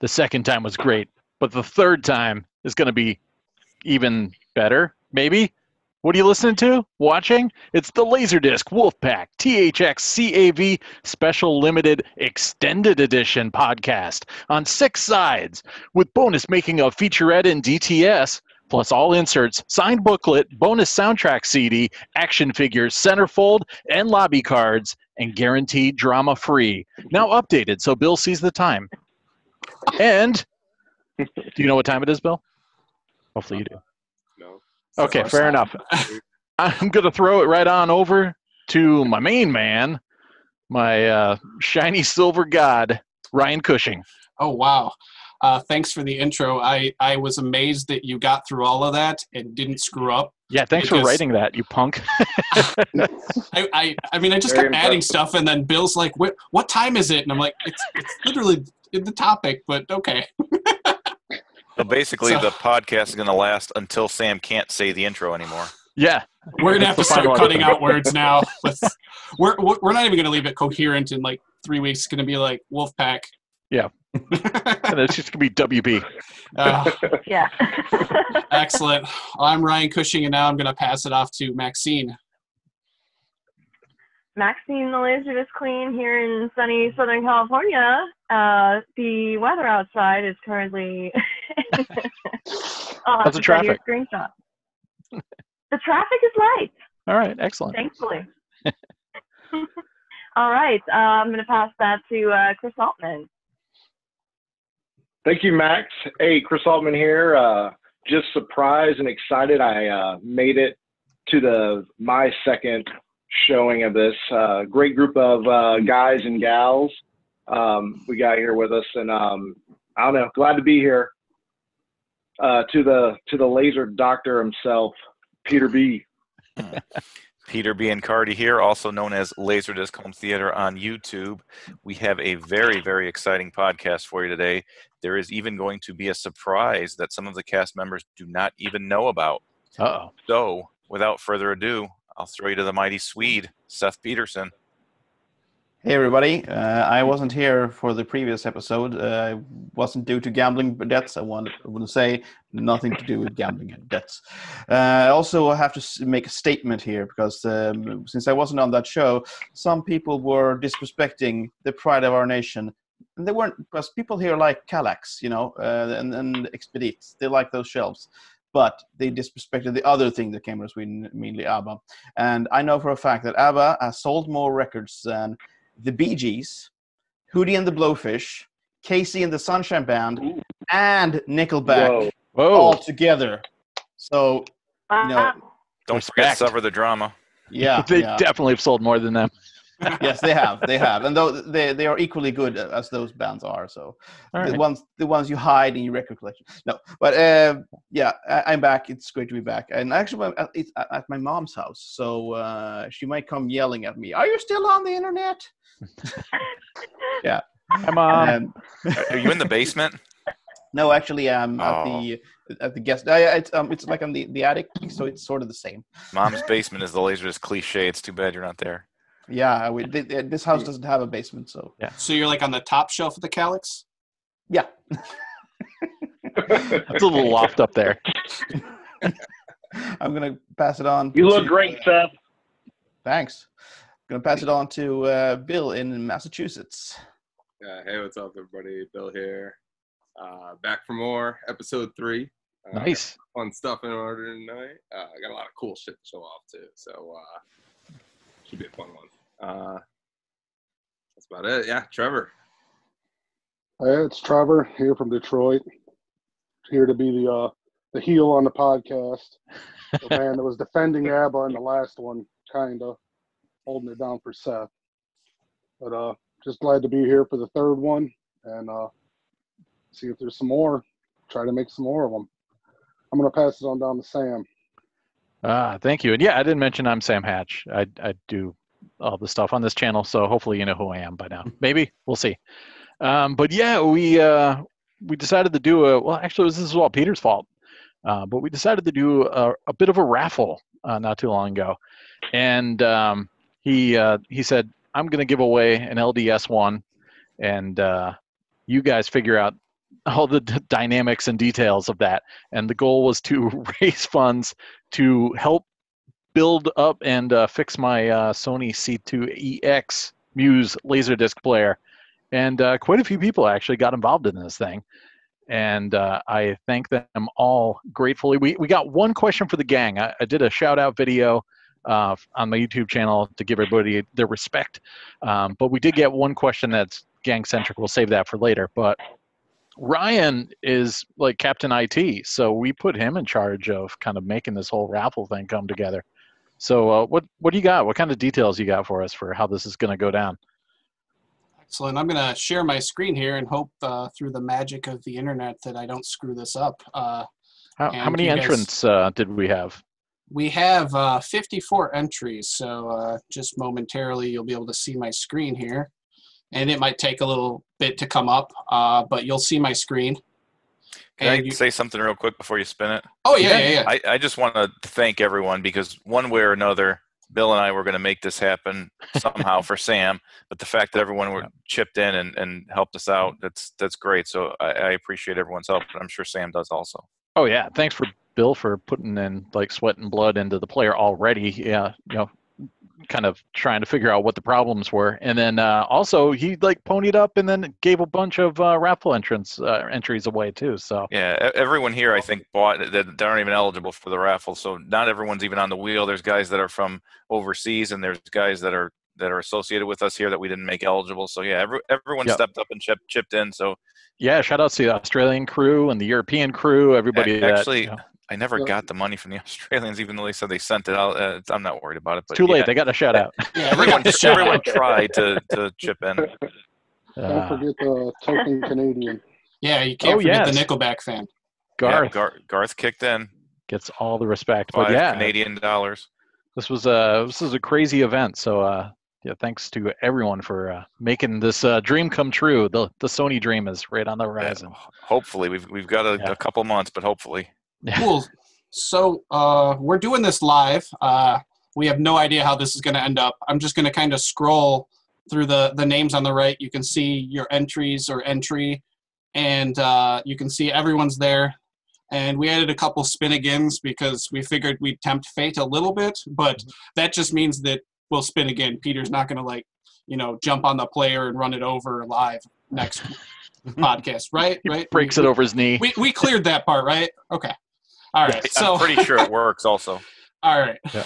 The second time was great, but the third time is going to be even better, maybe? What are you listening to? Watching? It's the LaserDisc Wolfpack THX CAV Special Limited Extended Edition podcast on 6 sides with bonus making of featurette and DTS, plus all inserts, signed booklet, bonus soundtrack CD, action figures, centerfold, and lobby cards, and guaranteed drama-free. Now updated so Bill sees the time. And do you know what time it is, Bill? Hopefully you do. No. Okay, fair enough. I'm going to throw it right on over to my main man, my shiny silver god, Ryan Cushing. Oh, wow. Thanks for the intro. I was amazed that you got through all of that and didn't screw up. Yeah, thanks for writing that, you punk. I mean, I just kept adding stuff, and then Bill's like, what time is it? And I'm like, it's literally in the topic, but okay. So basically, the podcast is going to last until Sam can't say the intro anymore. Yeah. We're going to have to start cutting out words now. We're not even going to leave it coherent in like 3 weeks. It's going to be like Wolfpack. Yeah. And it's just going to be WB. Yeah. Excellent. I'm Ryan Cushing, and now I'm going to pass it off to Maxeene. Maxeene, the LaserDisc Queen here in sunny Southern California. The weather outside is currently... How's the traffic? Screenshot. The traffic is light. All right, excellent. Thankfully. All right, I'm going to pass that to Chris Altman. Thank you, Max. Hey, Chris Altman here. Just surprised and excited. I made it to my second showing of this. Great group of guys and gals we got here with us, and I don't know, glad to be here. To the laser doctor himself, Peter B. Peter Biancardi here, also known as LaserDisc Home Theater on YouTube. We have a very, very exciting podcast for you today. There is even going to be a surprise that some of the cast members do not even know about. Uh-oh. So, without further ado, I'll throw you to the mighty Swede, Seth Petersson. Hey everybody, I wasn't here for the previous episode. I wasn't due to gambling debts. I want to say nothing to do with gambling debts. I also have to make a statement here because since I wasn't on that show, some people were disrespecting the pride of our nation. And they weren't, because people here like Kallax, and Expedit. They like those shelves. But they disrespected the other thing that came to Sweden, mainly ABBA. And I know for a fact that ABBA has sold more records than the Bee Gees, Hootie and the Blowfish, Casey and the Sunshine Band, and Nickelback all together. So, don't forget Suffer the Drama. Yeah, they definitely have sold more than them. Yes, they have, and though they are equally good as those bands are. So right. the ones you hide in your record collection. No, but I'm back. It's great to be back, and actually it's at my mom's house, so she might come yelling at me. Are you still on the internet? Yeah. Hi, Mom. Are you in the basement? No, actually, I'm at the guest. It's like I'm the attic, so it's sort of the same. Mom's basement is the LaserDisc cliche. It's too bad you're not there. Yeah, this house doesn't have a basement, so yeah. So you're like on the top shelf of the Kallax? Yeah. That's a little loft up there. I'm gonna pass it on. You look great, Seth. Thanks. I'm gonna pass it on to Bill in Massachusetts. Hey, what's up, everybody? Bill here. Back for more, episode 3. Nice. Fun stuff in order tonight. I got a lot of cool shit to show off, too. So, should be a fun one. That's about it. Yeah, Trevor. Hey, it's Trevor here from Detroit. Here to be the heel on the podcast. The man that was defending ABBA in the last one, kind of holding it down for Seth. But just glad to be here for the third one and see if there's some more. Try to make some more of them. I'm going to pass it on down to Sam. Thank you. And yeah, I didn't mention I'm Sam Hatch. I do all the stuff on this channel, so hopefully you know who I am by now. Maybe. We'll see. But yeah, we decided to do actually this is all Peter's fault. But we decided to do a bit of a raffle not too long ago. And he said, I'm going to give away an LDS one, and you guys figure out all the dynamics and details of that. And the goal was to raise funds to help build up and fix my Sony C2EX Muse LaserDisc player. And quite a few people actually got involved in this thing. And I thank them all gratefully. We got one question for the gang. I did a shout-out video on my YouTube channel to give everybody their respect. But we did get one question that's gang-centric. We'll save that for later. But Ryan is like Captain IT, so we put him in charge of kind of making this whole raffle thing come together. So what do you got? What kind of details you got for us for how this is going to go down? Excellent. I'm going to share my screen here and hope through the magic of the internet that I don't screw this up. How many entrants did we have? We have 54 entries, so just momentarily you'll be able to see my screen here. And it might take a little bit to come up, but you'll see my screen. Can I say something real quick before you spin it? Oh, yeah. I just want to thank everyone because one way or another, Bill and I were going to make this happen somehow for Sam. But the fact that everyone chipped in and helped us out, that's great. So I appreciate everyone's help, and I'm sure Sam does also. Oh, yeah. Thanks for Bill for putting in like sweat and blood into the player already. Yeah, kind of trying to figure out what the problems were, and then also he like ponied up and then gave a bunch of raffle entries away too. So yeah, everyone here I think bought that aren't even eligible for the raffle. So not everyone's even on the wheel. There's guys that are from overseas, and there's guys that are associated with us here that we didn't make eligible. So yeah, everyone stepped up and chipped in. So yeah, shout out to the Australian crew and the European crew. Everybody actually. I never got the money from the Australians, even though they said they sent it out. I'm not worried about it. But too late. They got a shout out. Yeah, everyone tried to chip in. Don't forget the token Canadian. Yeah, you can't forget the Nickelback fan. Garth. Yeah, Garth kicked in. Gets all the respect. $5 but yeah, Canadian dollars. This was a crazy event. So yeah, thanks to everyone for making this dream come true. The Sony dream is right on the horizon. Yeah, hopefully, we've got a couple months, but hopefully. Cool. So we're doing this live. We have no idea how this is going to end up. I'm just going to kind of scroll through the names on the right. You can see your entries or entry, and you can see everyone's there. And we added a couple spin-agains because we figured we'd tempt fate a little bit, but that just means that we'll spin again. Peter's not going to jump on the player and run it over live next podcast, right? He breaks it over his knee. We cleared that part, right? Okay. All right. Yeah, so I'm pretty sure it works also. All right. Yeah.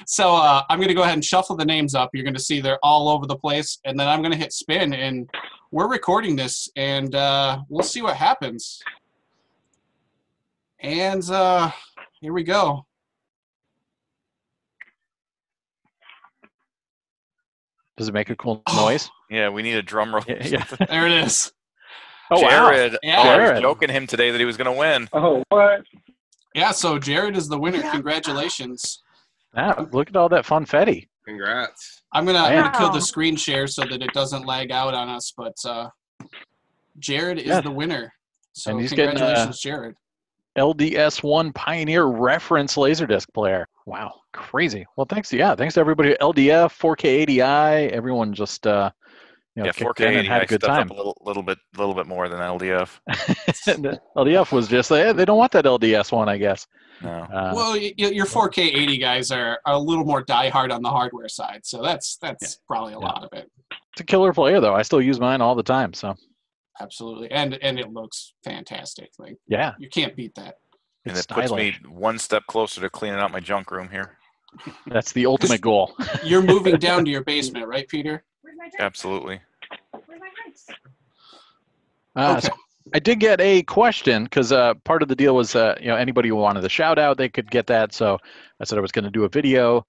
So I'm going to go ahead and shuffle the names up. You're going to see they're all over the place. And then I'm going to hit spin. And we're recording this. And we'll see what happens. And here we go. Does it make a cool noise? Yeah, we need a drum roll. Yeah. There it is. Oh, Jared. wow. Yeah. I was joking him today that he was going to win. Oh, what? Yeah, so Jared is the winner. Yeah. Congratulations. Wow, look at all that funfetti. Congrats. I'm gonna kill the screen share so that it doesn't lag out on us, but Jared is the winner. So and he's congratulations, Jared. LDS1 Pioneer reference Laserdisc player. Wow, crazy. Well, thanks. Yeah, thanks to everybody. LDF, 4K80i, everyone just 4K80 and had a good time. Up a little bit more than LDF. LDF was just they don't want that LDS one, I guess. No. Well, your 4K80 guys are a little more diehard on the hardware side, so that's probably a lot of it. It's a killer player, though. I still use mine all the time. So absolutely, and it looks fantastic. Like you can't beat that. And it puts me one step closer to cleaning out my junk room here. That's the ultimate goal. You're moving down to your basement, right, Peter? Absolutely. Okay. So I did get a question because part of the deal was anybody who wanted a shout out, they could get that. So I said I was going to do a video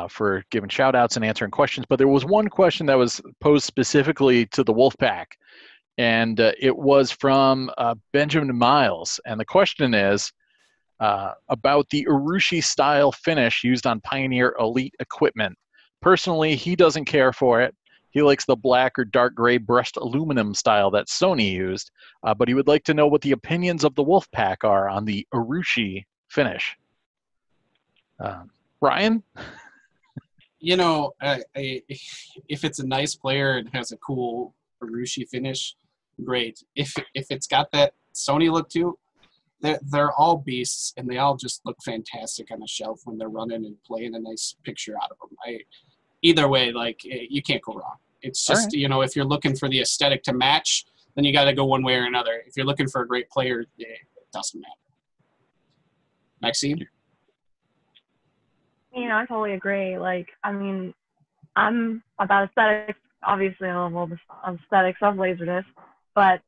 for giving shout outs and answering questions. But there was one question that was posed specifically to the Wolfpack, and it was from Benjamin Miles. And the question is about the URUSHI style finish used on Pioneer Elite equipment. Personally, he doesn't care for it. He likes the black or dark gray brushed aluminum style that Sony used, but he would like to know what the opinions of the Wolfpack are on the URUSHI finish. Ryan? If it's a nice player and has a cool URUSHI finish, great. If it's got that Sony look too, they're all beasts, and they all just look fantastic on the shelf when they're running and playing a nice picture out of them. Either way, like, you can't go wrong. It's just, if you're looking for the aesthetic to match, then you got to go one way or another. If you're looking for a great player, it doesn't matter. Maxeene? I totally agree. Like, I mean, I'm about aesthetics. Obviously, I love all the aesthetics of LaserDisc, but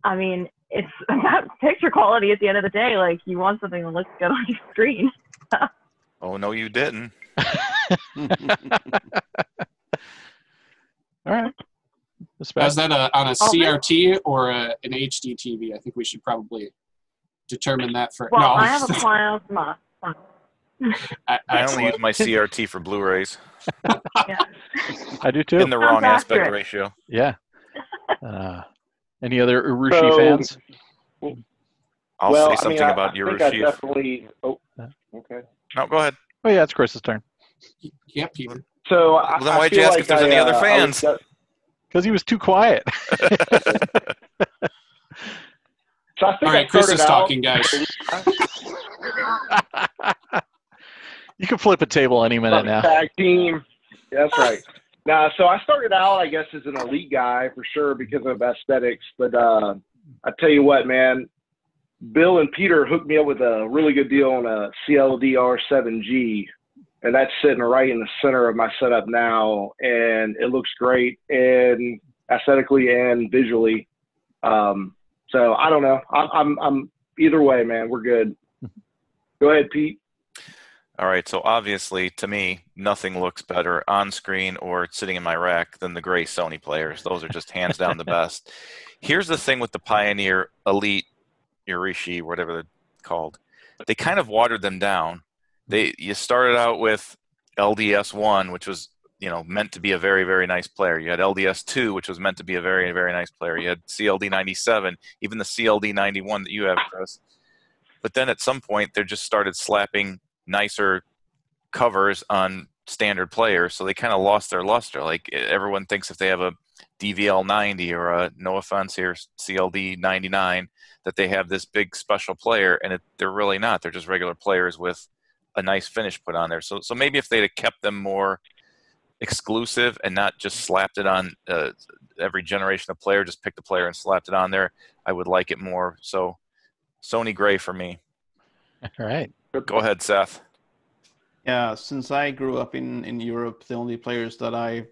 I mean, it's about picture quality at the end of the day. Like, you want something that looks good on your screen. Oh, no, you didn't. All right. Is that on a CRT or an HD TV? I think we should probably determine that for. Well, no. I have a plasma. I only use my CRT for Blu-rays. Yeah. I do too. In the wrong aspect ratio. Yeah. Any other URUSHI fans? I'll say something about URUSHI. Definitely. Oh, okay. No, go ahead. Oh yeah, it's Chris's turn. Yeah, Peter. So well, then why'd you ask if there's any other fans? Because he was too quiet. So I think all right, Chris is talking, guys. You can flip a table any minute now. Tag team. Yeah, that's right. Now, so I started out, I guess, as an elite guy for sure because of aesthetics. But I tell you what, man, Bill and Peter hooked me up with a really good deal on a CLDR7G, and that's sitting right in the center of my setup now, and it looks great, and aesthetically and visually. So I don't know. I'm either way, man. We're good. Go ahead, Pete. All right, so obviously, to me, nothing looks better on screen or sitting in my rack than the gray Sony players. Those are just hands down the best. Here's the thing with the Pioneer Elite URUSHI, whatever they're called. They kind of watered them down. You started out with LDS1, which was meant to be a very, very nice player. You had LDS2, which was meant to be a very, very nice player. You had CLD97, even the CLD91 that you have, Chris. But then at some point, they just started slapping nicer covers on standard players, so they kind of lost their luster. Like, everyone thinks if they have a DVL90 or a, no offense here, CLD99, that they have this big special player, and they're really not. They're just regular players with a nice finish put on there. So maybe if they'd have kept them more exclusive and not just slapped it on every generation of player, just picked a player and slapped it on there, I would like it more. So Sony gray for me. All right. Go ahead, Seth. Yeah, since I grew up in Europe, the only players that I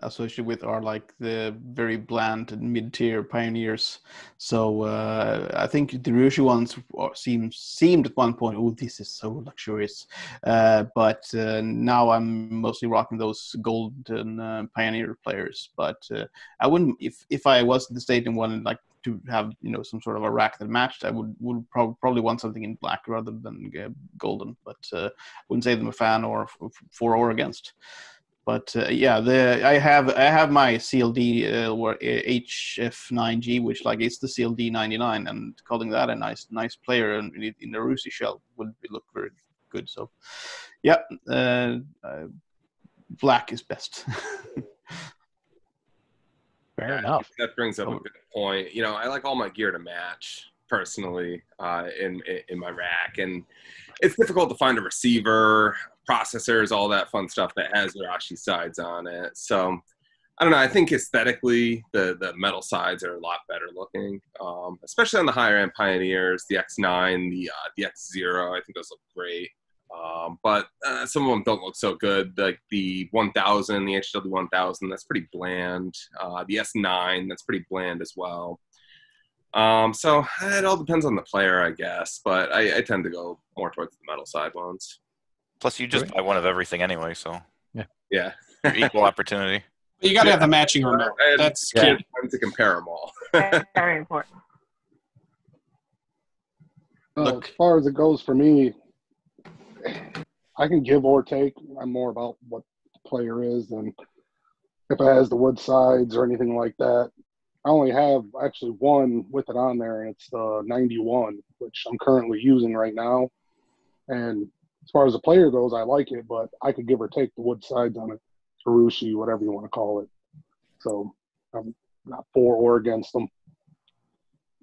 associate with are like the very bland and mid-tier pioneers. So I think the URUSHI ones seemed at one point, oh, this is so luxurious. But now I'm mostly rocking those golden pioneer players. But I wouldn't, if I was in the state and wanted like to have some sort of a rack that matched, I would probably want something in black rather than golden. But wouldn't say I'm a fan or for or against. But yeah, I have my CLD or HF9G, which like is the CLD99, and calling that a nice player in the URUSHI shell would look very good. So yeah, black is best. Fair enough. That brings up a good point. I like all my gear to match personally in my rack, and it's difficult to find a receiver, processors, all that fun stuff that has URUSHI sides on it. So I don't know. I think aesthetically the metal sides are a lot better looking, especially on the higher end Pioneers, the X9, the X0. I think those look great. But some of them don't look so good. Like the 1000, the HW 1000, that's pretty bland. The S9, that's pretty bland as well. So it all depends on the player, I guess. But I tend to go more towards the metal side ones. Plus, you just buy one of everything anyway, so yeah, equal opportunity. You got to have the matching remote. That's key. To compare them all. Very important. As far as it goes for me, I can give or take. I'm more about what the player is than if it has the wood sides or anything like that. I only have actually one with it on there, and it's the 91, which I'm currently using right now. And as far as the player goes, I like it, but I could give or take the wood sides on it, URUSHI, whatever you want to call it. So I'm not for or against them.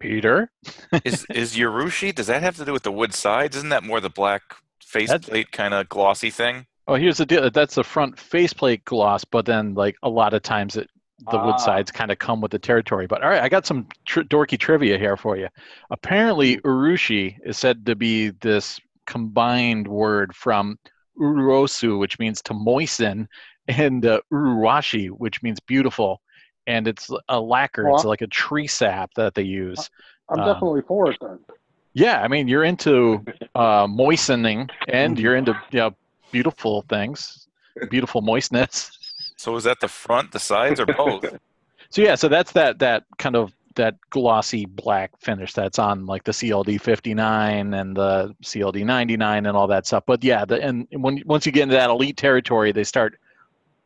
Peter? Is URUSHI, does that have to do with the wood sides? Isn't that more the black faceplate kind of glossy thing? Oh, here's the deal. That's the front faceplate gloss, but then like a lot of times the wood sides kind of come with the territory. But all right, I got some dorky trivia here for you. Apparently, urushi is said to be this combined word from uruosu, which means to moisten, and uruwashi, which means beautiful. And it's a lacquer. It's like a tree sap that they use. I'm definitely for it then. Yeah, I mean, you're into moistening, and you're into beautiful things, beautiful moistness. So is that the front, the sides, or both? So yeah, so that's that kind of that glossy black finish that's on like the CLD 59 and the CLD 99 and all that stuff. But yeah, once you get into that elite territory, they start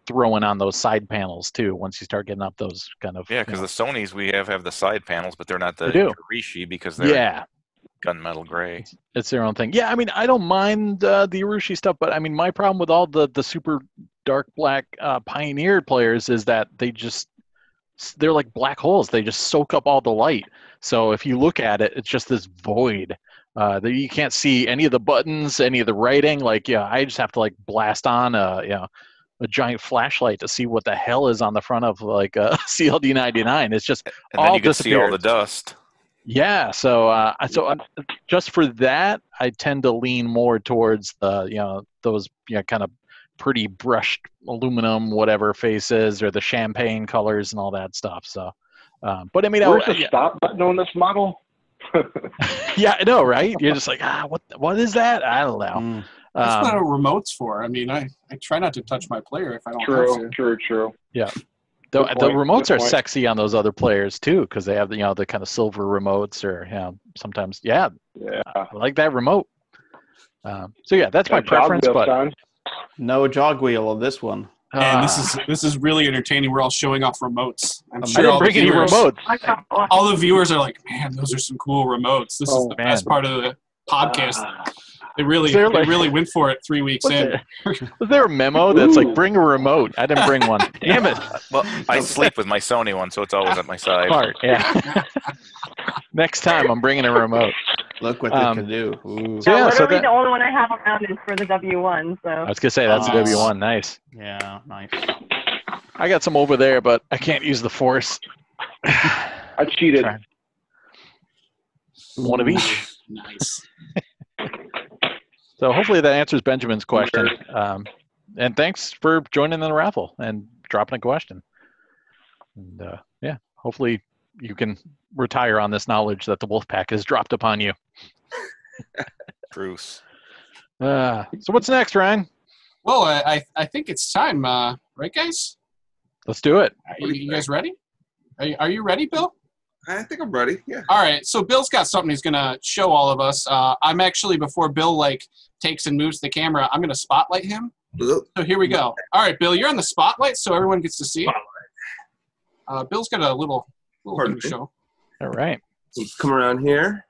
throwing on those side panels too. Once you start getting up those kind of because the Sonys we have the side panels, but they're not the URUSHI because they're gunmetal gray. It's their own thing. Yeah, I mean, I don't mind the URUSHI stuff, but I mean, my problem with all the super dark black Pioneer players is that they're like black holes. They just soak up all the light. So if you look at it, it's just this void. That you can't see any of the buttons, any of the writing. Like, I just have to like blast on a giant flashlight to see what the hell is on the front of like a CLD 99. It's just and then you can see all the dust. Yeah, so just for that, I tend to lean more towards the those kind of pretty brushed aluminum whatever faces or the champagne colors and all that stuff. So, but I mean, where's the stop button on this model? Yeah, I know, right? You're just like, what is that? I don't know. That's what a remote's for. I mean, I try not to touch my player if I don't have to. True. Yeah. The remotes are sexy on those other players too, because they have the kind of silver remotes, or sometimes I like that remote. So yeah, that's my preference. But no jog wheel on this one. And this is really entertaining. We're all showing off remotes. I'm sure I didn't bring any remotes. All the viewers are like, "Man, those are some cool remotes." This is the best part of the podcast. They really went for it 3 weeks in. Was there a memo that's like, bring a remote? I didn't bring one. Damn it. Well, I sleep with my Sony one, so it's always at my side. Smart, yeah. Next time, I'm bringing a remote. Look what they can do. Ooh. Yeah, literally the only one I have around is for the W1. So I was going to say, that's the W1. Nice. Yeah, nice. I got some over there, but I can't use the Force. I cheated. One of each. Nice. So hopefully that answers Benjamin's question. And thanks for joining in the raffle and dropping a question. And hopefully you can retire on this knowledge that the Wolfpack has dropped upon you. Bruce. So what's next, Ryan? Well, I think it's time, right, guys? Let's do it. Are you guys ready? Are you ready, Bill? I think I'm ready. Yeah. All right. So Bill's got something he's gonna show all of us. I'm actually, before Bill takes and moves the camera, I'm gonna spotlight him. So here we go. All right, Bill, you're on the spotlight, so everyone gets to see it. Bill's got a little thing to show. All right. Let's come around here.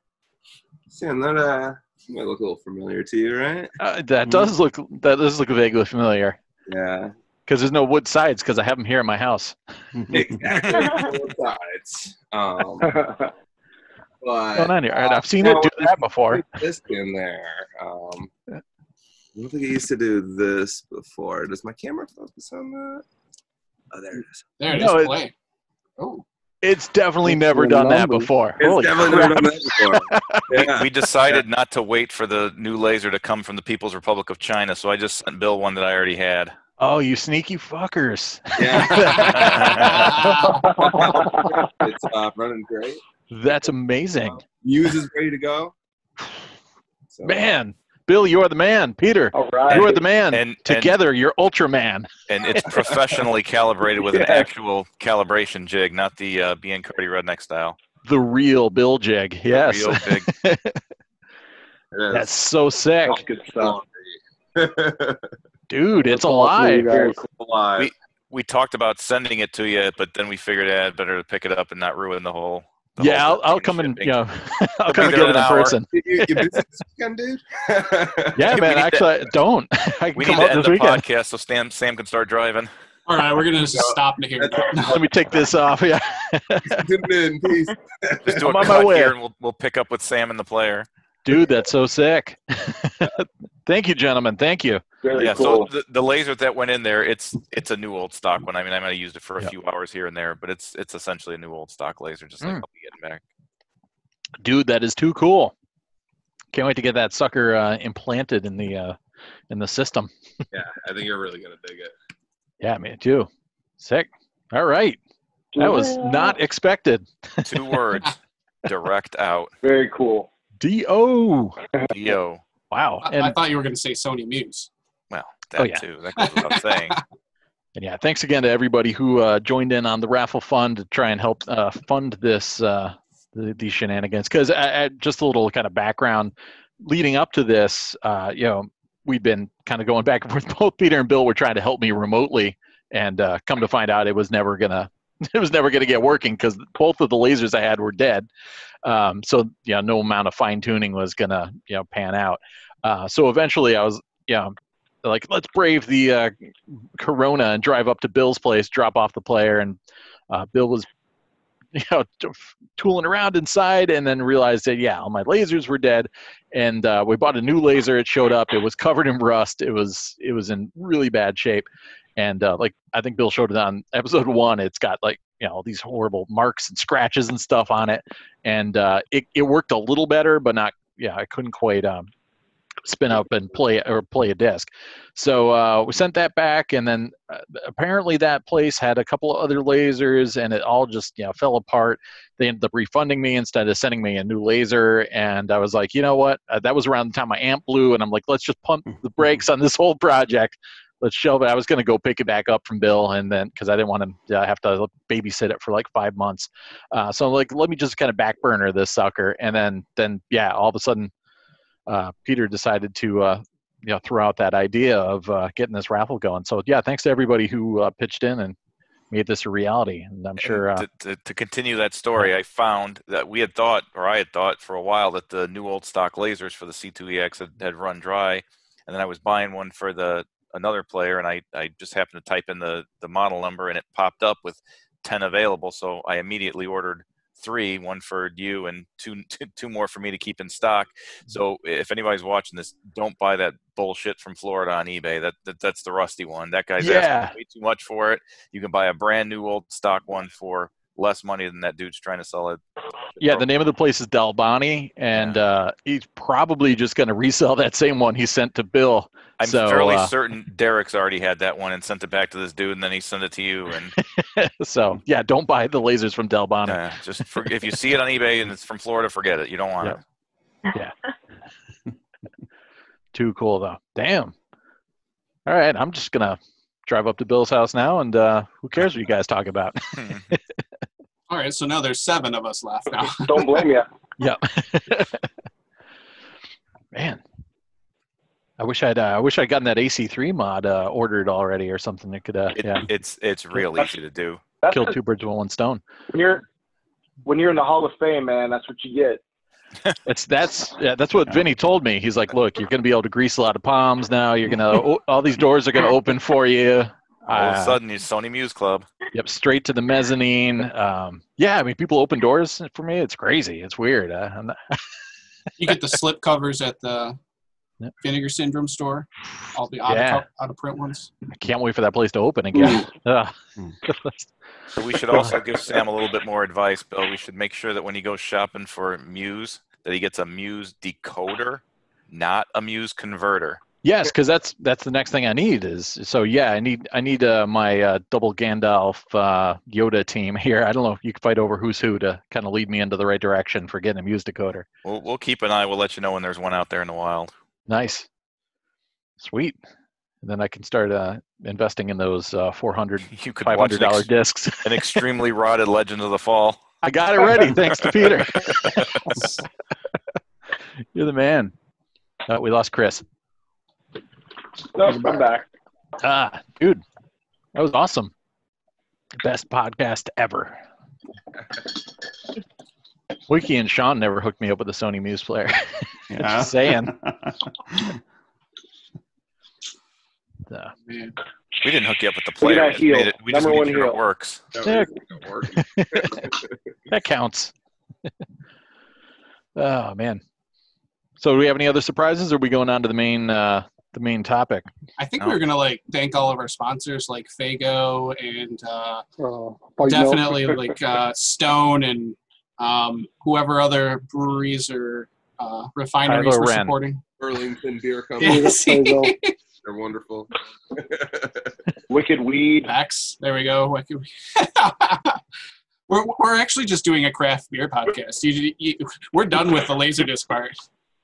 See, that might look a little familiar to you, right? That does look vaguely familiar. Yeah. Because there's no wood sides, because I have them here in my house. Exactly. Wood sides. But going on here? All right, I've seen it do that before. This in there. I don't think I used to do this before. Does my camera focus on that? Oh, there it is. There it is. Play. Oh. It's definitely never done that before. It's definitely never done that before. Yeah. We decided not to wait for the new laser to come from the People's Republic of China, so I just sent Bill one that I already had. Oh, you sneaky fuckers. Yeah. It's running great. That's amazing. Muse is ready to go. So. Man, Bill, you are the man. Peter, all right. You are the man. And together, you're Ultraman. And it's professionally calibrated with an actual calibration jig, not the Biancardi redneck style. The real Bill jig, yes. The real jig. That's so sick. That's good stuff. Dude, it's alive. We talked about sending it to you, but then we figured it better to pick it up and not ruin the whole. I'll come and I'll come and get it in person. You busy this weekend, dude? Yeah, man. Actually, don't. I can we come need up to end this the weekend. podcast so Sam can start driving. All right, we're gonna just stop here. Let me take this off. Yeah. Tune in. Peace. Just do I'm a on my cut way. here, and we'll pick up with Sam and the player. Dude, that's so sick. Thank you, gentlemen. Thank you. Very Yeah, cool. so the laser that went in there, it's a new old stock one. I mean, I might have used it for a Yep. few hours here and there, but it's essentially a new old stock laser, just like I'll be getting back. Dude, that is too cool. Can't wait to get that sucker implanted in the system. Yeah, I think you're really gonna dig it. Yeah, me too. Sick. All right. That was not expected. 2 words: direct out. Very cool. D-O. DO. Wow. I And thought you were gonna say Sony Muse. Well, that yeah. too. That goes without saying. And yeah, thanks again to everybody who joined in on the raffle fund to try and help fund this these shenanigans. Because just a little kind of background leading up to this, we've been kind of going back and forth. Both Peter and Bill were trying to help me remotely, and come to find out it was never gonna get working because both of the lasers I had were dead. So no amount of fine tuning was gonna pan out. So eventually I was like, let's brave the corona and drive up to Bill's place, drop off the player, and Bill was tooling around inside, and then realized that all my lasers were dead, and we bought a new laser. It showed up, it was covered in rust, it was in really bad shape, and like I think Bill showed it on episode 1, it's got like these horrible marks and scratches and stuff on it, and it worked a little better, but not I couldn't quite spin up and play a disc. So we sent that back, and then apparently that place had a couple of other lasers, and it all just fell apart. They ended up refunding me instead of sending me a new laser, and I was like, you know what? That was around the time my amp blew, and I'm like, let's just pump the brakes on this whole project. Let's shelve it. I was going to go pick it back up from Bill, and then because I didn't want to have to babysit it for like 5 months. So like, let me just kind of back burner this sucker, and then all of a sudden, Peter decided to throw out that idea of getting this raffle going. So thanks to everybody who pitched in and made this a reality. And I'm sure to continue that story, I found that I had thought for a while that the new old stock lasers for the C2EX had run dry, and then I was buying one for another player, and I just happened to type in the model number, and it popped up with 10 available. So I immediately ordered 3, 1 for you and two more for me to keep in stock. So if anybody's watching this, don't buy that bullshit from Florida on eBay. That's the rusty one. That guy's asking way too much for it. You can buy a brand new old stock one for less money than that dude's trying to sell it. Yeah, the name of the place is Dalbani, and he's probably just going to resell that same one he sent to Bill. I'm fairly certain Derek's already had that one and sent it back to this dude, and then he sent it to you. And so don't buy the lasers from Dalbani. If you see it on eBay and it's from Florida, forget it. You don't want it. Yeah. Too cool though. Damn. All right, I'm just gonna drive up to Bill's house now, and who cares what you guys talk about? All right, so now there's 7 of us left now. Don't blame you. Yep. Man, I wish I'd gotten that AC3 mod ordered already or something that could. It's real easy to do. Kill 2 birds with 1 stone. When you're in the Hall of Fame, man, that's what you get. That's what Vinny told me. He's like, look, you're going to be able to grease a lot of palms now. You're gonna all these doors are going to open for you. All of a sudden, you're Sony Muse Club. Yep, straight to the mezzanine. I mean, people open doors for me. It's crazy. It's weird. You get the slip covers at the Vinegar Syndrome store. All the out of print ones. I can't wait for that place to open again. So we should also give Sam a little bit more advice, Bill. We should make sure that when he goes shopping for Muse, that he gets a Muse decoder, not a Muse converter. Yes, because that's the next thing I need I need my double Gandalf Yoda team here. I don't know if you can fight over who's who to kind of lead me into the right direction for getting a Muse decoder. We'll keep an eye. We'll let you know when there's one out there in the wild. Nice, sweet. And then I can start investing in those $400, $500 discs. An extremely rotted Legend of the Fall. I got it ready, thanks to Peter. You're the man. We lost Chris. No, I'm back. Dude, that was awesome. Best podcast ever. Wiki and Sean never hooked me up with a Sony Muse player. Just saying. Man. We didn't hook you up with the Look player. at that heel. We just Number made one sure it heel. works. Yeah. Work. That counts. Oh man. So do we have any other surprises, or are we going on to the main topic? I think No. we were gonna like thank all of our sponsors like Fago and Fight definitely Milk. like Stone and whoever other breweries or refineries Kylo were Ren. supporting. Burlington Beer Company. Yes. Fago. They're wonderful. Wicked Weed. Max, there we go. We're actually just doing a craft beer podcast. We're done with the LaserDisc part.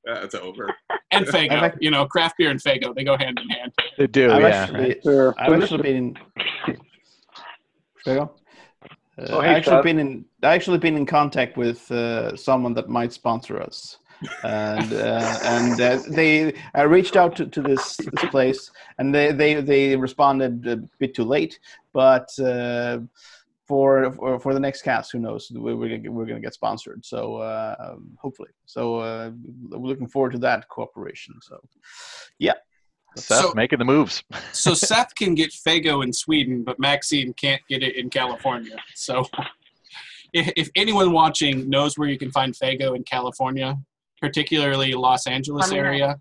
It's over. And Fago, I like- you know, craft beer and Fago, they go hand in hand. They do, I've yeah. actually, There. I've actually been. There you go. Oh, hey, I actually Seth. been in contact with someone that might sponsor us, and I reached out to this place, and they responded a bit too late, but for the next cast, who knows, we're gonna get sponsored, so hopefully, so we're looking forward to that cooperation. So yeah. Seth So- making the moves. So Seth can get Fago in Sweden, but Maxeene can't get it in California. So if anyone watching knows where you can find Fago in California, particularly Los Angeles area,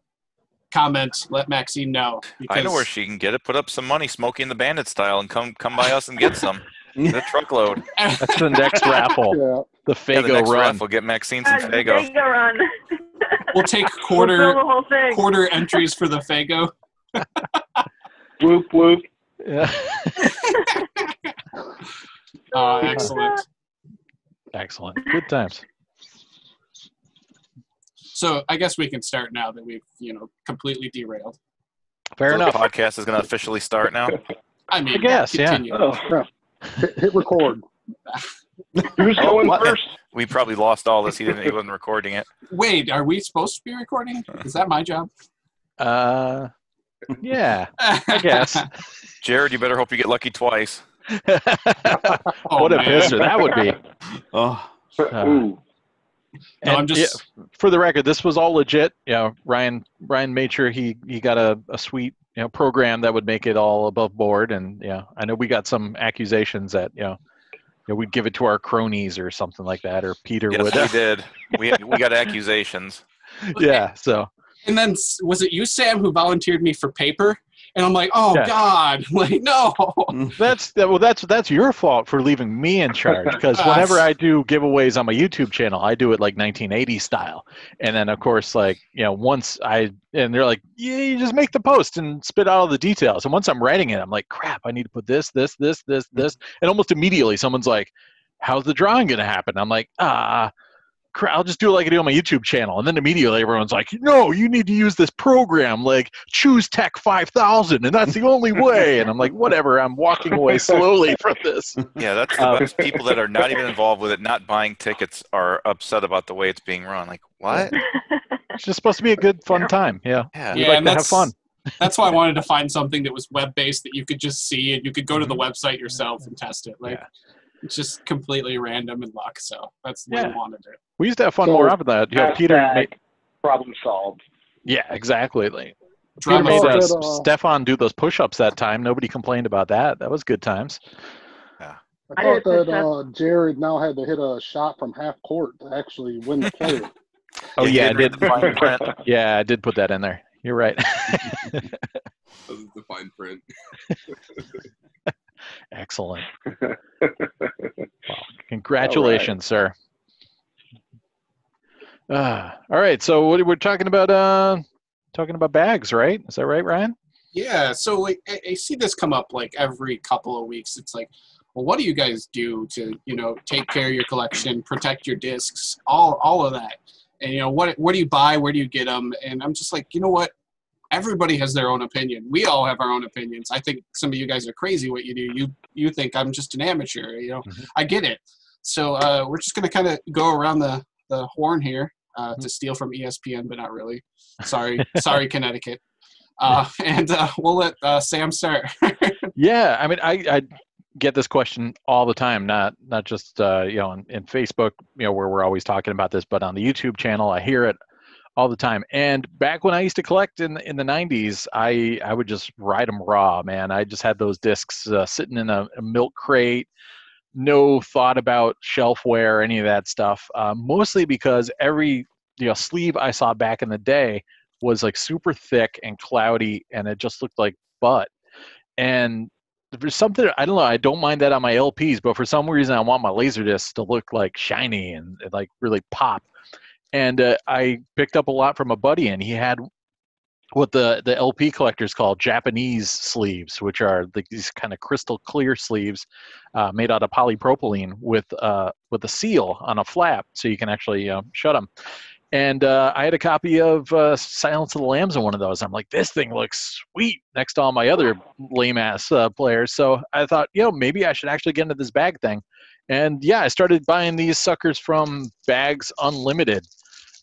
comment, let Maxeene know. I know where she can get it. Put up some money, Smokey and the Bandit style, and come by us and get some. Get a truckload. That's the next raffle. Yeah. The Yeah, the Fago next run. raffle, get Maxine some The Fago. Fago run. We'll take We'll fill the whole thing. quarter entries for the Fago. Whoop, whoop. Yeah. Excellent. Excellent. Good times. So I guess we can start now that we've, completely derailed. Fair So enough. The podcast is going to officially start now. I mean, I guess, yeah. continue. Oh, Hit record. who's going what? first? We probably lost all this. He wasn't recording it. Wait, are we supposed to be recording? Is that my job? Yeah, I guess. Jared, you better hope you get lucky twice. Oh, What a man. pisser that would be. Oh, Ooh. No, I'm And, just. yeah, for the record, this was all legit. Ryan made sure he got a sweet program that would make it all above board. And I know we got some accusations that we'd give it to our cronies or something like that, or Peter Yes, would. we did. We got accusations. Yeah. So And then was it you, Sam, who volunteered me for paper? And I'm like, oh Yeah. God, like no. that's your fault for leaving me in charge, because whenever I do giveaways on my YouTube channel, I do it like 1980 style, and then of course once and they're like, yeah, you just make the post and spit out all the details, and once I'm writing it, I'm like, crap, I need to put this, and almost immediately someone's like, how's the drawing gonna happen? I'm like, I'll just do it like I do on my YouTube channel. And then immediately everyone's like, no, you need to use this program, like choose Tech 5000, and that's the only way. And I'm like, whatever, I'm walking away slowly from this. Yeah, that's the best. People that are not even involved with it, not buying tickets, are upset about the way it's being run. Like, what? It's just supposed to be a good, fun time. Yeah. Yeah. We'd Yeah, like and to have fun. That's why I wanted to find something that was web-based that you could just see, and you could go to the website yourself and test it. Like, Yeah. it's just completely random and luck. So that's the way I wanted it. We used to have fun So, more often than that. Peter Hashtag problem solved. yeah, exactly. Like, Drum Peter made thought machines. that, Stefan do those push-ups that time. Nobody complained about that. That was good times. I I thought did that Jared now had to hit a shot from half court to actually win the play. Oh he yeah, I didn't read did. the fine print. Yeah, I did put that in there. You're right. This is the fine print. Excellent. Congratulations, sir. All right. So what we're talking about? Talking about bags, right? Is that right, Ryan? Yeah, so like I see this come up like every couple of weeks. It's like, well, what do you guys do to take care of your collection, protect your discs, all of that, and what do you buy, where do you get them? And I'm just like, you know what? Everybody has their own opinion. We all have our own opinions. I think some of you guys are crazy what you do. You think I'm just an amateur. I get it. So we're just gonna kind of go around the horn here to steal from ESPN, but not really. Sorry, Connecticut. And we'll let Sam start. Yeah, I mean, I get this question all the time, not just in Facebook, where we're always talking about this, but on the YouTube channel, I hear it all the time. And back when I used to collect in the 90s, I would just ride them raw, man. I just had those discs sitting in a milk crate, no thought about shelfware or any of that stuff. Mostly because every sleeve I saw back in the day was like super thick and cloudy, and it just looked like butt. And there's something, I don't know, I don't mind that on my LPs, but for some reason I want my LaserDiscs to look like shiny and like really pop. And I picked up a lot from a buddy, and he had what the LP collectors call Japanese sleeves, which are these kind of crystal clear sleeves made out of polypropylene with a seal on a flap, so you can actually shut them. And I had a copy of Silence of the Lambs in one of those. I'm like, this thing looks sweet next to all my other lame-ass players. So I thought, maybe I should actually get into this bag thing. And yeah, I started buying these suckers from Bags Unlimited.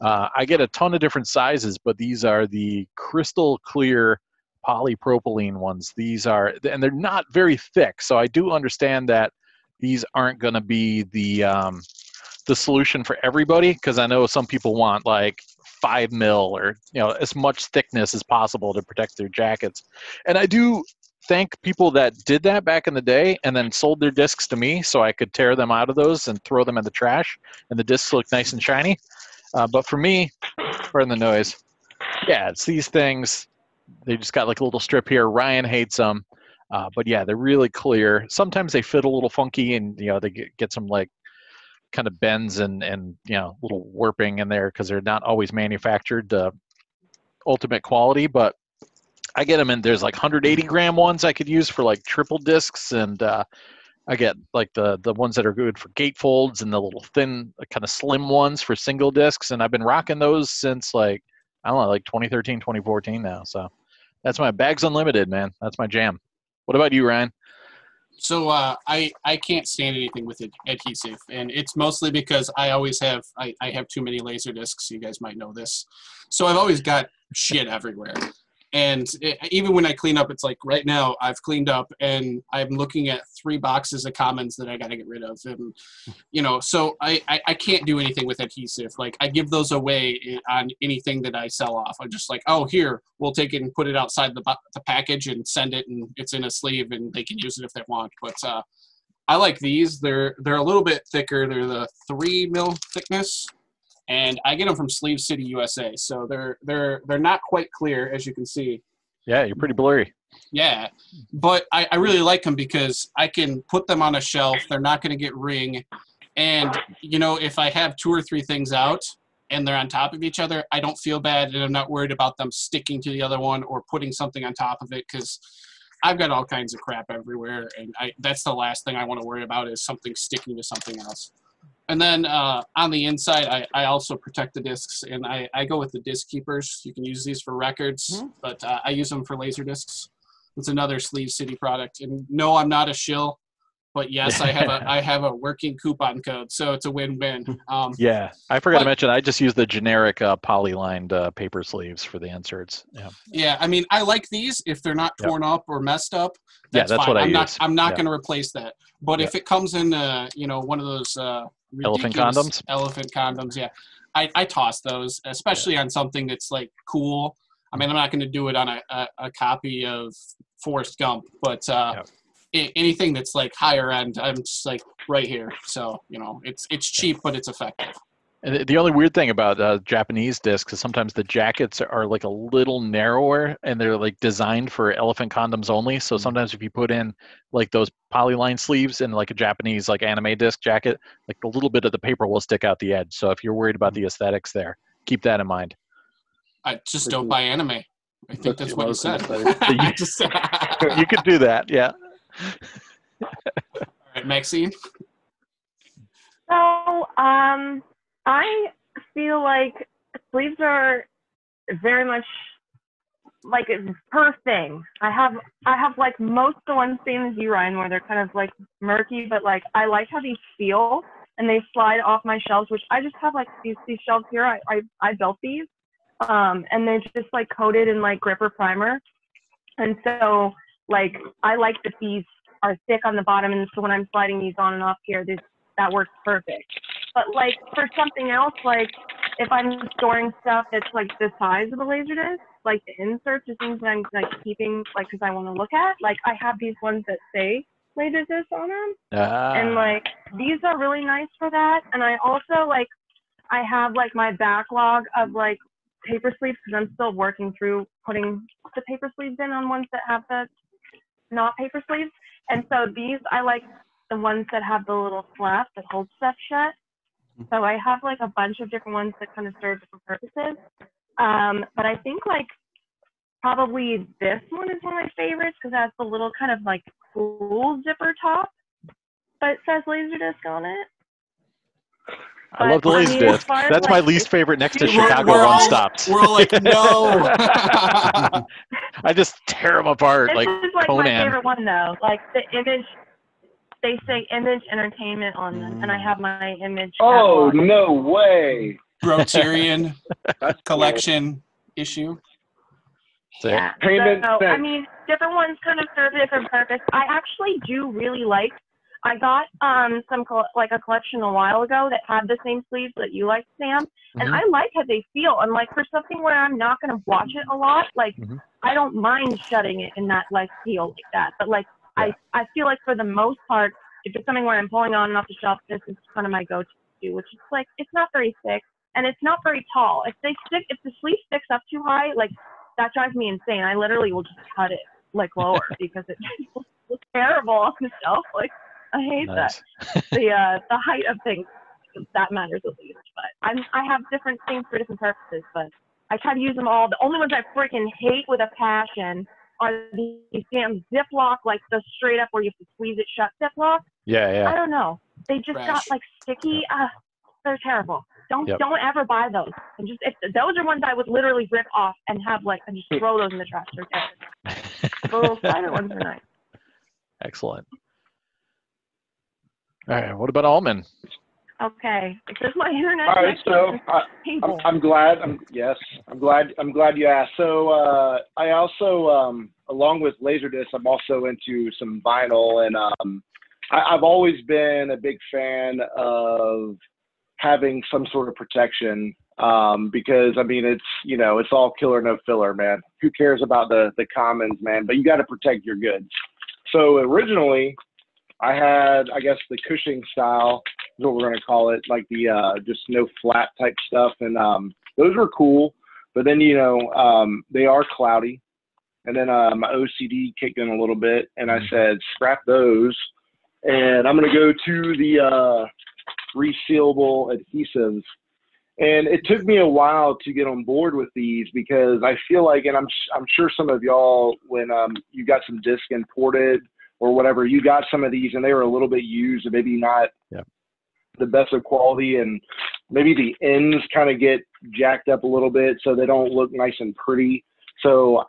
I get a ton of different sizes, but these are the crystal clear polypropylene ones. These are, and they're not very thick. So I do understand that these aren't going to be the solution for everybody, because I know some people want like 5 mil or as much thickness as possible to protect their jackets. And I do thank people that did that back in the day and then sold their discs to me so I could tear them out of those and throw them in the trash, and the discs look nice and shiny. But for me, pardon the noise, yeah, it's these things. They just got like a little strip here. Ryan hates them. But yeah, they're really clear. Sometimes they fit a little funky, and they get some like kind of bends and little warping in there because they're not always manufactured ultimate quality. But I get them in, there's like 180 gram ones I could use for like triple discs, and I get like the ones that are good for gatefolds, and the little thin kind of slim ones for single discs, and I've been rocking those since like 2013 2014 now. So that's my Bags Unlimited, man. That's my jam. What about you, Ryan? So I can't stand anything with adhesive, and it's mostly because I have too many laser discs. You guys might know this, so I've always got shit everywhere. And even when I clean up, it's like right now I've cleaned up and I'm looking at 3 boxes of commons that I got to get rid of. And, so I can't do anything with adhesive. Like I give those away on anything that I sell off. I'm just like, oh, here, we'll take it and put it outside the package and send it, and it's in a sleeve and they can use it if they want. But I like these. They're a little bit thicker. They're the 3 mil thickness. And I get them from Sleeve City, USA. So they're not quite clear, as you can see. Yeah, you're pretty blurry. Yeah, but I really like them because I can put them on a shelf. They're not going to get ring. And, if I have 2 or 3 things out and they're on top of each other, I don't feel bad, and I'm not worried about them sticking to the other one or putting something on top of it, because I've got all kinds of crap everywhere. And that's the last thing I want to worry about, is something sticking to something else. And then on the inside, I also protect the discs, and I go with the disc keepers. You can use these for records, but I use them for laser discs. It's another Sleeve City product. And no, I'm not a shill, but yes, I have a working coupon code, so it's a win-win. Yeah, I forgot to mention, I just use the generic poly-lined paper sleeves for the inserts. Yeah, I mean, I like these if they're not torn up or messed up. That's fine. What I use. I'm not going to replace that. But if it comes in, one of those elephant condoms, yeah, I toss those, especially on something that's like cool. I mean, I'm not going to do it on a copy of Forrest Gump, but anything that's like higher end, I'm just like right here. So it's cheap, but it's effective. And the only weird thing about Japanese discs is sometimes the jackets are like a little narrower, and they're like designed for elephant condoms only. So sometimes if you put in like those polyline sleeves in like a Japanese like anime disc jacket, like a little bit of the paper will stick out the edge. So if you're worried about the aesthetics there, keep that in mind. I just don't buy anime. I think that's what you said. You could do that, yeah. All right, Maxeene? So, I feel like sleeves are very much like per thing. I have like most of the ones same as you, Ryan, where they're kind of like murky, but like I like how these feel and they slide off my shelves, which I just have like these shelves here. I built these, and they're just like coated in like gripper primer, and so like I like that these are thick on the bottom, and so when I'm sliding these on and off here, that works perfect. But like for something else, like if I'm storing stuff that's like the size of a LaserDisc, like the inserts or things that I'm like keeping, like because I want to look at, like I have these ones that say LaserDisc on them, and like these are really nice for that. And I also like I have like my backlog of like paper sleeves because I'm still working through putting the paper sleeves in on ones that have the not paper sleeves. And so these, I like the ones that have the little flap that holds stuff shut. So I have like a bunch of different ones that kind of serve different purposes. But I think like probably this one is one of my favorites because it has the little kind of like cool zipper top, but it says LaserDisc on it. I love the LaserDisc. That's my least favorite next to Chicago One Stops. We're all like, no. I just tear them apart this like is like Conan. my favorite one though. Like the image, they say Image Entertainment on them, and I have my image. Oh, catalog. no way. Broterian collection issue. Yeah. Payment So, I sent. mean, different ones kind of serve a different purpose. I actually do really like. I got like a collection a while ago that had the same sleeves that you like, Sam, and I like how they feel. And like for something where I'm not going to watch it a lot, like I don't mind shutting it in that like feel like that. But like I feel like for the most part, if it's something where I'm pulling on and off the shelf, this is kind of my go-to, which is like it's not very thick and it's not very tall. If the sleeve sticks up too high, like that drives me insane. I literally will just cut it like lower because it looks terrible on the shelf. Like I hate that. The height of things, that matters at least. But I have different things for different purposes, but I try to use them all. The only ones I freaking hate with a passion are these damn Ziploc, like the straight up where you have to squeeze it shut Ziploc. Yeah. I don't know. They just got like sticky. They're terrible. Don't ever buy those. And just if those are ones I would literally rip off and have like and just throw those in the trash. They're terrible. The little slider ones are nice. Excellent. All right. What about Altman? Okay. Is this my internet? All right, so I'm glad. I'm glad you asked. So I also, along with LaserDisc, I'm also into some vinyl, and I've always been a big fan of having some sort of protection because I mean it's all killer no filler, man. Who cares about the commons, man? But you got to protect your goods. So originally, I had, I guess, the Cushing style is what we're going to call it, like the just no flat type stuff. And those were cool. But then, they are cloudy. And then my OCD kicked in a little bit. And I said, scrap those. And I'm going to go to the resealable adhesives. And it took me a while to get on board with these because I feel like, and I'm sure some of y'all, when you got some disc imported, or whatever, you got some of these and they were a little bit used and maybe not the best of quality, and maybe the ends kind of get jacked up a little bit so they don't look nice and pretty. So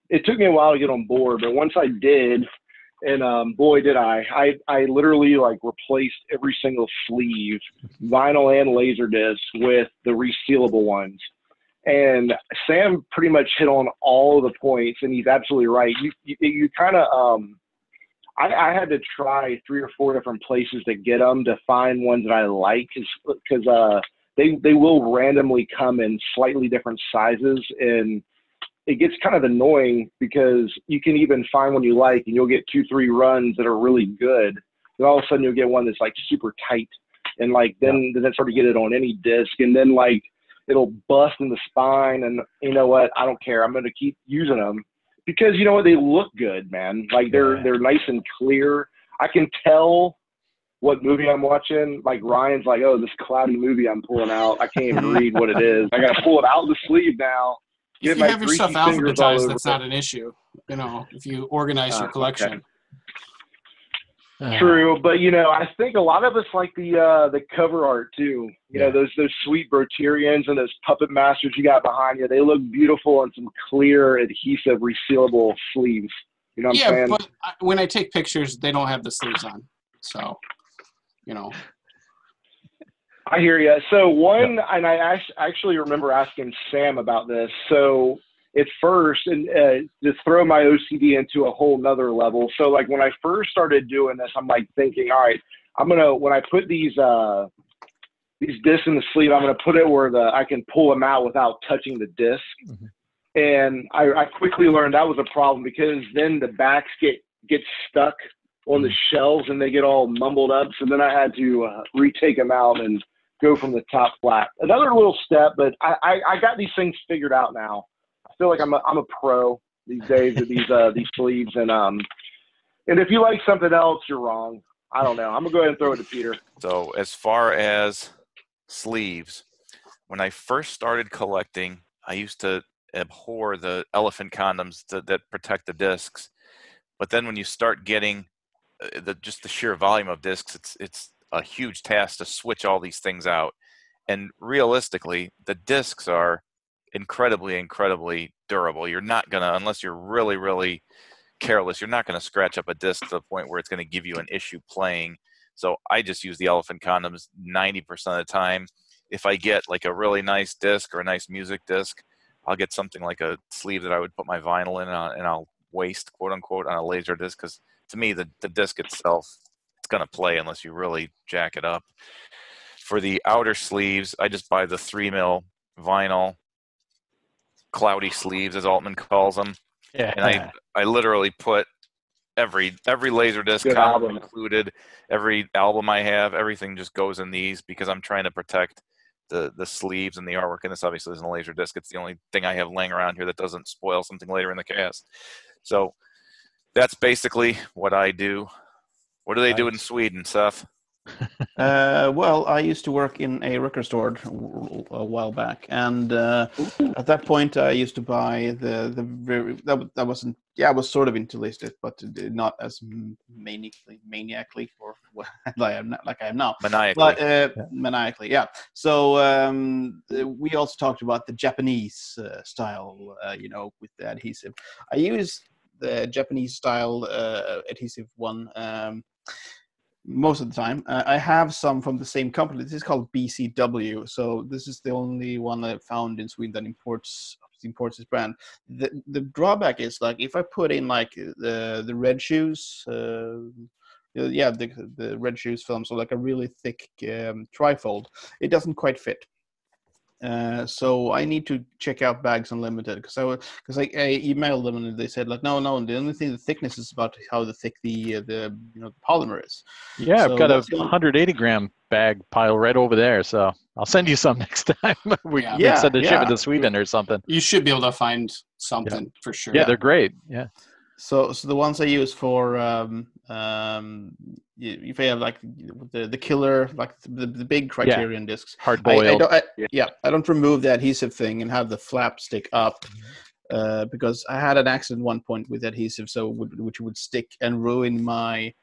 it took me a while to get on board, but once I did, and boy did I literally like replaced every single sleeve, vinyl and LaserDisc, with the resealable ones. And Sam pretty much hit on all the points, and he's absolutely right. You kind of I had to try 3 or 4 different places to get them to find ones that I like, because they will randomly come in slightly different sizes, and it gets kind of annoying because you can even find one you like and you'll get 2-3 runs that are really good, and all of a sudden you'll get one that's like super tight, and like then it's hard to get it on any disc, and then like it'll bust in the spine, and you know what, I don't care, I'm going to keep using them. Because you know what, they look good, man. Like they're nice and clear. I can tell what movie I'm watching. Like Ryan's like, oh, this cloudy movie I'm pulling out, I can't even read what it is. I got to pull it out of the sleeve now. If you have your stuff alphabetized, that's not an issue. If you organize your collection. Okay. True, but I think a lot of us like the cover art too. You know, those sweet Broterians and those Puppet Masters you got behind you. They look beautiful on some clear, adhesive, resealable sleeves. You know what I'm saying? But when I take pictures, they don't have the sleeves on. So, I hear you. So and I actually remember asking Sam about this. So at first, and just throw my OCD into a whole nother level. So like when I first started doing this, I'm like thinking, all right, when I put these these discs in the sleeve. I'm going to put it where I can pull them out without touching the disc. Mm-hmm. And I quickly learned that was a problem, because then the backs get stuck on the shelves and they get all mumbled up. So then I had to retake them out and go from the top flat. Another little step, but I got these things figured out now. I feel like I'm a pro these days with these sleeves. And if you like something else, you're wrong. I don't know. I'm gonna go ahead and throw it to Peter. So as far as sleeves, when I first started collecting, I used to abhor the elephant condoms that protect the discs. But then when you start getting just the sheer volume of discs, it's a huge task to switch all these things out. And realistically, the discs are incredibly, incredibly durable. You're not gonna, unless you're really, really careless, you're not gonna scratch up a disc to the point where it's gonna give you an issue playing. So I just use the elephant condoms 90% of the time. If I get like a really nice disc or a nice music disc, I'll get something like a sleeve that I would put my vinyl in, and I'll waste, quote unquote, on a laser disc, because to me the disc itself, it's going to play unless you really jack it up. For the outer sleeves, I just buy the 3mm vinyl cloudy sleeves, as Altman calls them. Yeah. And I literally put every laser disc Good album included, every album I have, everything just goes in these, because I'm trying to protect the sleeves and the artwork. And this obviously isn't a laser disc. It's the only thing I have laying around here that doesn't spoil something later in the cast. So that's basically what I do. What do they do in Sweden, Seth? Well, I used to work in a record store a while back, and at that point, I used to buy the very that wasn't I was sort of into LaserDisc, but not as maniacally or like I am now. Maniacally. But, maniacally, yeah. So we also talked about the Japanese style, with the adhesive. I use the Japanese style adhesive one. Most of the time. I have some from the same company. This is called BCW. So this is the only one I found in Sweden that imports this brand. The drawback is, like, if I put in like the red shoes, the red shoes film, so like a really thick trifold, it doesn't quite fit. So I need to check out Bags Unlimited, because I emailed them and they said, like, no, the only thing, the thickness is about how the thick the polymer is. Yeah, so I've got a 180 gram bag pile right over there, so I'll send you some next time. we can send a shipment to Sweden or something. You should be able to find something for sure. Yeah, they're great. Yeah. So the ones I use for if I have like the killer, like the big Criterion discs, hard boiled. I don't remove the adhesive thing and have the flap stick up, because I had an accident one point with adhesive, which would stick and ruin my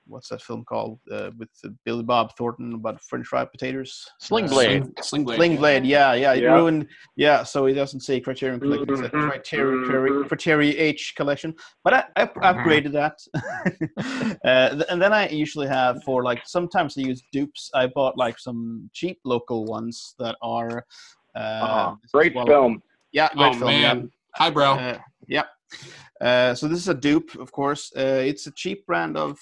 what's that film called with Billy Bob Thornton about French fried potatoes? Sling Blade. Sling Blade. Yeah. It ruined. Yeah, so it doesn't say Criterion Collection. It's a Criterion H collection. But I upgraded that. And then I usually have, for like, sometimes I use dupes. I bought like some cheap local ones that are great film. Yeah, great film. Man. Yeah. Highbrow. Yeah. So this is a dupe, of course. It's a cheap brand of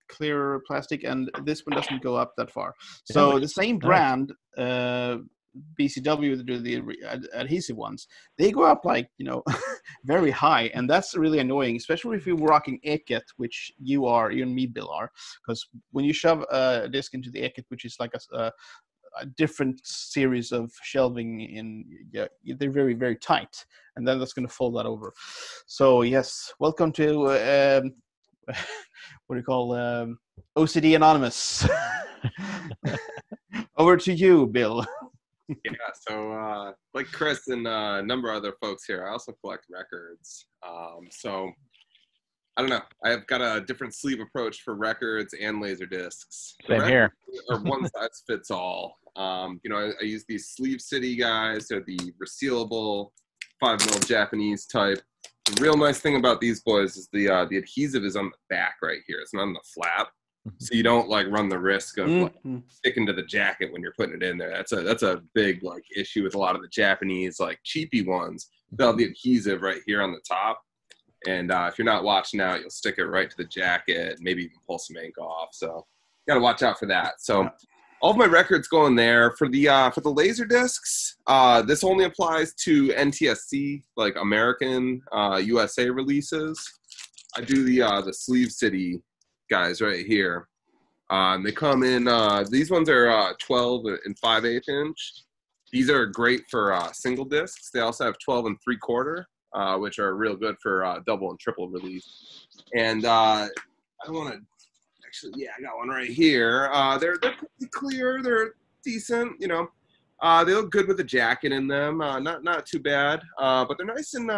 clear plastic, and this one doesn't go up that far. So the same brand, BCW, the adhesive ones, they go up like, very high, and that's really annoying, especially if you're rocking Eket, which you and me, Bill, are, because when you shove a disc into the Eket, which is like a different series of shelving they're very, very tight, and then that's going to fold that over. So yes, welcome to what do you call OCD Anonymous. Over to you, Bill. Yeah, so like Chris and a number of other folks here, I also collect records. So I don't know. I've got a different sleeve approach for records and laser discs. Same here. Or one size fits all. I use these Sleeve City guys. They're the resealable 5mm Japanese type. The real nice thing about these boys is the adhesive is on the back right here. It's not on the flap, so you don't like run the risk of sticking to the jacket when you're putting it in there. That's a big like issue with a lot of the Japanese like cheapy ones. They'll have the adhesive right here on the top. And if you're not watching out, you'll stick it right to the jacket, maybe even pull some ink off. So you got to watch out for that. So all of my records go in there. For the laser discs, this only applies to NTSC, like American, USA releases. I do the Sleeve City guys right here. They come in, these ones are 12 and 5/8 inch. These are great for single discs. They also have 12 and 3/4, which are real good for double and triple release. And I want to, actually, yeah, I got one right here. They're pretty clear. They're decent, you know. They look good with a jacket in them. Not too bad, but they're nice and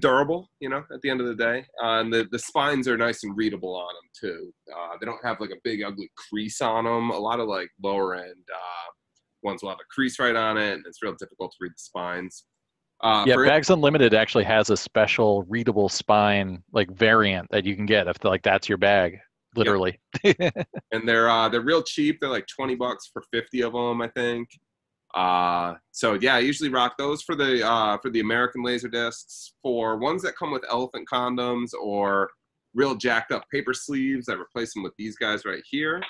durable, you know, at the end of the day. And the spines are nice and readable on them, too. They don't have, like, a big, ugly crease on them. A lot of, like, lower-end ones will have a crease right on it, and it's real difficult to read the spines. Yeah, Bags Unlimited actually has a special readable spine, like, variant that you can get if, like, that's your bag, literally. Yep. And they're real cheap. They're like $20 for 50 of them, I think. So yeah, I usually rock those for the American laser discs. For ones that come with elephant condoms or real jacked up paper sleeves, I replace them with these guys right here.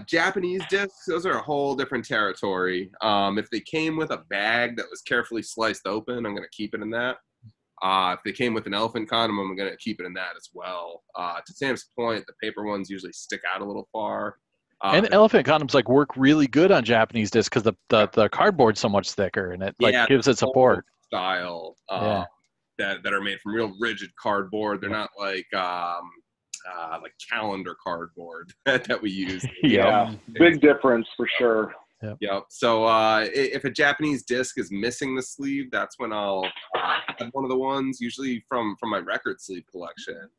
Japanese discs, those are a whole different territory. If they came with a bag that was carefully sliced open, I'm going to keep it in that. If they came with an elephant condom, I'm going to keep it in that as well. To Sam's point, the paper ones usually stick out a little far. And elephant condoms like work really good on Japanese discs because the cardboard's so much thicker and it gives it support. Style that are made from real rigid cardboard. They're not like calendar cardboard that we use. Yeah, big difference for sure. Yep. So if a Japanese disc is missing the sleeve, that's when I'll add one of the ones, usually from my record sleeve collection,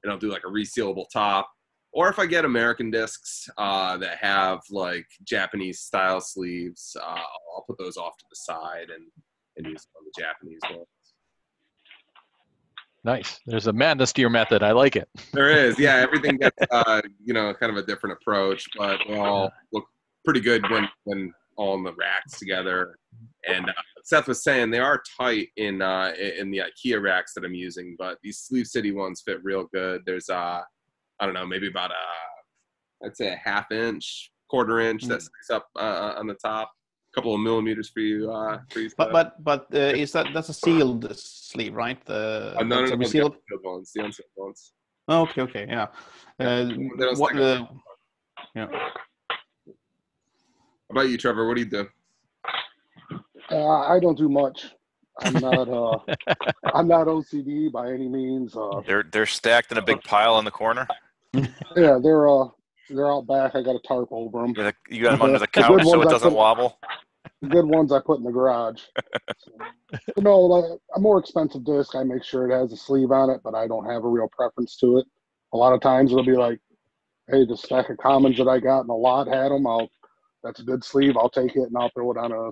and I'll do like a resealable top. Or if I get American discs that have like Japanese style sleeves, I'll put those off to the side and use them on the Japanese ones. Nice. There's a madness to your method. I like it. There is. Yeah, everything gets kind of a different approach, but they all look pretty good when all in the racks together. And Seth was saying they are tight in the IKEA racks that I'm using, but these Sleeve City ones fit real good. There's I don't know, maybe about I'd say a 1/2 inch, 1/4 inch that sticks up on the top. A couple of millimeters for you. But that's a sealed sleeve, right? No, the unsealed ones. Oh, okay, yeah. Yeah. How about you, Trevor? What do you do? I don't do much. I'm not OCD by any means. They're stacked in a big pile in the corner. Yeah, they're out back. I got a tarp over them. You got them under the couch so it doesn't wobble. The good ones I put in the garage. Like a more expensive disc, I make sure it has a sleeve on it, but I don't have a real preference to it. A lot of times it'll be like, hey, the stack of commons that I got in a lot had them. That's a good sleeve. I'll take it and I'll throw it on a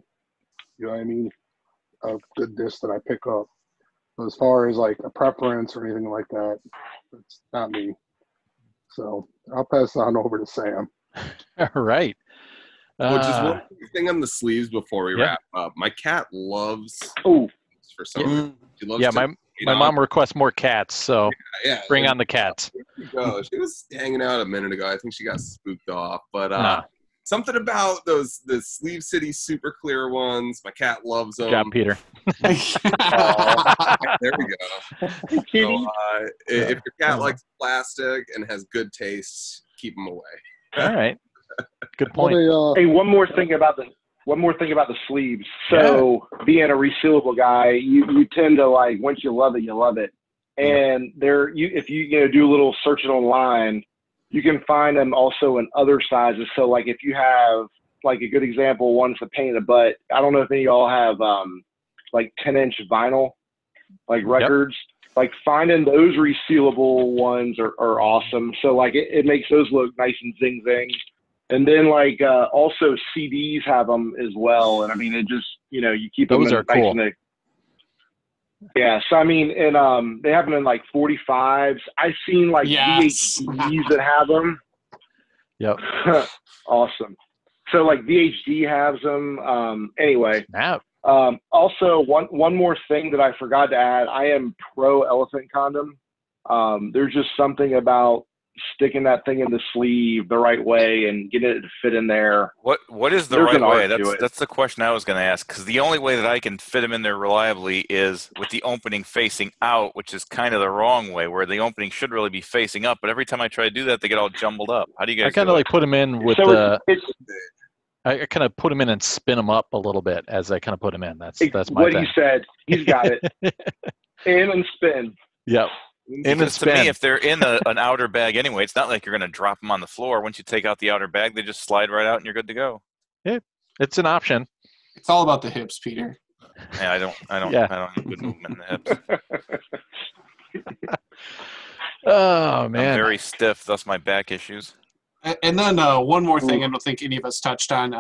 good disc that I pick up. But as far as like a preference or anything like that, it's not me. So I'll pass on over to Sam. All right. Just one thing on the sleeves before we wrap up. My cat loves for some reason. She loves my mom requests more cats, so bring on the cats. There you go. She was hanging out a minute ago. I think she got spooked off, but something about the Sleeve City super clear ones. My cat loves them. Good job, Peter. There we go. So, if your cat likes plastic and has good taste, keep them away. All right. Good point. Hey, one more thing about the sleeves. So being a resealable guy, you tend to like, once you love it. And if you do a little searching online, you can find them also in other sizes. So like if you have like a good example, one's the pain in the butt. I don't know if any of y'all have like 10-inch vinyl, like records. Like finding those resealable ones are awesome. So like it makes those look nice and zing. And then like also CDs have them as well. And I mean, it just, you keep them those are nice cool. Yeah. So I mean, and they have them in like 45s. I've seen like VHDs that have them. Yep. Awesome. So like VHD has them. Anyway. Snap. Also, one more thing that I forgot to add. I am pro elephant condom. There's just something about sticking that thing in the sleeve the right way and getting it to fit in there. What is the There's right an art way? to it. That's the question I was going to ask, because the only way that I can fit them in there reliably is with the opening facing out, which is kind of the wrong way, where the opening should really be facing up. But every time I try to do that, they get all jumbled up. How do you guys? I kind of like put them in with So I kind of put them in and spin them up a little bit as I kind of put them in. That's my what thing. he said. He's got it. In and spin. Yep. Because to me, if they're in an outer bag anyway, it's not like you're going to drop them on the floor. Once you take out the outer bag, they just slide right out and you're good to go. Yeah, it's an option. It's all about the hips, Peter. Yeah, I don't have good movement in the hips. Oh man, I'm very stiff, thus my back issues. And then one more thing I don't think any of us touched on,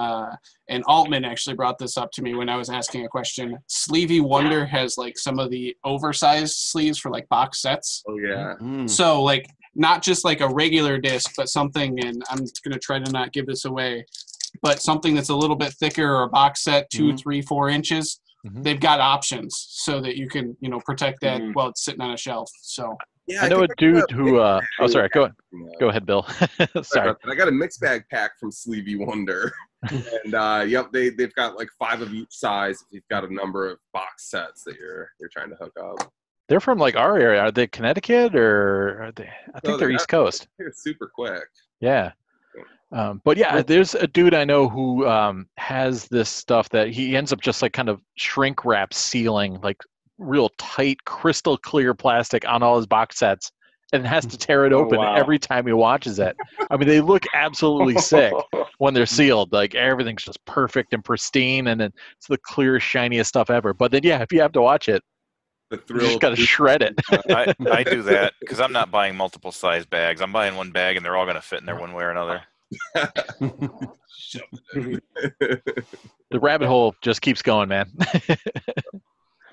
and Altman actually brought this up to me when I was asking a question. Sleevey Wonder has like some of the oversized sleeves for like box sets. Oh yeah. So like not just like a regular disc, but something, and I'm gonna try to not give this away, but something that's a little bit thicker, or a box set 2, 3, 4 inches. They've got options so that you can protect that while it's sitting on a shelf. So. Yeah, I know a dude who. Oh, sorry. Go ahead, Bill. Sorry. I got a mixed bag pack from Sleevey Wonder, and yep, they've got like 5 of each size. If you've got a number of box sets that you're trying to hook up. They're from like our area. Are they Connecticut or are they? I think they're East Coast. They're super quick. Yeah. But yeah, there's a dude I know who has this stuff that he ends up just like kind of shrink wrap sealing like real tight crystal clear plastic on all his box sets and has to tear it open every time he watches it. I mean, they look absolutely sick when they're sealed. Like everything's just perfect and pristine, and then it's the clearest, shiniest stuff ever. But then, yeah, if you have to watch it, you just got to shred it. I do that because I'm not buying multiple size bags. I'm buying one bag, and they're all going to fit in there one way or another. The rabbit hole just keeps going, man.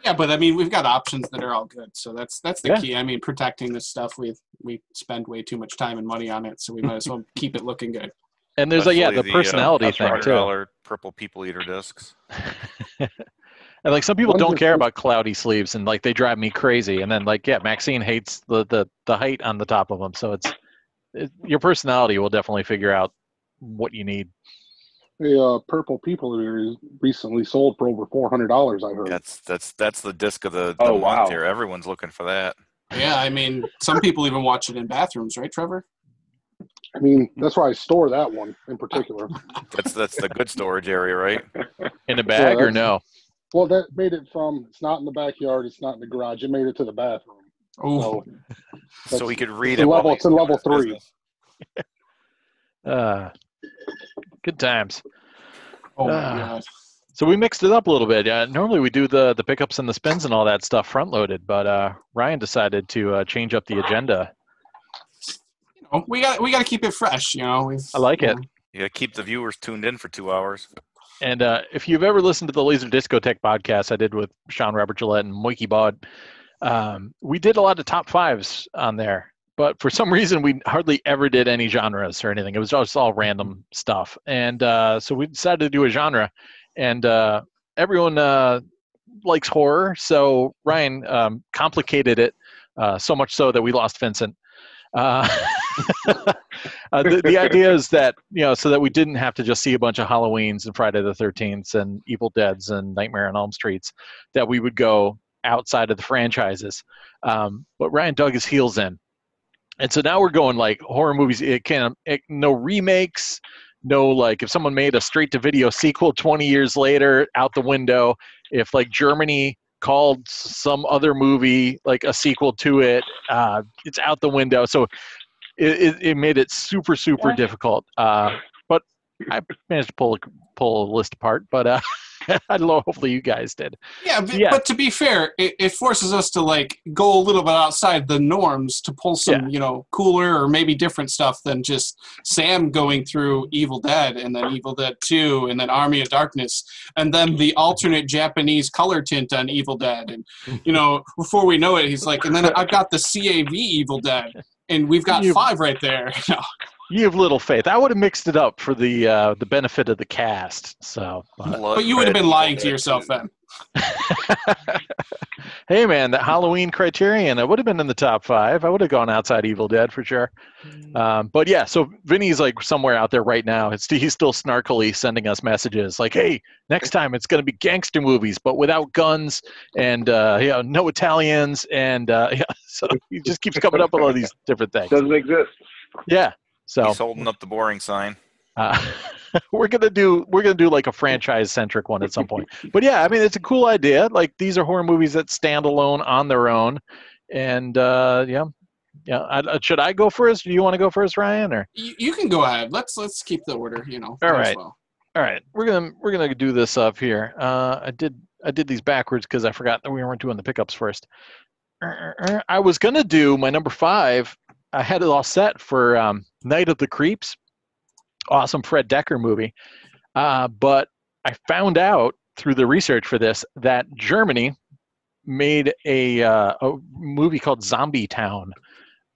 Yeah, but I mean, we've got options that are all good, so that's the key. I mean, protecting this stuff, we spend way too much time and money on it, so we might as well keep it looking good. And there's the personality thing too. $100 purple people eater discs. And like some people don't care about cloudy sleeves, and like they drive me crazy. And then like Maxeene hates the height on the top of them, so your personality will definitely figure out what you need. The purple people eater recently sold for over $400. I heard. That's the disc of the wow. month here. Everyone's looking for that. Yeah, I mean, some people even watch it in bathrooms, right, Trevor? I mean, that's why I store that one in particular. That's the good storage area, right? In a bag or no? Well, that made it from, it's not in the backyard, it's not in the garage. It made it to the bathroom. Oh, so we could read it. It's in level 3. Good times. Oh my God. So we mixed it up a little bit. Normally we do the pickups and the spins and all that stuff front loaded, but Ryan decided to change up the agenda. We got to keep it fresh, I like it. You got to keep the viewers tuned in for 2 hours. And if you've ever listened to the Laser Discotheque podcast I did with Sean Robert Gillette and Mikey Bod, we did a lot of top 5s on there. But for some reason, we hardly ever did any genres or anything. It was just all random stuff. And so we decided to do a genre. And everyone likes horror. So Ryan complicated it so much so that we lost Vincent. The idea is that, so that we didn't have to just see a bunch of Halloweens and Friday the 13th and Evil Deads and Nightmare on Elm Streets, that we would go outside of the franchises. But Ryan dug his heels in. And so now we're going like horror movies. No remakes, no like if someone made a straight-to-video sequel 20 years later, out the window. If like Germany called some other movie like a sequel to it, it's out the window. So it made it super difficult. But I managed to pull a list apart. But I don't know. Hopefully you guys did. Yeah, but to be fair, it forces us to like go a little bit outside the norms to pull some, cooler or maybe different stuff than just Sam going through Evil Dead and then Evil Dead 2 and then Army of Darkness and then the alternate Japanese color tint on Evil Dead. And, before we know it, he's like, and then I've got the CAV Evil Dead and we've got 5 right there. You have little faith. I would have mixed it up for the benefit of the cast. So, but you would have been lying to yourself then. Hey man, that Halloween Criterion, I would have been in the top 5. I would have gone outside Evil Dead for sure. But yeah, so Vinny's like somewhere out there right now. He's still snarkily sending us messages like, "Hey, next time it's going to be gangster movies, but without guns and no Italians." And so he just keeps coming up with all these different things. Doesn't exist. Yeah. So He's holding up the boring sign. we're gonna do like a franchise-centric one at some point. But yeah, I mean, it's a cool idea. Like, these are horror movies that stand alone on their own. And yeah. Should I go first? Do you want to go first, Ryan? Or you can go ahead. Let's keep the order. All right. Well. All right. We're gonna do this up here. I did these backwards because I forgot that we weren't doing the pickups first. I was gonna do my number 5. I had it all set for Night of the Creeps. Awesome Fred Decker movie. But I found out through the research for this that Germany made a movie called Zombie Town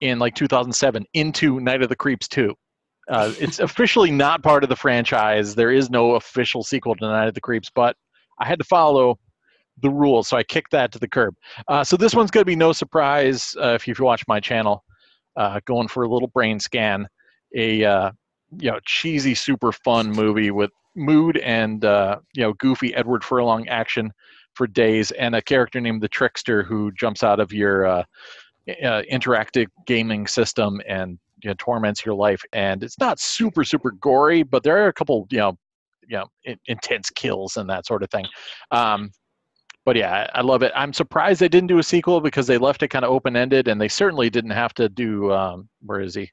in like 2007 into Night of the Creeps 2. It's officially not part of the franchise. There is no official sequel to Night of the Creeps, but I had to follow the rules, so I kicked that to the curb. So this one's going to be no surprise if you watch my channel. Going for a little brain scan, a cheesy, super fun movie with mood and goofy Edward Furlong action for days, and a character named the Trickster who jumps out of your interactive gaming system and torments your life. And it's not super gory, but there are a couple intense kills and that sort of thing. But yeah, I love it. I'm surprised they didn't do a sequel because they left it kind of open-ended, and they certainly didn't have to do where is he?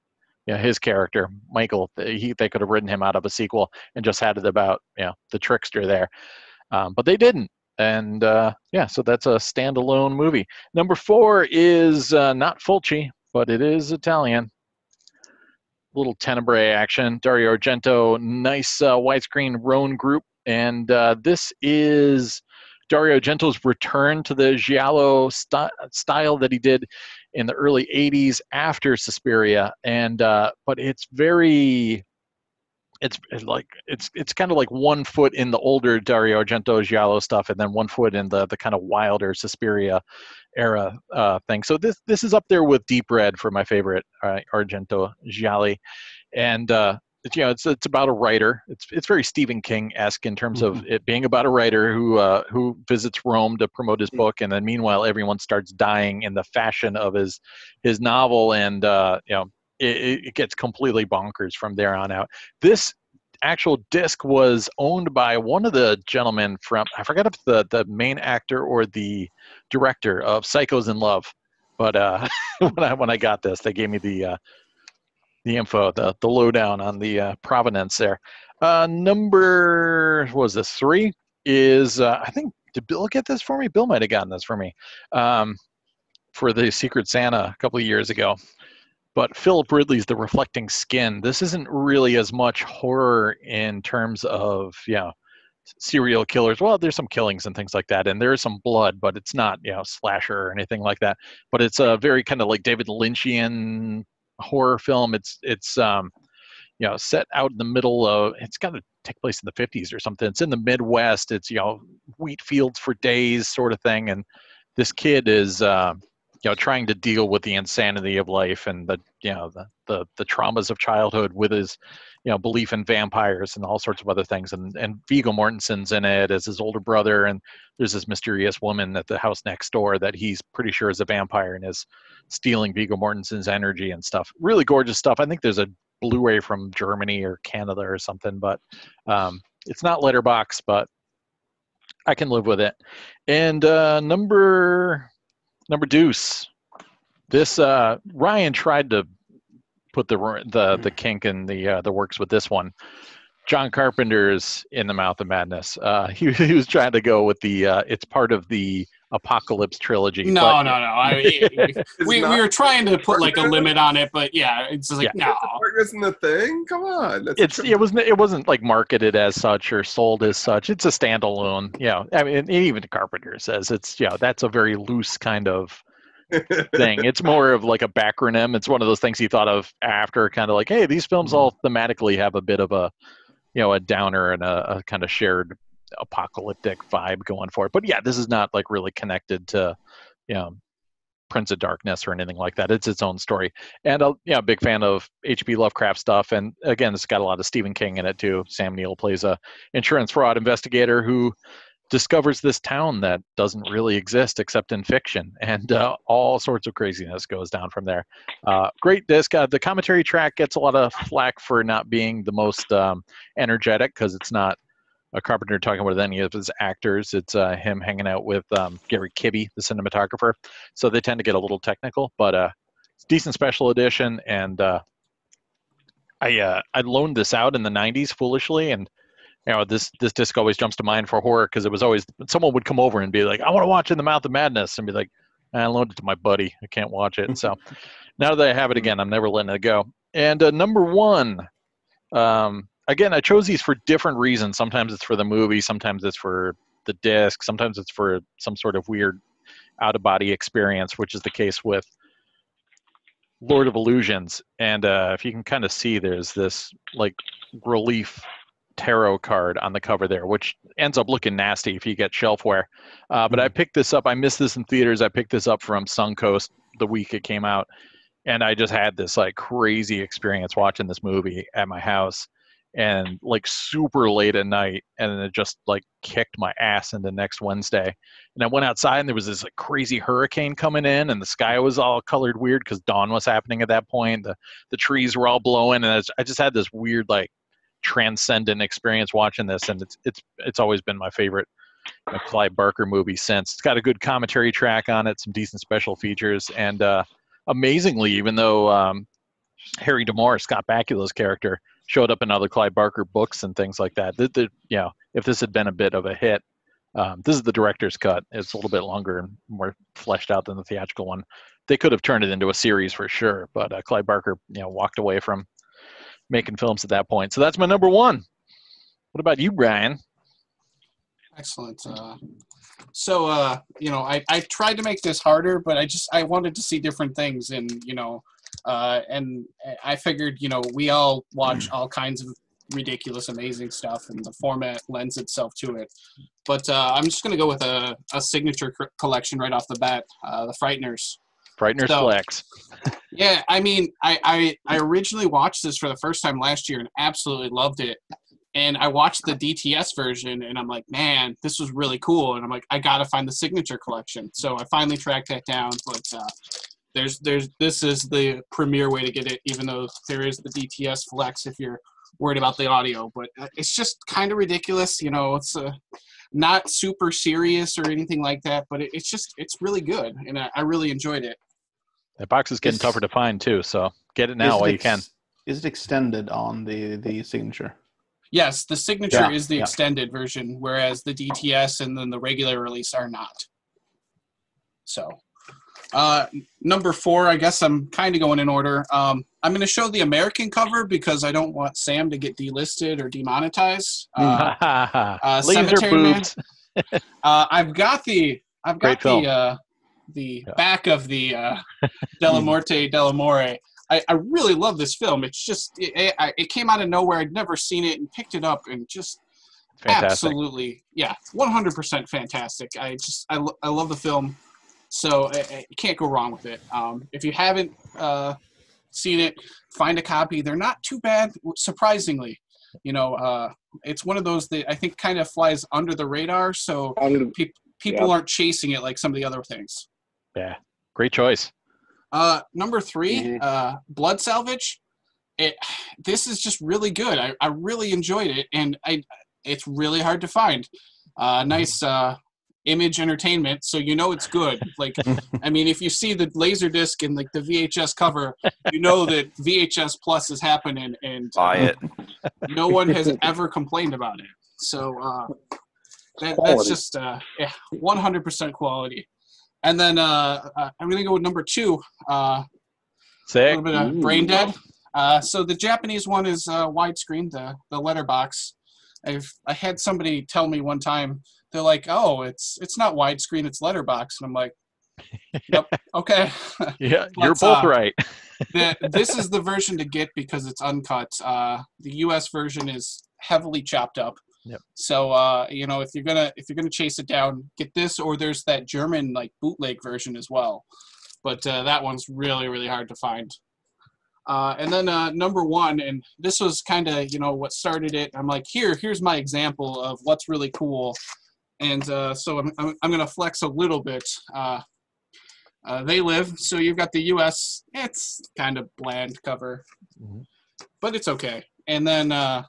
His character, Michael. They could have written him out of a sequel and just had it about the Trickster there, but they didn't. And so that's a standalone movie. Number 4 is not Fulci, but it is Italian. Little Tenebrae action. Dario Argento, nice widescreen Rhone group, and this is Dario Argento's return to the giallo style that he did in the early 80s after Suspiria, and but it's kind of like 1 foot in the older Dario Argento giallo stuff, and then 1 foot in the kind of wilder Suspiria era thing. So this is up there with Deep Red for my favorite Argento gialli, and it's about a writer. It's very Stephen King-esque in terms of it being about a writer who visits Rome to promote his book, and then meanwhile everyone starts dying in the fashion of his novel, and it gets completely bonkers from there on out. This actual disc was owned by one of the gentlemen from, I forgot if the main actor or the director of Psychos in Love, but when I got this, they gave me the info, the lowdown on the provenance there. Number, what was this, 3 is, I think, did Bill get this for me? Bill might have gotten this for me for the Secret Santa a couple of years ago. But Philip Ridley's The Reflecting Skin. This isn't really as much horror in terms of, serial killers. Well, there's some killings and things like that, and there is some blood, but it's not, slasher or anything like that. But it's a very kind of like David Lynchian horror film. It's set out in the middle of, it's got to take place in the 50s or something. It's in the Midwest. It's wheat fields for days sort of thing, and this kid is trying to deal with the insanity of life and the traumas of childhood with his belief in vampires and all sorts of other things, and Viggo Mortensen's in it as his older brother, and there's this mysterious woman at the house next door that he's pretty sure is a vampire and is stealing Viggo Mortensen's energy and stuff. Really gorgeous stuff. I think there's a Blu-ray from Germany or Canada or something, but it's not letterbox, but I can live with it. And number deuce. This Ryan tried to put the kink in the works with this one. John Carpenter's In the Mouth of Madness. He was trying to go with the it's part of the Apocalypse trilogy. No. I mean, we were trying to put like a limit on it, but yeah, it's just like no. Isn't the thing? Come on. It wasn't like marketed as such or sold as such. It's a standalone. I mean, even Carpenter says it's that's a very loose kind of thing. It's more of like a backronym. It's one of those things he thought of after, kind of like, hey, these films all thematically have a bit of a, a downer and a kind of shared apocalyptic vibe going for it. But yeah, this is not like really connected to, Prince of Darkness or anything like that. It's its own story. And big fan of H.P. Lovecraft stuff. And again, it's got a lot of Stephen King in it too. Sam Neill plays a insurance fraud investigator who discovers this town that doesn't really exist except in fiction, and all sorts of craziness goes down from there. Great disc. The commentary track gets a lot of flack for not being the most energetic, because it's not a Carpenter talking with any of his actors. It's him hanging out with Gary Kibbe, the cinematographer. So they tend to get a little technical, but it's decent special edition. And I loaned this out in the 90s foolishly, and this disc always jumps to mind for horror, because it was always someone would come over and be like, I want to watch In the Mouth of Madness, and be like, I loaned it to my buddy, I can't watch it. So now that I have it again, I'm never letting it go. And number one, again, I chose these for different reasons. Sometimes it's for the movie, sometimes it's for the disc, sometimes it's for some sort of weird out-of-body experience, which is the case with Lord of Illusions. And if you can kind of see, there's this like relief tarot card on the cover there, which ends up looking nasty if you get shelfware. But I picked this up. I missed this in theaters. I picked this up from Suncoast the week it came out, and I just had this like crazy experience watching this movie at my house, and like super late at night, and then it just like kicked my ass into next Wednesday. And I went outside, and there was this like crazy hurricane coming in, and the sky was all colored weird because dawn was happening at that point. The trees were all blowing, and I just had this weird like transcendent experience watching this, and it's always been my favorite Clive Barker movie since. It's got a good commentary track on it, some decent special features, and amazingly, even though Harry D'Amore, Scott Bakula's character, showed up in other Clive Barker books and things like that, if this had been a bit of a hit, this is the director's cut. It's a little bit longer and more fleshed out than the theatrical one. They could have turned it into a series for sure, but Clive Barker, walked away from making films at that point. So that's my number one. What about you, Brian? Excellent. So I tried to make this harder, but I wanted to see different things, and and I figured, we all watch all kinds of ridiculous, amazing stuff, and the format lends itself to it. But I'm just going to go with a signature collection right off the bat, the Frighteners. Flex. Yeah, I mean, I originally watched this for the first time last year and absolutely loved it. And I watched the DTS version, and I'm like, man, this was really cool. And I'm like, I got to find the signature collection. So I finally tracked that down. But this is the premier way to get it, even though there is the DTS Flex if you're worried about the audio. But it's just kind of ridiculous. It's not super serious or anything like that, but it's really good, and I really enjoyed it. That box is getting tougher to find too, so get it now while you can. Is it extended on the signature? Yes, the signature is the extended version, whereas the DTS and then the regular release are not. So, number 4, I guess I'm kind of going in order. I'm going to show the American cover because I don't want Sam to get delisted or demonetized. Laser boobs. I've got the back of the Della Morte Delamore. I really love this film. It's just it came out of nowhere. I'd never seen it and picked it up, and just fantastic. Absolutely, 100% fantastic. I love the film, so you can't go wrong with it. If you haven't seen it, find a copy. They're not too bad, surprisingly. It's one of those that I think kind of flies under the radar, so people aren't chasing it like some of the other things. Yeah, great choice. Number 3, Blood Salvage. This is just really good. I really enjoyed it, and it's really hard to find. Nice Image Entertainment, so it's good. Like, I mean, if you see the LaserDisc and like the VHS cover, that VHS Plus is happening, and buy it. No one has ever complained about it. So that's just 100% quality. And then I'm going to go with number 2. A little bit of Brain Dead. So the Japanese one is widescreen, the letterbox. I had somebody tell me one time, they're like, oh, it's not widescreen, it's letterbox. And I'm like, Yep. Okay. Yeah, you're both right. This is the version to get because it's uncut. The U.S. version is heavily chopped up. Yep. So you know, if you're gonna chase it down, get this, or there's that German like bootleg version as well. But that one's really, really hard to find. And then number one, and this was kind of, you know, what started it. I'm like, here's my example of what's really cool. And so I'm going to flex a little bit. They Live. So you've got the U.S. It's kind of bland cover, but it's okay. And then got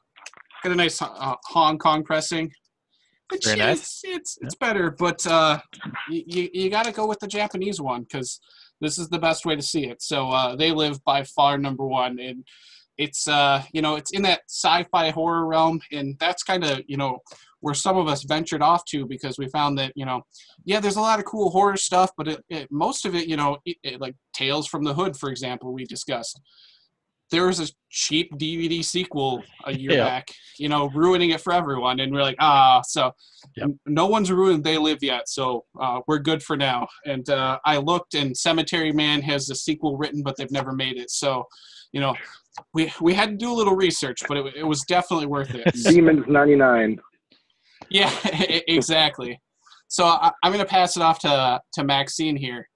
a nice Hong Kong pressing. Which Very nice. It's better, but you got to go with the Japanese one because this is the best way to see it. So They Live by far number one, and it's you know, it's in that sci-fi horror realm, and that's kind of, you know, where some of us ventured off to because we found that, you know, yeah, there's a lot of cool horror stuff, but most of it, you know, like Tales from the Hood, for example, we discussed. There was a cheap DVD sequel a year back, you know, ruining it for everyone. And we're like, so no one's ruined They Live yet. So we're good for now. And I looked, and Cemetery Man has a sequel written, but they've never made it. So, you know, we had to do a little research, but it was definitely worth it. Demons 99. Yeah, exactly. So I'm going to pass it off to Maxeene here.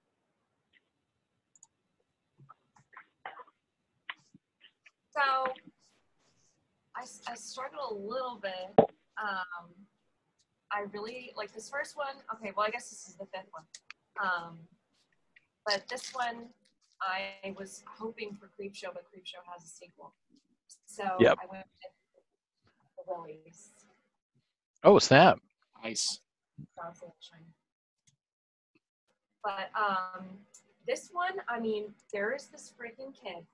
So I struggled a little bit. I really like this first one. Okay, well, I guess this is the fifth one. But this one, I was hoping for Creepshow, but Creepshow has a sequel. So I went with the Willies. Oh, snap. Nice. But this one, I mean, there is this freaking kid.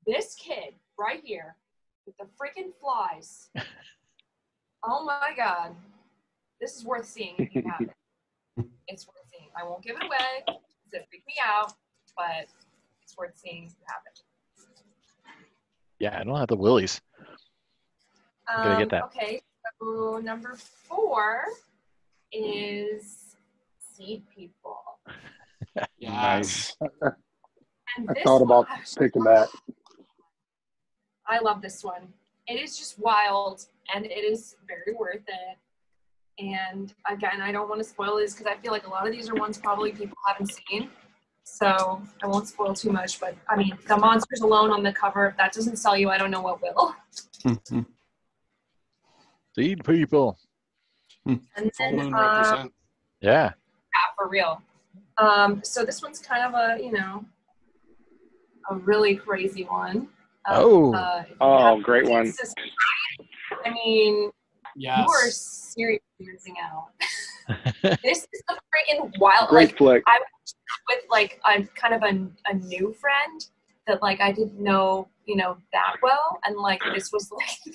This kid right here with the freaking flies. Oh my God. This is worth seeing if you have it. It's worth seeing. I won't give it away because it freaked me out, but it's worth seeing if you have it. Yeah, I don't have the willies. I'm going to get that. Okay, so number 4 is Seed People. Yes. And I this thought about one, picking that. I love this one. It is just wild, and it is very worth it. And again, I don't want to spoil this because I feel like a lot of these are ones probably people haven't seen. So I won't spoil too much, but I mean, the monsters alone on the cover, if that doesn't sell you, I don't know what will. Seed People. And Full then, moon represent. Yeah. for real. So this one's kind of a, you know, a really crazy one. Great one. I mean, Yes. you are seriously missing out. This is the freaking wild. Great flick. I was with like I'm kind of a new friend that like I didn't know, you know, that well, and like this was like the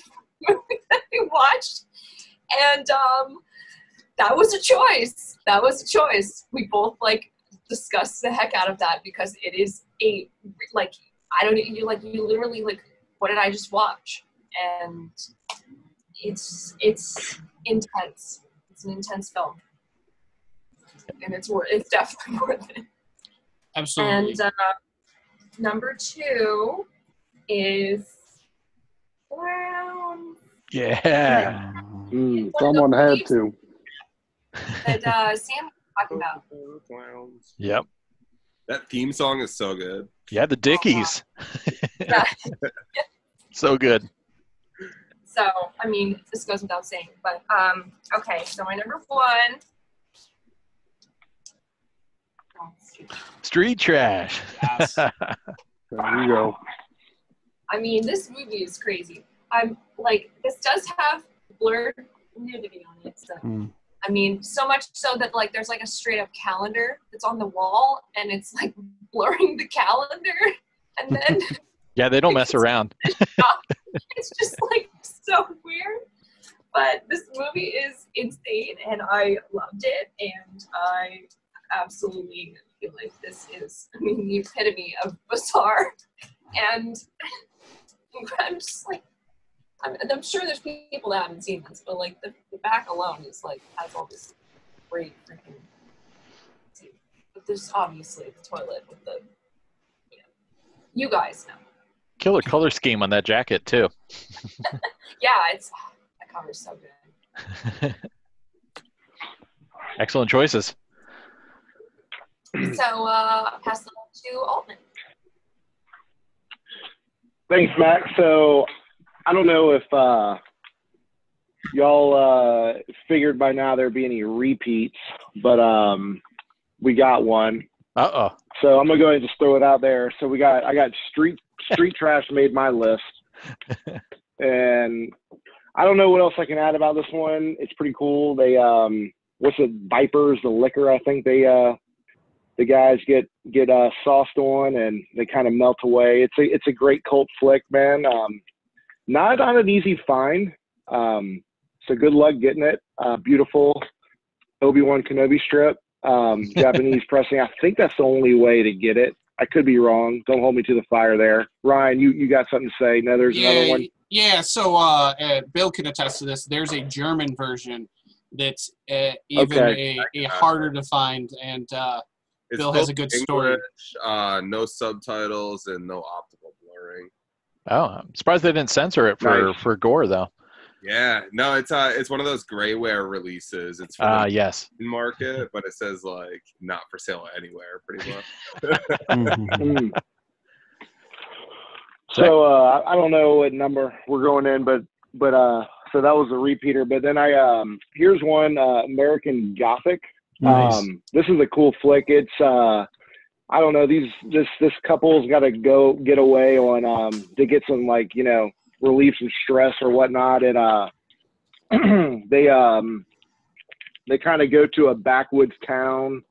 movie that we watched, and that was a choice. That was a choice. We both like discussed the heck out of that because it is a like I don't you like you literally like what did I just watch? And it's intense. It's an intense film, and it's definitely worth it. Absolutely. And number 2 is Clown. Yeah. Someone had to. That Sam was talking about. Yep. That theme song is so good. Yeah, the Dickies. Yeah. So good. So, I mean, this goes without saying, but okay. So my number 1. Street Trash. Yes. There you go. I mean, this movie is crazy. I'm like, this does have blurred nudity on it. So, I mean, so much so that like there's like a straight up calendar that's on the wall, and it's like blurring the calendar, and then Yeah, they don't mess around. it's just like so weird. But this movie is insane, and I loved it, and I absolutely feel like this is, I mean, the epitome of bizarre. And I'm just like, I'm sure there's people that haven't seen this, but like the back alone is like has all this great freaking. there's obviously the toilet with the, you guys know. Killer color scheme on that jacket too. Yeah, that cover's so good. Excellent choices. So I'll pass it on to Altman. Thanks, Max. So I don't know if y'all figured by now there'd be any repeats, but we got one. Uh-oh. So I'm gonna go ahead and just throw it out there. So I got street trash made my list, and I don't know what else I can add about this one. It's pretty cool. They what's it? Vipers, the liquor. I think the guys get sauced on and they kind of melt away. It's a great cult flick, man. Not on an easy find. So good luck getting it. Beautiful Obi-Wan Kenobi strip. Japanese pressing. I think that's the only way to get it. I could be wrong. Don't hold me to the fire there. Ryan, you got something to say? No, there's another one. Yeah, so Bill can attest to this. There's a German version that's even a harder to find, and Bill has a good story. No subtitles and no optical blurring. Oh, I'm surprised they didn't censor it for gore though. Yeah, no, it's one of those grayware releases. It's for the yes market, but it says like not for sale anywhere, pretty much. So I don't know what number we're going in, but so that was a repeater. But then here's one American Gothic. Nice. This is a cool flick. It's I don't know, this couple's got to go get away on to get some relieve some stress or whatnot, and they kind of go to a backwoods town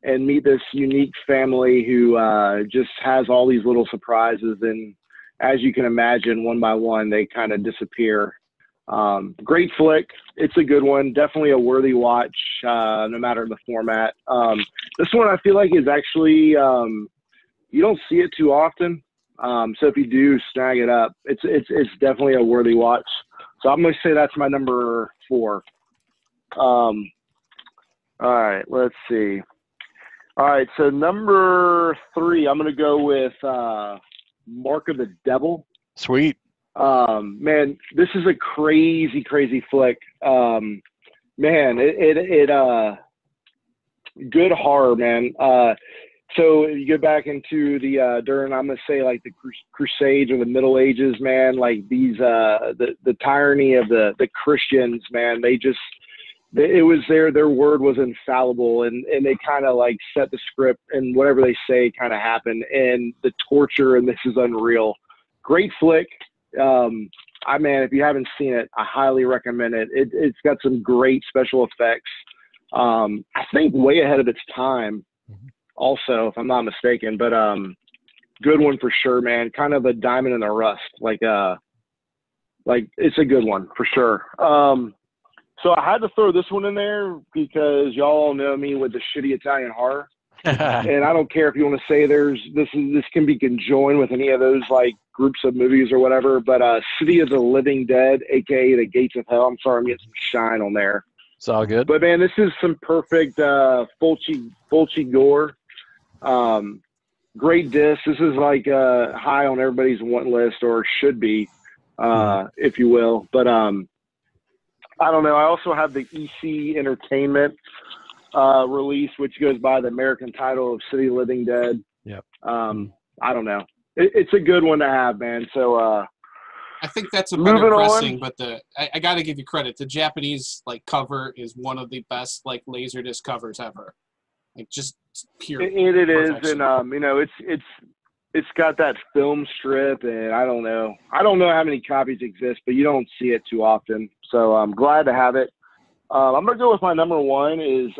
and meet this unique family who just has all these little surprises, and as you can imagine, one by one they kind of disappear. Great flick. It's a good one. Definitely a worthy watch, no matter the format. This one I feel like is actually you don't see it too often. So if you do snag it up, it's definitely a worthy watch. So I'm going to say that's my number 4. All right, let's see. All right, so number 3, I'm going to go with Mark of the Devil. Sweet. Man, this is a crazy flick. Man, it good horror, man. So you go back into the during, I'm gonna say like the Crusades or the Middle Ages, man. Like these the tyranny of the Christians, man. It was their word was infallible, and they kind of like set the script, and whatever they say kind of happened, and the torture, and this is unreal. Great flick. If you haven't seen it, I highly recommend it. It's got some great special effects. I think way ahead of its time. Also, if I'm not mistaken, but good one for sure, man. Kind of a diamond in the rough. Like it's a good one for sure. So I had to throw this one in there because y'all know me with the shitty Italian horror, and I don't care if you want to say this can be conjoined with any of those like groups of movies or whatever. But City of the Living Dead, aka The Gates of Hell. I'm sorry, I'm getting some shine on there. It's all good. But man, this is some perfect Fulci gore. Great disc. This is like high on everybody's want list, or should be, if you will. But I don't know. I also have the EC Entertainment release, which goes by the American title of City of Living Dead. Yep. I don't know. It's a good one to have, man. So I think that's a better pressing, but I got to give you credit. The Japanese like cover is one of the best like LaserDisc covers ever. Like just pure. It is, and it's got that film strip, and I don't know how many copies exist, but you don't see it too often. So I'm glad to have it. I'm gonna go with my number 1 is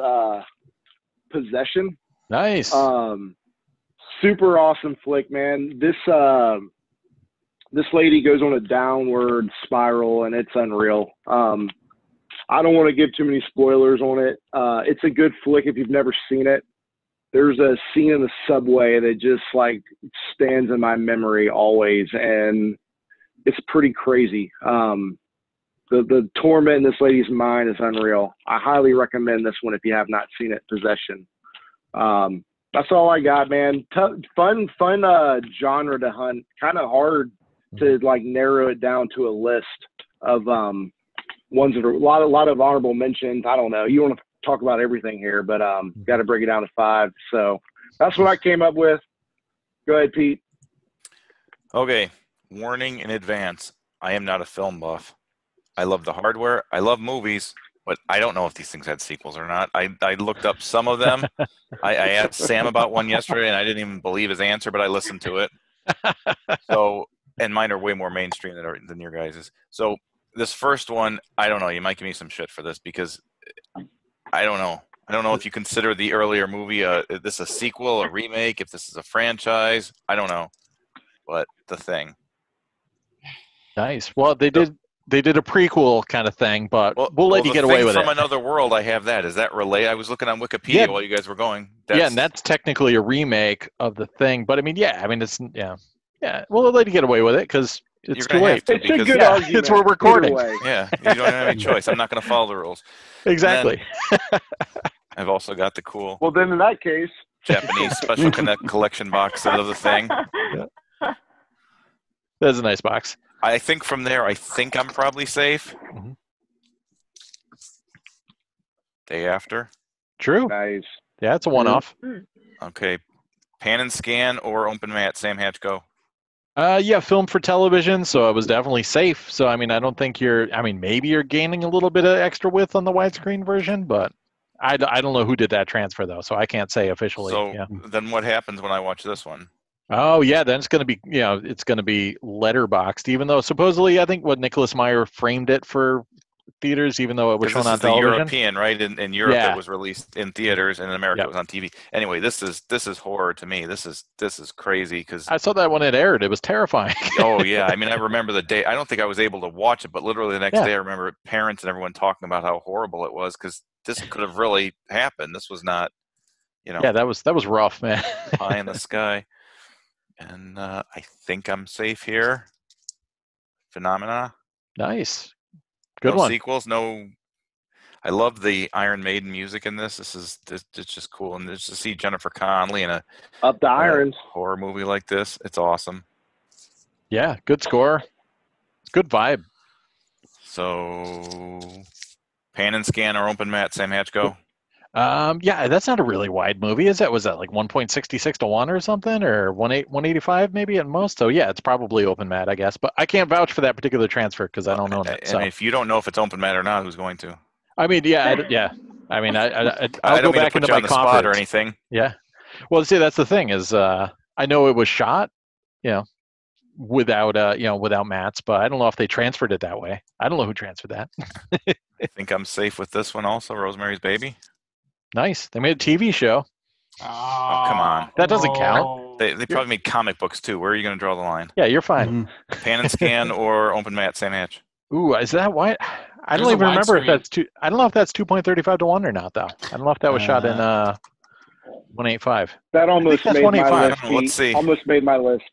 Possession. Nice. Super awesome flick, man. This lady goes on a downward spiral, and it's unreal. I don't want to give too many spoilers on it. It's a good flick if you've never seen it. There's a scene in the subway that just like stands in my memory always, and it's pretty crazy. The torment in this lady's mind is unreal. I highly recommend this one if you have not seen it, Possession. That's all I got, man. Fun genre to hunt. Kind of hard to like narrow it down to a list of ones that are a lot of honorable mentions. I don't know. You want to talk about everything here, but got to break it down to 5. So that's what I came up with. Go ahead, Pete. Okay. Warning in advance. I am not a film buff. I love the hardware. I love movies, but I don't know if these things had sequels or not. I looked up some of them. I asked Sam about one yesterday, and I didn't even believe his answer, but I listened to it. So, and mine are way more mainstream than your guys's. So this first one, I don't know. You might give me some shit for this because I don't know. I don't know if you consider the earlier movie is this a sequel, a remake, if this is a franchise. I don't know. But The Thing. Nice. Well, they did a prequel kind of thing, but we'll let you get away with it. From Another World, I have that. Is that related? I was looking on Wikipedia while you guys were going. And that's technically a remake of The Thing. But it's we'll let you get away with it because it's too late. It's a good argument. It's we're recording. Yeah, you don't have any choice. I'm not going to follow the rules. Exactly. I've also got the cool. Well, then in that case, Japanese special collection box set of The Thing. Yeah. That's a nice box. I think from there, I think I'm probably safe. Mm-hmm. Day After. True. Nice. Yeah, it's a one-off. Okay. Pan and Scan or Open Mat? Sam Hatch, go. Film for television, so it was definitely safe. So, I don't think maybe you're gaining a little bit of extra width on the widescreen version, but I don't know who did that transfer, though, so I can't say officially. So then what happens when I watch this one? Oh, yeah, then it's going to be, it's going to be letterboxed, even though supposedly I think Nicholas Meyer framed it for theaters, even though it was shown on television. This is the European, right? In Europe, it was released in theaters, and in America, it was on TV. Anyway, this is horror to me. This is crazy because I saw that when it aired. It was terrifying. Oh yeah, I remember the day. I don't think I was able to watch it, but literally the next day, I remember parents and everyone talking about how horrible it was because this could have really happened. This was not, Yeah, that was rough, man. Pie in the sky, and I think I'm safe here. Phenomena. Nice. Good no one. Sequels, no. I love the Iron Maiden music in this. It's just cool, and just to see Jennifer Connelly in a Up the Irons horror movie like this, it's awesome. Yeah, good score, good vibe. So, Pan and Scan or Open Mat, Sam Hatch, go. Yeah, that's not a really wide movie, is it? Was that like 1.66 to 1 or something, or 185 maybe at most? So yeah, it's probably Open Mat, I guess. But I can't vouch for that particular transfer because I don't know that. So. If you don't know if it's Open Mat or not, who's going to? I'll go back into my spot or anything. Yeah. Well, see, that's the thing is, I know it was shot, without mats, but I don't know if they transferred it that way. I don't know who transferred that. I think I'm safe with this one also, Rosemary's Baby. Nice. They made a TV show. Oh, come on. That doesn't count. They probably made comic books too. Where are you going to draw the line? Yeah, you're fine. Pan and Scan or Open Mat, Sam Hatch. Ooh, is that why? I don't even remember if that's two. I don't know if that's 2.35 to 1 or not, though. I don't know if that was shot in 185. That almost made my list. Let's see. Almost made my list.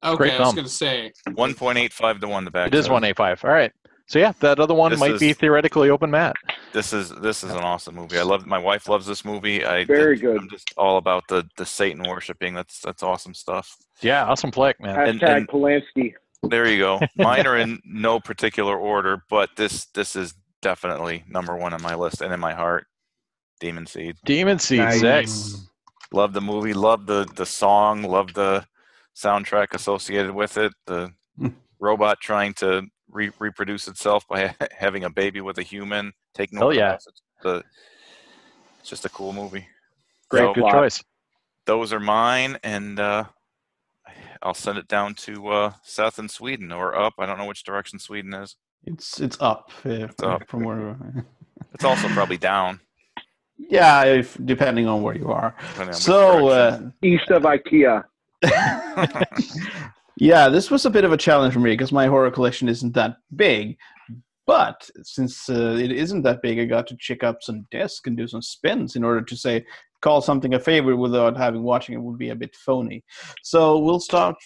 Okay, I was going to say 1.85 to 1. The back. It is 185. All right. So yeah, that other one might be theoretically Open Mat. This is an awesome movie. My wife loves this movie. Very good. I'm just all about the Satan worshiping. That's awesome stuff. Yeah, awesome flick, man. Hashtag Polanski. There you go. Mine are in no particular order, but this is definitely number 1 on my list and in my heart. Demon Seed. Demon Seed nice. 6. Love the movie. Love the song. Love the soundtrack associated with it. The robot trying to reproduce itself by having a baby with a human. Taking over. Yeah. It's just a cool movie. Great, good choice. Those are mine, and I'll send it down to Seth in Sweden or up. I don't know which direction Sweden is. It's up. It's up from where. It's also probably down. Yeah, depending on where you are. So east of IKEA. Yeah, this was a bit of a challenge for me because my horror collection isn't that big. But since it isn't that big, I got to check up some discs and do some spins in order to call something a favorite without watching it would be a bit phony. So we'll start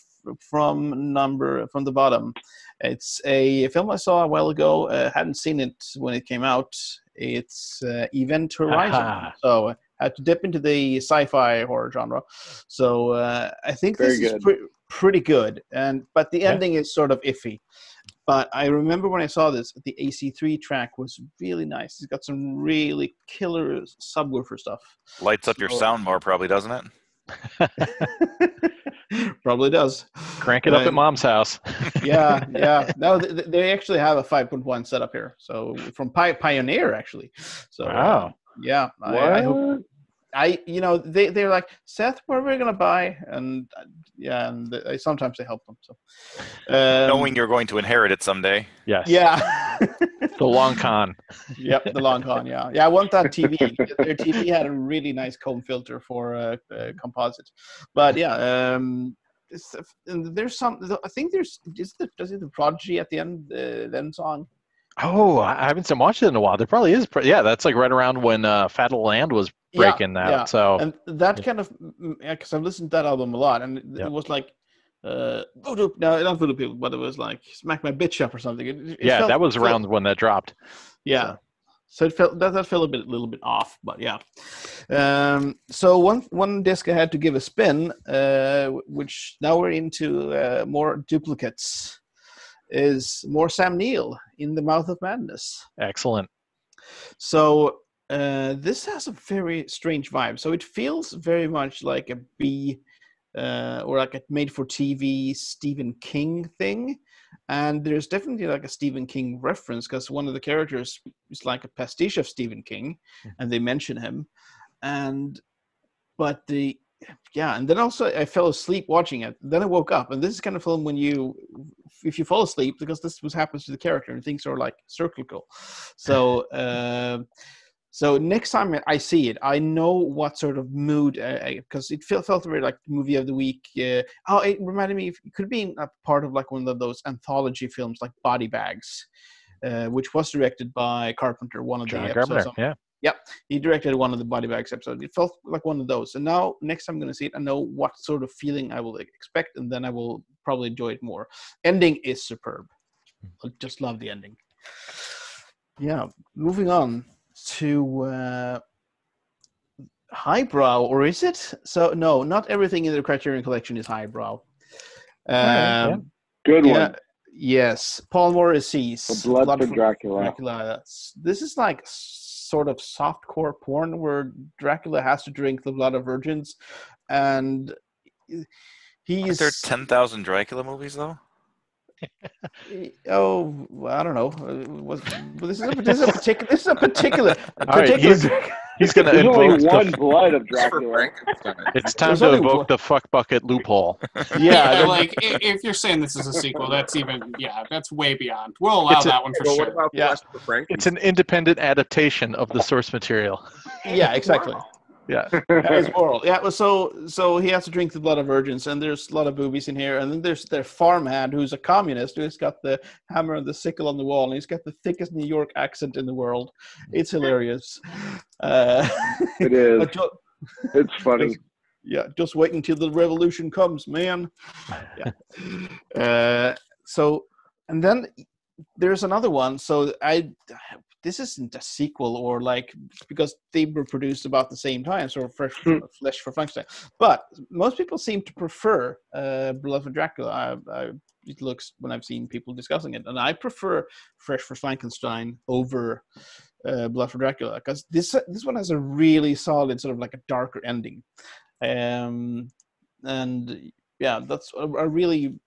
from the bottom. It's a film I saw a while ago. Hadn't seen it when it came out. It's Event Horizon. So had to dip into the sci-fi horror genre. So I think this is pretty good. But the ending is sort of iffy. But I remember when I saw this, the AC3 track was really nice. It's got some really killer subwoofer stuff. Lights up your soundbar, probably, doesn't it? Probably does. Crank it up at Mom's house. Yeah. No, they actually have a 5.1 setup here. So from Pioneer, actually. So wow. Yeah. I hope. They're like, Seth, what are we gonna buy? And sometimes they help them. So knowing you're going to inherit it someday. Yes. Yeah. The long con. Yep, the long con. Yeah. I want that TV. Their TV had a really nice comb filter for composite. But yeah, there's some. I think there's the Prodigy at the end, then song. Oh, I haven't watched it in a while. There probably is. Yeah, that's like right around when Fatal Land was breaking out. Yeah. So and that kind of, because I've listened to that album a lot, and it was like voodoo. No, not voodoo people, but it was like Smack My Bitch Up or something. It felt, that was around when that dropped. Yeah. So it felt that felt a little bit off, but yeah. So one disc I had to give a spin, which now we're into more duplicates. Is more Sam Neill in The Mouth of Madness. Excellent. So this has a very strange vibe. So it feels very much like a B or like a made-for-TV Stephen King thing. And there's definitely like a Stephen King reference because one of the characters is like a pastiche of Stephen King, and they mention him. And then also I fell asleep watching it. Then I woke up, and this is kind of film when if you fall asleep, because this was happens to the character, and things are like cyclical. So, so next time I see it, I know what sort of mood, because it felt very like movie of the week. It reminded me, it could be a part of like one of those anthology films like Body Bags, which was directed by Carpenter, one of John the episodes. Carpenter, yeah. Yep, he directed one of the Body Bags episodes. It felt like one of those. And now, next time I'm going to see it, I know what sort of feeling I will expect, and then I will probably enjoy it more. Ending is superb. I just love the ending. Yeah, moving on to highbrow, or is it? So, no, not everything in the Criterion Collection is highbrow. Good one. Yes, Paul Morrissey's The Blood for Dracula. This is like sort of softcore porn where Dracula has to drink the blood of virgins, and Aren't there 10,000 Dracula movies though? Oh, I don't know. This is a particular. All right, he's going to There's only invoke one blood of Dracula. It's time to invoke the fuck bucket loophole. Yeah, like if you're saying this is a sequel, that's that's way beyond. We'll allow that one for sure. It's an independent adaptation of the source material. Yeah, exactly. Wow. Yeah, it's oral. Yeah, so he has to drink the blood of virgins, and there's a lot of boobies in here. And then there's their farmhand, who's a communist, who's got the hammer and the sickle on the wall, and he's got the thickest New York accent in the world. It's hilarious. It is. It's funny. Yeah, just wait until the revolution comes, man. Yeah. And then there's another one. So this isn't a sequel or like, because they were produced about the same time, so Flesh for Frankenstein. But most people seem to prefer Blood for Dracula. It looks, when I've seen people discussing it, and I prefer Fresh for Frankenstein over Blood for Dracula, because this one has a really solid sort of like a darker ending. And yeah, that's a really.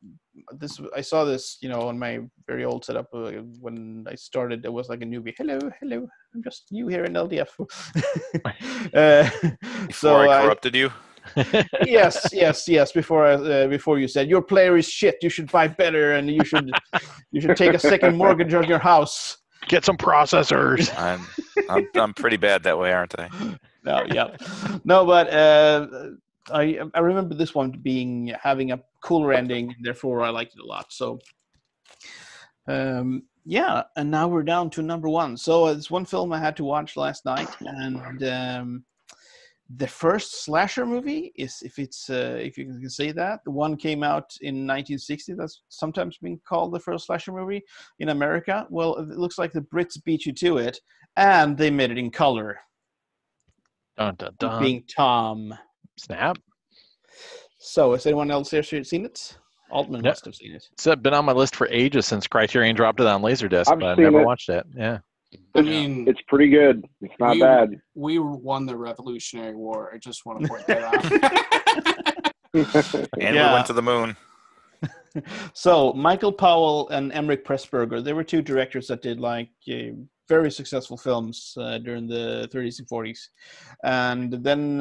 I saw this, on my very old setup when I started. It was like a newbie. Hello, I'm just new here in LDF. Before I corrupted you. Yes. Before you said your player is shit, you should buy better, and you should take a second mortgage on your house. Get some processors. I'm pretty bad that way, aren't I? No, but. I remember this one having a cooler ending, therefore I liked it a lot. So, and now we're down to number one. So it's one film I had to watch last night, and the first slasher movie is, if you can say that, the one came out in 1960. That's sometimes been called the first slasher movie in America. Well, it looks like the Brits beat you to it, and they made it in color. Dun, dun, dun. Being Tom. Snap. So, has anyone else here seen it? Altman No. must have seen it. It's been on my list for ages since Criterion dropped it on LaserDisc, I've but I've seen never it. watched it. Yeah. I mean, It's pretty good. It's not bad. We won the Revolutionary War. I just want to point that out. And we went to the moon. So Michael Powell and Emmerich Pressburger, they were two directors that did like very successful films during the 30s and 40s. And then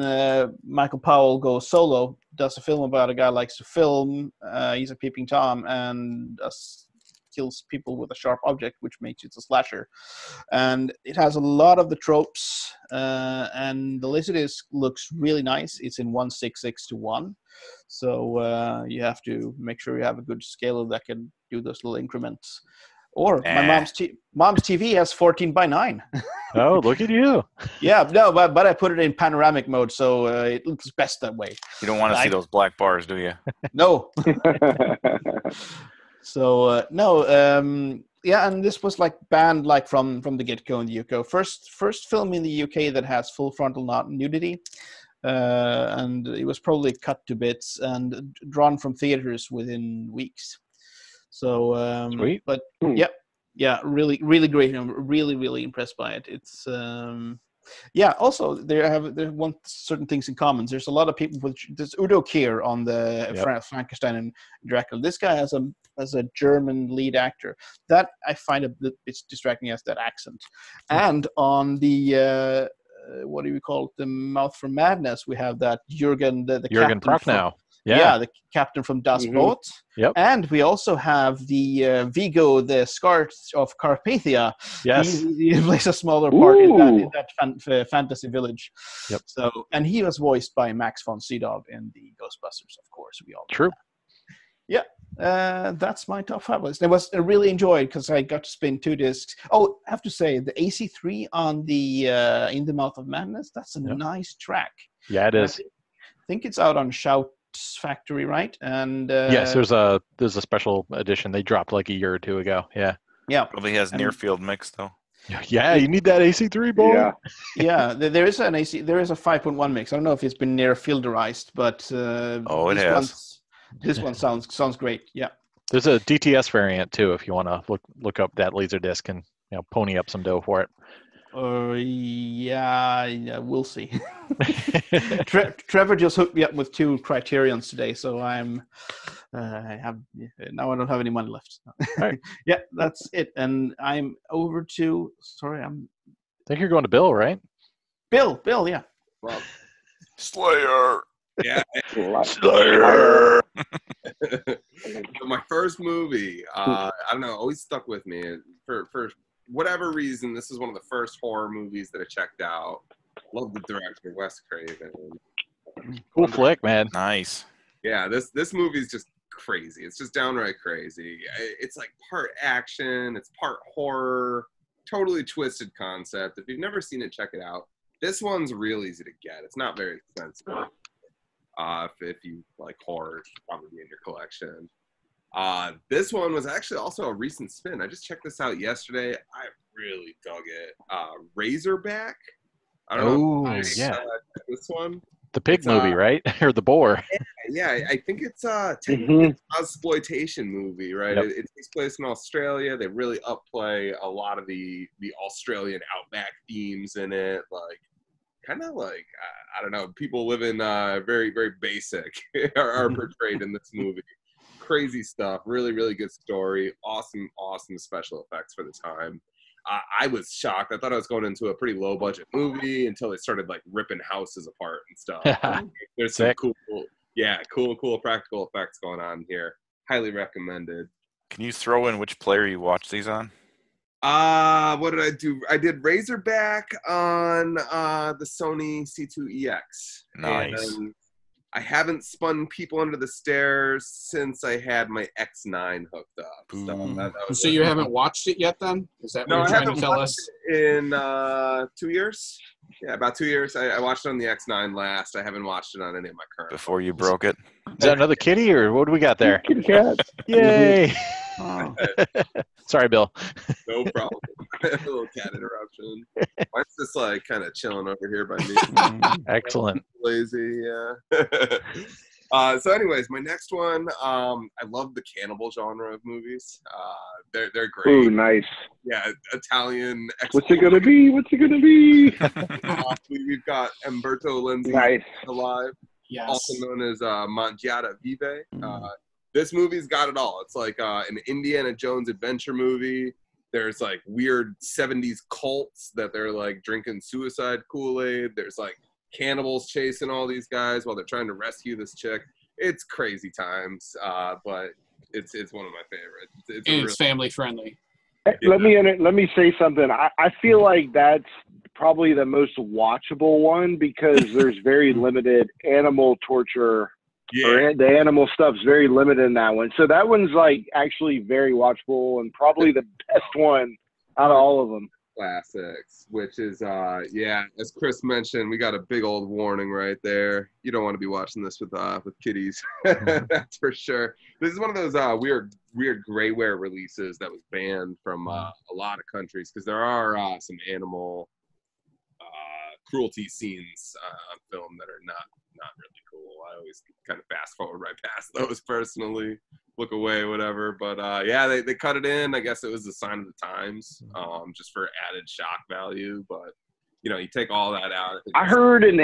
Michael Powell goes solo, does a film about a guy who likes to film. He's a peeping Tom and kills people with a sharp object, which makes it a slasher. And it has a lot of the tropes. And the LaserDisc looks really nice. It's in 1:6:6:1. So you have to make sure you have a good scaler that can do those little increments. Or my mom's TV has 14:9. Oh, look at you. Yeah, no, but I put it in panoramic mode, so it looks best that way. You don't want to see those black bars, do you? No. So yeah, and this was like banned like from the get-go in the UK. First film in the UK that has full frontal nudity, and it was probably cut to bits and drawn from theaters within weeks. So, Sweet. But yeah, really great. I'm really impressed by it. It's also they want certain things in common. There's a lot of people with there's Udo Kier on the Frankenstein and Dracula. This guy has a German lead actor. That I find a bit distracting as that accent. And on the what do we call it? The Mouth for Madness. We have that Jürgen Jürgen Prochnow. Yeah, the captain from Das Boot. Yep. And we also have the Vigo, the Scourge of Carpathia. Yes. He plays a smaller part in that fantasy village. Yep. So, and he was voiced by Max von Sydow in the Ghostbusters, of course. We all know True. that. Yeah, that's my top 5 list. It was really enjoyed because I got to spin 2 discs. Oh, I have to say the AC3 on the In the Mouth of Madness. That's a nice track. Yeah, it is. I think it's out on Shout Factory, right? And yes, there's a special edition they dropped like a year or two ago. Yeah. Probably has near field mix though. Yeah, you need that AC3 boy. Yeah. There is a 5.1 mix. I don't know if it's been near fielderized, but it has. This one sounds great. Yeah. There's a DTS variant too if you want to look up that LaserDisc and pony up some dough for it. Yeah, we'll see. Trevor just hooked me up with 2 Criterions today, so now I don't have any money left. Right. Yeah, that's it. And I'm over to I think you're going to Bill, right? Bill, yeah. Well, Slayer. Yeah. Slayer. So my first movie, I don't know, always stuck with me. For whatever reason, this is one of the first horror movies that I checked out. Love the director, Wes Craven. Cool flick, man. Nice. Yeah, this movie is just crazy. It's just downright crazy. It's like part action, it's part horror, totally twisted concept. If you've never seen it, check it out. This one's real easy to get. It's not very expensive. If you like horror, it should probably be in your collection. This one was actually also a recent spin. I just checked this out yesterday. I really dug it. Razorback. I don't know. This one. The pig movie, right? Or the boar. Yeah, I think it's Mm-hmm. an exploitation movie, right? Yep. It takes place in Australia. They really upplay a lot of the Australian outback themes in it, like kind of like I don't know, people living very very basic are portrayed in this movie. Crazy stuff, really good story, awesome special effects for the time. I was shocked. I thought I was going into a pretty low budget movie until they started like ripping houses apart and stuff. There's some cool practical effects going on here. Highly recommended. Can you throw in which player you watched these on? What did I do? I did Razorback on the Sony C2EX. Nice. And I haven't spun People Under the Stairs since I had my X9 hooked up. So you haven't watched it yet then? Is that what you're trying to tell us? In 2 years. Yeah, about 2 years. I watched it on the X9 last. I haven't watched it on any of my current. Before you broke it? Is that another kitty or what do we got there? Kitty cat. Yay. Sorry, Bill. No problem. little cat interruption. Mine's just like kind of chilling over here by me. Excellent. Lazy, yeah. So anyways, my next one, I love the cannibal genre of movies. They're great. Ooh, nice. Yeah, Italian. What's it gonna be? What's it gonna be? We've got Umberto Lenzi Nice. alive, Yes. also known as Mangiata Vive. This movie's got it all. It's like an Indiana Jones adventure movie. There's like weird 70s cults that they're like drinking suicide Kool-Aid. There's like cannibals chasing all these guys while they're trying to rescue this chick. It's crazy times, but it's one of my favorites. It's It's family friendly. Let me say something. I feel like that's probably the most watchable one because there's very limited animal torture. Or the animal stuff's very limited in that one. So that one's like actually very watchable and probably the best one out of all of them. Classics, which is as Chris mentioned, we got a big old warning right there. You don't want to be watching this with kiddies. That's for sure. This is one of those weird grayware releases that was banned from a lot of countries because there are some animal cruelty scenes on film that are not really cool. I always kind of fast forward right past those personally, look away, whatever. But they cut it in. I guess it was a sign of the times, just for added shock value. But you take all that out. I heard in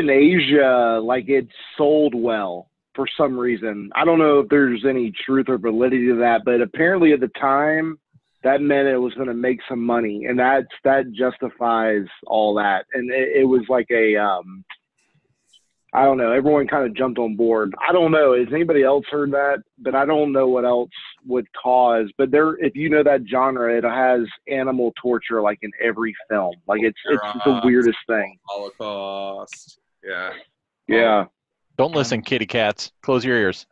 Asia, like it sold well for some reason. I don't know if there's any truth or validity to that, but apparently at the time, that meant it was going to make some money, and that justifies all that. And it was like a I don't know. Everyone kind of jumped on board. I don't know. Has anybody else heard that? But I don't know what else would cause. But if you know that genre, it has animal torture like in every film. Like it's the weirdest thing. Holocaust. Yeah. Yeah. Don't listen, kitty cats. Close your ears.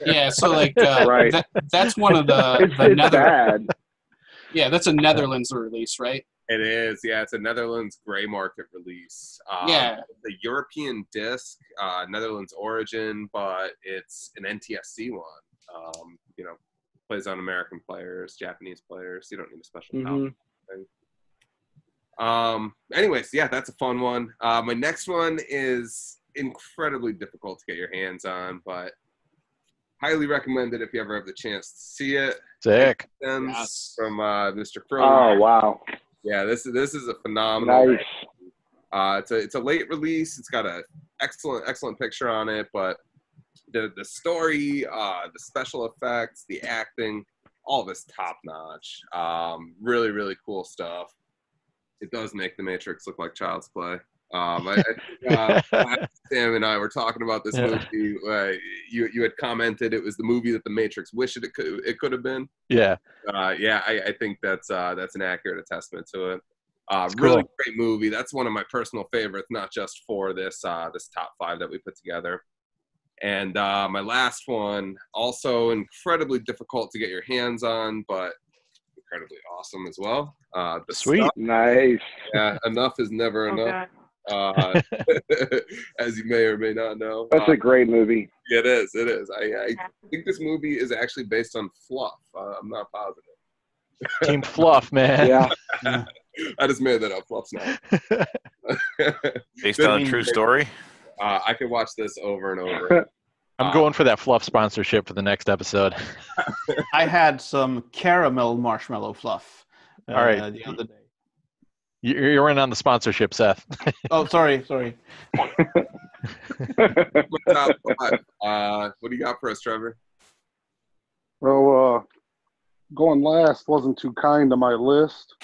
Yeah, so like Right. that's one of the It's bad. Yeah, that's a Netherlands release, right? It is, yeah. It's a Netherlands gray market release. The European disc, Netherlands origin, but it's an NTSC one. Plays on American players, Japanese players. You don't need a special thing. Anyways, yeah, that's a fun one. My next one is incredibly difficult to get your hands on, but highly recommended if you ever have the chance to see it. Sick. Yes. From Mr. Crow. Oh, wow. Yeah, this is a phenomenal. Nice. It's a late release. It's got a excellent picture on it, but the story, the special effects, the acting, all of it's top notch. Really, really cool stuff. It does make The Matrix look like child's play. Sam and I were talking about this movie. You had commented it was the movie that The Matrix wished it could have been. Yeah. I think that's an accurate testament to it. cool. Really great movie. That's one of my personal favorites, not just for this top 5 that we put together. And my last one, also incredibly difficult to get your hands on, but incredibly awesome as well. Sweet. Stuff. Nice. Yeah, enough is never enough. As you may or may not know. That's a great movie. It is. I think this movie is actually based on Fluff. I'm not positive. Team Fluff, man. Yeah. I just made that up. Fluff's not. Based on a true story? I could watch this over and over. I'm going for that Fluff sponsorship for the next episode. I had some caramel marshmallow fluff All right. the other day. You're in on the sponsorship, Seth. Oh, sorry. Top 5. What do you got for us, Trevor? Well, going last wasn't too kind to my list.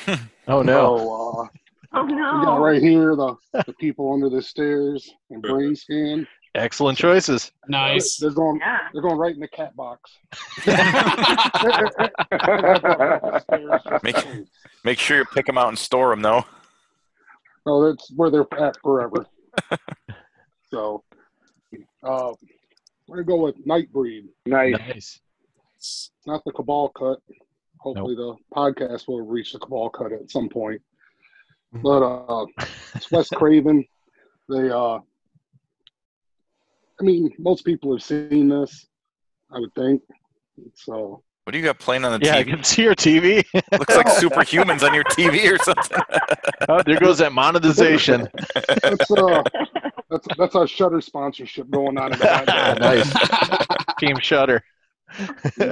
Oh, no. So, Oh we got no. right here the people under the stairs and brain scan. Excellent choices. Nice. They're going Yeah. right in the cat box. Make sure you pick them out and store them, though. No, that's where they're at forever. So, we're gonna go with Nightbreed. Nice. Not the Cabal cut. Hopefully, the podcast will reach the Cabal cut at some point. But it's Wes Craven. They, I mean, most people have seen this, I would think. So What do you got playing on the Yeah, I TV? can see your TV. Looks like superhumans on your TV or something. Oh, there goes that monetization. That's our Shutter sponsorship going on in the background. Nice. Team Shutter.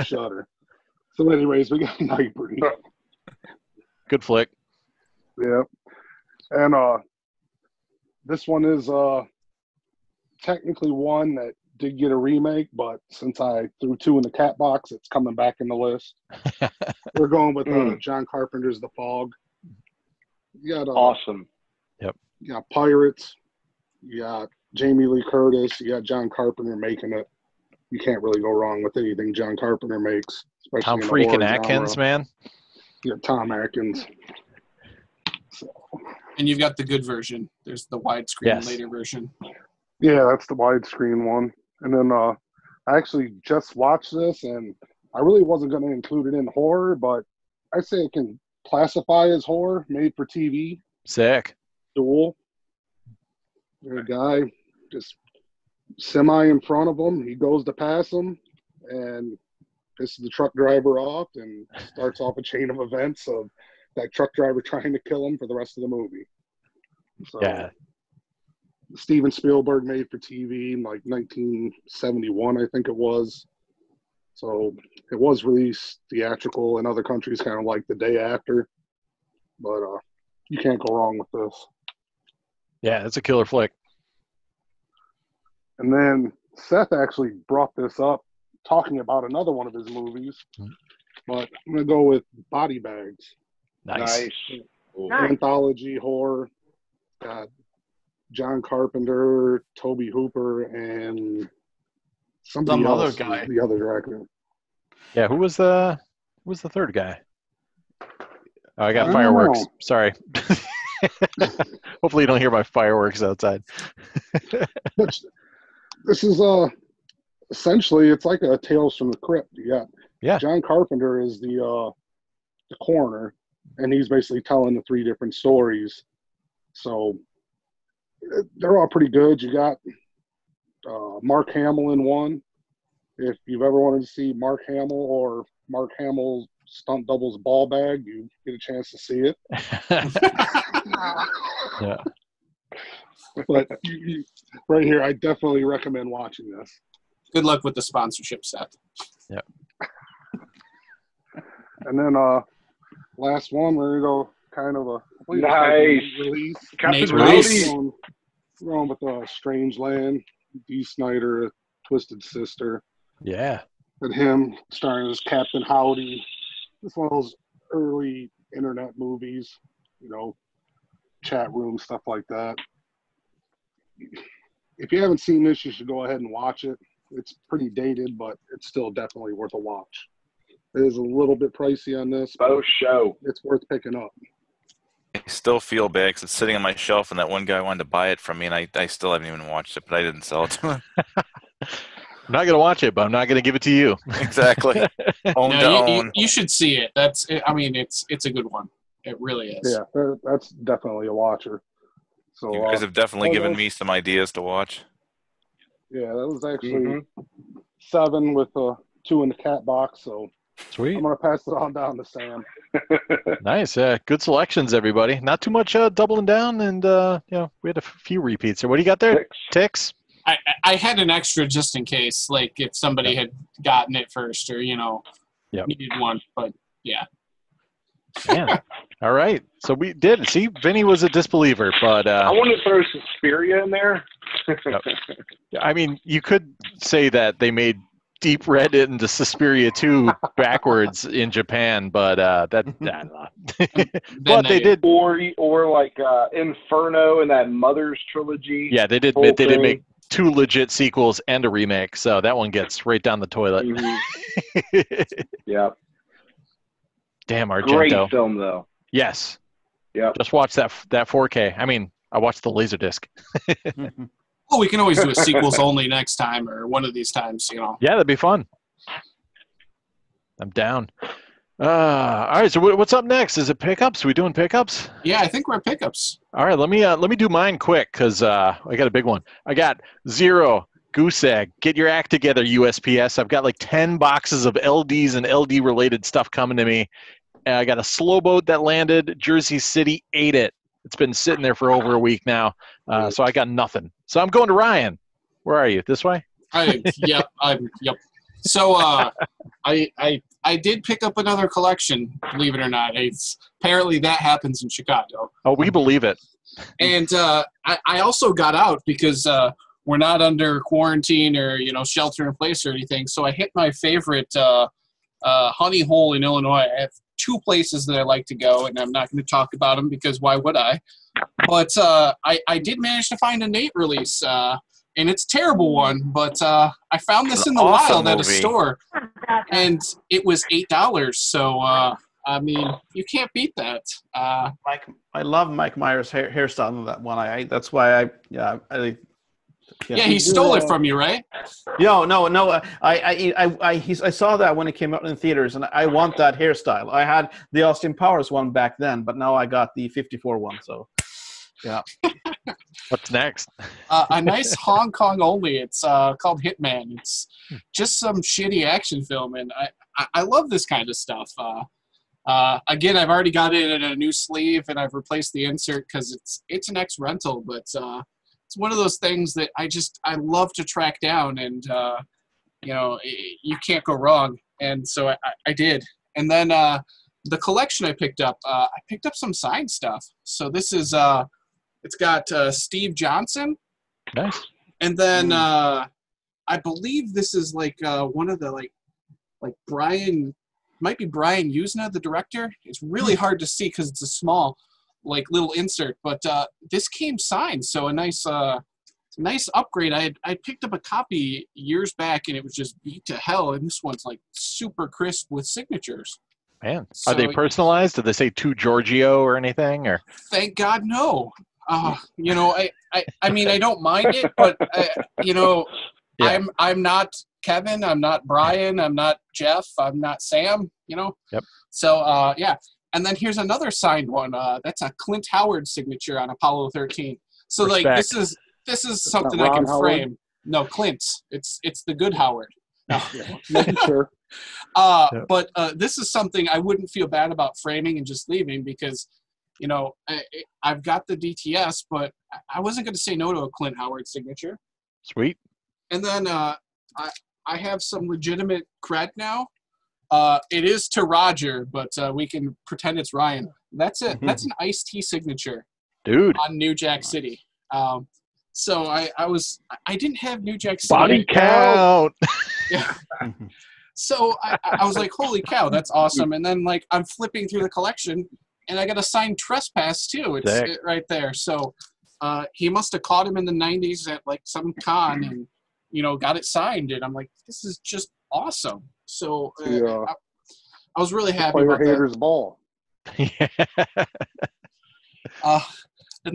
Shutter. So, anyways, we got Nightbreed. Good flick. Yeah, and this one is technically one that did get a remake, but since I threw 2 in the cat box, it's coming back in the list. We're going with John Carpenter's The Fog. You got Awesome. Yep. You got Pirates. You got Jamie Lee Curtis. You got John Carpenter making it. You can't really go wrong with anything John Carpenter makes. Especially Tom in the freaking horror Atkins, genre. man. You got Tom Atkins. So, And you've got the good version. There's the widescreen later version. yeah, that's the widescreen one. And then I actually just watched this, and I really wasn't going to include it in horror, but I say it can classify as horror, made for TV. Sick. Duel. A guy just semi in front of him. He goes to pass him and pisses the truck driver off and starts off a chain of events of that truck driver trying to kill him for the rest of the movie. So, Yeah. Steven Spielberg made for TV in like 1971, I think it was. So it was released theatrical in other countries kind of like the day after. But you can't go wrong with this. Yeah, it's a killer flick. And then Seth actually brought this up talking about another one of his movies. But I'm going to go with Body Bags. Nice. Nice. Anthology horror. Got John Carpenter, Toby Hooper, and somebody Some other else, guy. the other director. Yeah, who was the third guy? Oh, I got I don't fireworks. know. Sorry. Hopefully you don't hear my fireworks outside. But this is essentially it's like a Tales from the Crypt. Yeah. John Carpenter is the coroner, and he's basically telling the 3 different stories. So they're all pretty good. You got Mark Hamill in one. If you've ever wanted to see Mark Hamill or Mark Hamill's stunt doubles Ballbag, you get a chance to see it. Yeah. But right here, I definitely recommend watching this. Good luck with the sponsorship, Seth. Yeah. And then last one, we're gonna go kind of a Nice. release. Captain Nice. Release. We're going with Strange Land, Dee Snider, Twisted Sister, Yeah. and him starring as Captain Howdy. It's one of those early internet movies, chat room stuff like that. If you haven't seen this, you should go ahead and watch it. It's pretty dated, but it's still definitely worth a watch. It is a little bit pricey on this, but Both show. it's worth picking up. I still feel bad because it's sitting on my shelf, and that one guy wanted to buy it from me, and I still haven't even watched it, but I didn't sell it to him. I'm not gonna watch it, but I'm not gonna give it to you. Exactly. Own to No, own. you should see it. It's a good one. It really is. Yeah, that's definitely a watcher. So You guys have definitely oh, given no. me some ideas to watch. yeah, that was actually 7 with 2 in the cat box. So Sweet. I'm gonna pass it on down to Sam. Nice. Good selections, everybody. Not too much doubling down, and we had a few repeats. So what do you got there? Ticks? I had an extra just in case, like if somebody had gotten it first or, needed one. But yeah. Man. All right. So we did. See, Vinny was a disbeliever, but I want to throw Suspiria in there. I mean, you could say that they made Deep Red into Suspiria 2 backwards in Japan, but I don't know. But they did. Or like Inferno and that Mother's trilogy. Yeah, they did. whole They did thing. make 2 legit sequels and a remake, so that one gets right down the toilet. Yeah. Damn, Great Argento. film though. Yes. Yeah. Just watch that 4K. I mean, I watched the LaserDisc. Oh, we can always do a sequels only next time or one of these times, Yeah, that'd be fun. I'm down. All right, so what's up next? Is it pickups? We doing pickups? Yeah, I think we're pickups. All right, let me do mine quick because I got a big one. I got 0 Goose egg. Get your act together, USPS. I've got like 10 boxes of LDs and LD-related stuff coming to me. And I got a slow boat that landed. Jersey City ate it. It's been sitting there for over a week now. So I got nothing. So I'm going to Ryan. Where are you? This way? Yep. So I did pick up another collection, believe it or not. Apparently that happens in Chicago. Oh, we believe it. And I also got out because we're not under quarantine or, shelter in place or anything. So I hit my favorite honey hole in Illinois. I have 2 places that I like to go, and I'm not going to talk about them because why would I? But I did manage to find a Nate release, and it's a terrible one, but I found this in the wild at a store, and it was $8. So, I mean, you can't beat that. I love Mike Myers' hairstyle on that one. That's why he stole it from you, right? No. I saw that when it came out in theaters, and I want that hairstyle. I had the Austin Powers one back then, but now I got the 54 one. So, yeah. What's next? A nice Hong Kong only. It's called Hitman. It's just some shitty action film, and I love this kind of stuff. Again, I've already got it in a new sleeve, and I've replaced the insert because it's an X rental, but it's one of those things that I love to track down, and you can't go wrong. And so I did. And then the collection I picked up some signed stuff. So this is it's got Steve Johnson. Nice. And then I believe this is like one of the like Brian. Might be Brian Usna, the director. It's really hard to see because it's a small, little insert. But this came signed, so a nice upgrade. I picked up a copy years back, and it was just beat to hell. And this one's super crisp with signatures. Man, are they personalized? Did they say to Giorgio or anything? Or thank God, no. I mean, I don't mind it, but yeah. I'm not Kevin, I'm not Brian, I'm not Jeff, I'm not Sam, Yep. So, yeah. And then here's another signed one. That's a Clint Howard signature on Apollo 13. So, Respect. this is something I can frame. No, Clint. It's the good Howard. No. Sure. But this is something I wouldn't feel bad about framing and just leaving because, I've got the DTS, but I wasn't going to say no to a Clint Howard signature. Sweet. And then I have some legitimate cred now. It is to Roger, but we can pretend it's Ryan. That's it. That's an Ice-T signature, dude, on New Jack City. So I didn't have New Jack City. Body count. Yeah. So I was like, holy cow, that's awesome. And then I'm flipping through the collection, and I got a signed Trespass too. It's right there. So he must have caught him in the 90s at some con and got it signed, and I'm like, this is just awesome. So I was really happy about that. Haters ball. And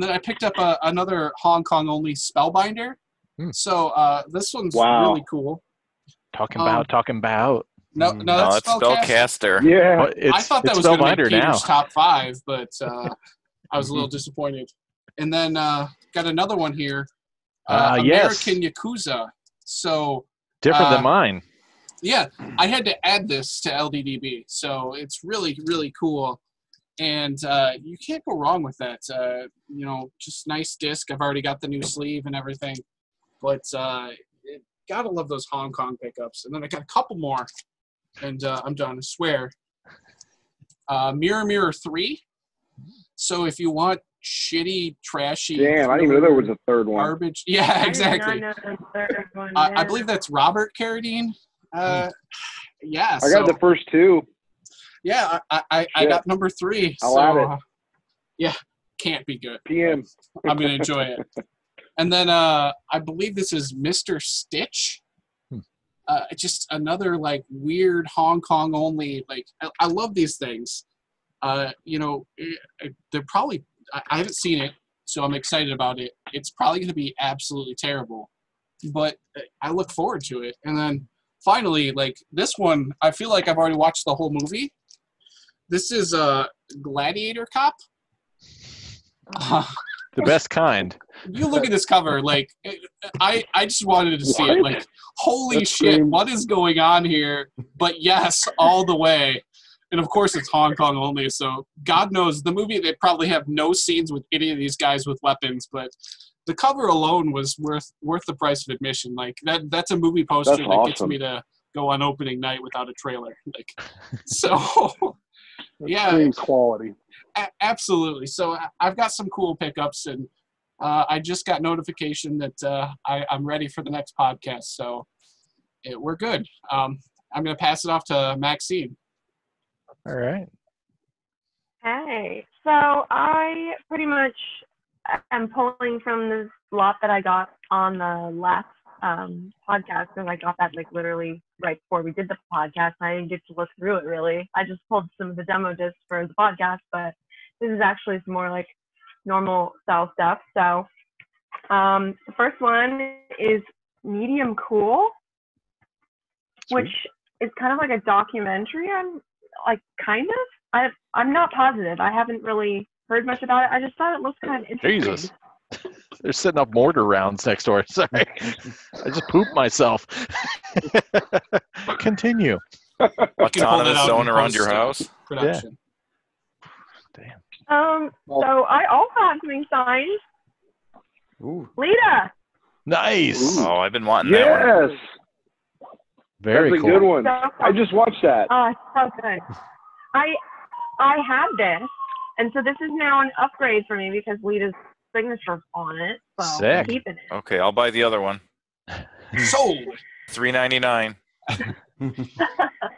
then I picked up another Hong Kong only Spellbinder. So this one's really cool. Talking about. No, that's Spellcaster. Yeah, I thought that was going to be Peter's top 5, but I was a little disappointed. And then got another one here. American Yakuza. So different than mine. Yeah, I had to add this to LDDB, so it's really, really cool. And you can't go wrong with that. Just nice disc. I've already got the new sleeve and everything. But gotta love those Hong Kong pickups. And then I got a couple more, and I'm done, I swear. Mirror Mirror 3. So if you want shitty, trashy... Damn, I didn't even know there was a third one. Garbage. Yeah, exactly. I believe that's Robert Carradine. Yeah. I got the first 2. Yeah, I got number 3. I'll add it. Yeah, can't be good. PM. I'm going to enjoy it. And then I believe this is Mr. Stitch. Just another weird Hong Kong only. I love these things. They're probably, I haven't seen it, so I'm excited about it. It's probably going to be absolutely terrible, but I look forward to it. And then finally, this one, I feel like I've already watched the whole movie. This is Gladiator Cop. The best kind. You look at this cover, like, I just wanted to see it. What? Like, holy That shit, screams- what is going on here? But yes, all the way. And of course, it's Hong Kong only, so God knows the movie. They probably have no scenes with any of these guys with weapons, but the cover alone was worth the price of admission. Like that's a movie poster That's that gets awesome. me to go on opening night without a trailer. Like, so yeah, Screams quality. absolutely. So I've got some cool pickups, and I just got notification that I'm ready for the next podcast. So we're good. I'm going to pass it off to Maxeene. All right. Hey, so I pretty much am pulling from the lot that I got on the last podcast, because I got that like literally right before we did the podcast. I didn't get to look through it really. I just pulled some of the demo discs for the podcast, but this is actually some more like normal style stuff. So the first one is Medium Cool, which is kind of like a documentary. I'm not positive. I haven't really heard much about it. I just thought it looked kind of interesting. Jesus. They're setting up mortar rounds next door. Sorry. I just pooped myself. Continue. Autonomous zone around your house. Production. Damn. So I also have something signed. Ooh. Lita. Nice. Oh, I've been wanting that one. Yes, Very that's cool. a good one. So, I just watched that. oh, it's so good. I had this, and so this is now an upgrade for me because Lita's signature's on it. So Sick. I'm keeping it. Okay, I'll buy the other one. Sold. $3.99.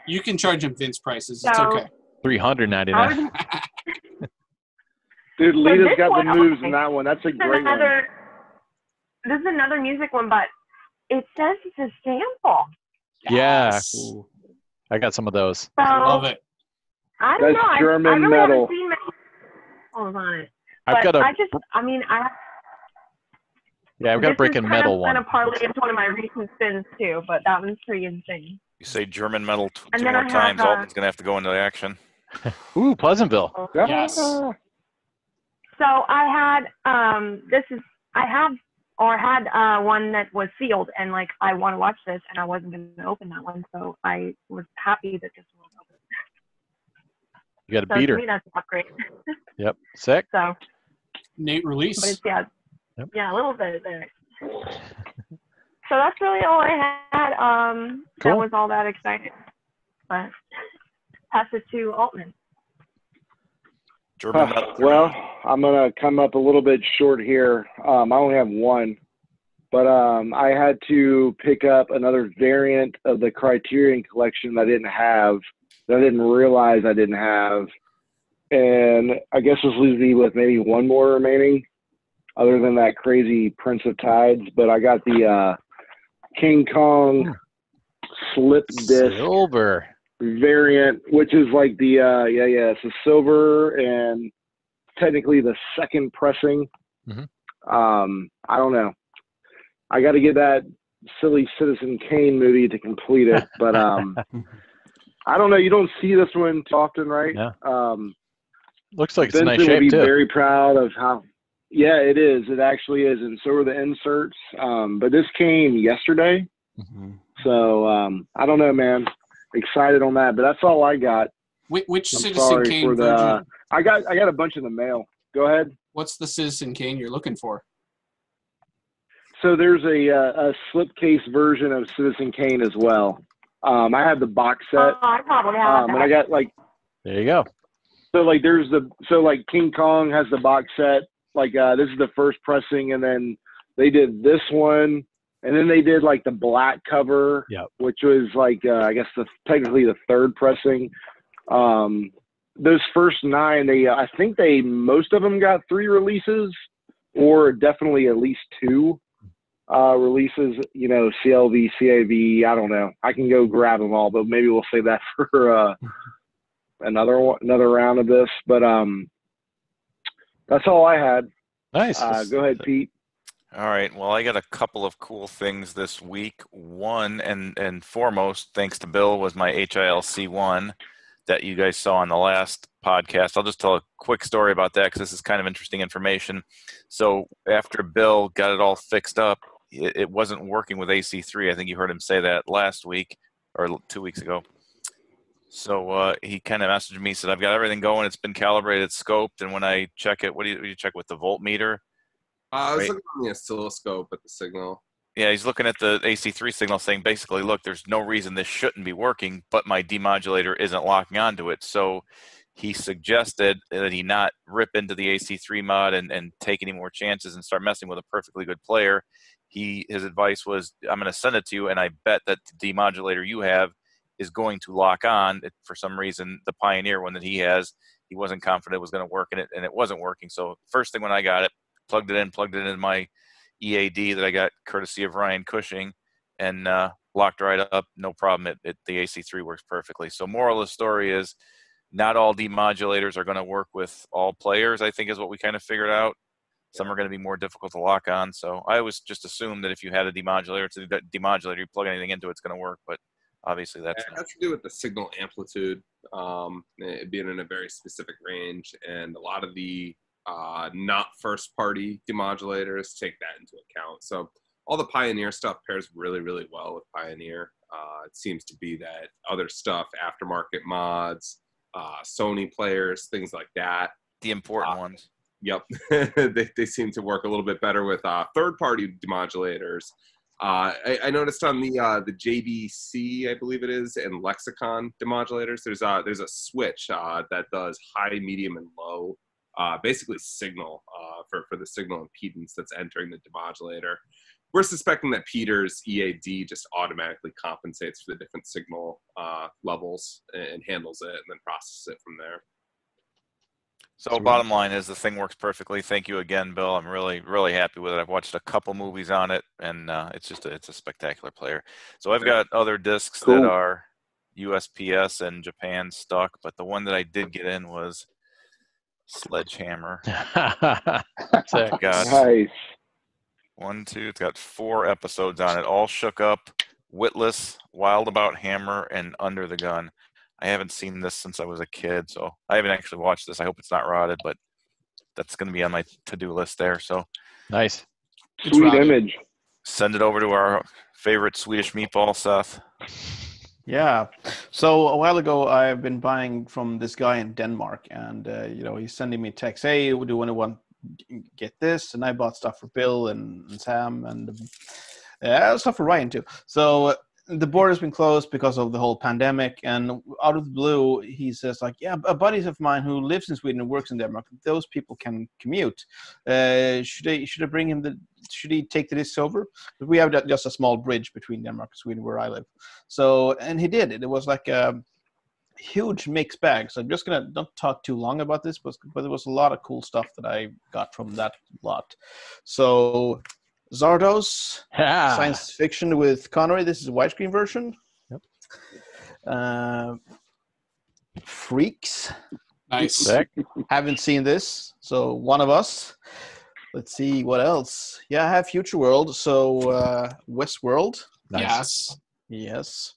You can charge him Vince prices. It's So- okay. $399. Dude, Lita's this got one- the moves okay. in that one. That's a great one. This is another music one, but it says it's a sample. Yeah. Yes. Ooh. I got some of those. So Love it. I don't That's know. German I really metal. haven't seen many samples on it. I've But got a I've a breaking metal one. Kind of parlay into one of my recent spins too, but that one's pretty insane. You say German metal two And more then I have, times, Altman's going to have to go into action. Ooh, Pleasantville. Yes. So I had one that was sealed, and like I want to watch this, and I wasn't going to open that one, so I was happy that this one was open. You got a So beater. to me, that's an upgrade. Yep. Sick. So, Nate release. but it's Yep. a little bit there. So that's really all I had. That Cool. was all that exciting. But pass it to Altman. German metal. Well, I'm gonna come up a little bit short here. I only have one, but I had to pick up another variant of the Criterion collection that I didn't have, that I didn't realize I didn't have, and I guess this leaves me with maybe one more remaining, other than that crazy Prince of Tides. But I got the King Kong slip disc Silver. variant, which is like the it's a silver and technically the second pressing. Mhm. I don't know. I got to get that silly Citizen Kane movie to complete it, but I don't know. You don't see this one too often, right? Yeah. Looks like it's in nice Vincent would shape be too. very proud of how. Yeah, it is. It actually is, and so are the inserts. But this came yesterday, Mhm. so I don't know, man. Excited on that, but that's all I got. Which I'm Citizen sorry Kane for version? the. I got a bunch in the mail. Go ahead. What's the Citizen Kane you're looking for? So there's a slipcase version of Citizen Kane as well. I have the box set, I probably have and I that. got like There you go. like King Kong has the box set. Like this is the first pressing, and then they did this one, and then they did like the black cover, Yep. which was like I guess technically the third pressing. Those first 9, I think most of them got 3 releases, or definitely at least 2 releases. You know, CLV, CAV. I don't know. I can go grab them all, but maybe we'll save that for another round of this. But that's all I had. Nice. Go ahead, Pete. All right. Well, I got a couple of cool things this week. One, and foremost, thanks to Bill, was my HILC1 that you guys saw in the last podcast. I'll just tell a quick story about that because this is kind of interesting information. So after Bill got it all fixed up, it wasn't working with AC3. I think you heard him say that last week or 2 weeks ago. So he kind of messaged me, said, I've got everything going. It's been calibrated, scoped, and when I check it, what do you check with the voltmeter? I was looking on the oscilloscope at the signal. Yeah, he's looking at the AC3 signal saying, basically, look, there's no reason this shouldn't be working, but my demodulator isn't locking onto it. So he suggested that he not rip into the AC3 mod and take any more chances and start messing with a perfectly good player. His advice was, I'm going to send it to you, and I bet that the demodulator you have is going to lock on. For some reason, the Pioneer one that he has, he wasn't confident it was going to work in it, and it wasn't working. So first thing when I got it, plugged it in my EAD that I got courtesy of Ryan Cushing, and locked right up, no problem. The AC3 works perfectly. So moral of the story is not all demodulators are going to work with all players, I think is what we kind of figured out. Some are going to be more difficult to lock on. So I always just assumed that if you had a demodulator, it's a demodulator, you plug anything into it, it's going to work. But obviously it has to do with the signal amplitude, it being in a very specific range. And a lot of the not first-party demodulators take that into account. So all the Pioneer stuff pairs really, really well with Pioneer. It seems to be that other stuff, aftermarket mods, Sony players, things like that. The important ones. Yep. they seem to work a little bit better with third-party demodulators. I noticed on the JBC, I believe it is, and Lexicon demodulators, there's a switch that does high, medium, and low. Basically signal for the signal impedance that's entering the demodulator. We're suspecting that Peter's EAD just automatically compensates for the different signal levels and handles it and then processes it from there. So bottom line is the thing works perfectly. Thank you again, Bill. I'm really, really happy with it. I've watched a couple movies on it, and it's a spectacular player. So I've got other discs that are USPS and Japan stuck, but the one that I did get in was Sledgehammer. Nice. It's got 4 episodes on it, all shook up, Witless, Wild About Hammer, and Under the Gun. I haven't seen this since I was a kid, so I haven't actually watched this. I hope it's not rotted, but that's going to be on my to-do list there. So nice. Sweet image. Send it over to our favorite Swedish meatball, Seth. Yeah. So a while ago, I've been buying from this guy in Denmark, and he's sending me texts. Hey, do you want to get this? And I bought stuff for Bill and Sam and stuff for Ryan too. So the border's been closed because of the whole pandemic, and out of the blue, he says like, "Yeah, a buddy of mine who lives in Sweden and works in Denmark, those people can commute. Should I bring him should he take the discs over? But we have just a small bridge between Denmark and Sweden where I live." So, and he did it. It was like a huge mixed bag. So I'm just gonna not talk too long about this, but there was a lot of cool stuff that I got from that lot. So Zardos, science fiction with Connery. This is a widescreen version. Yep. Freaks. Nice. Haven't seen this, so one of us. Let's see what else. Yeah, I have Future World. So Westworld. Nice. Yes.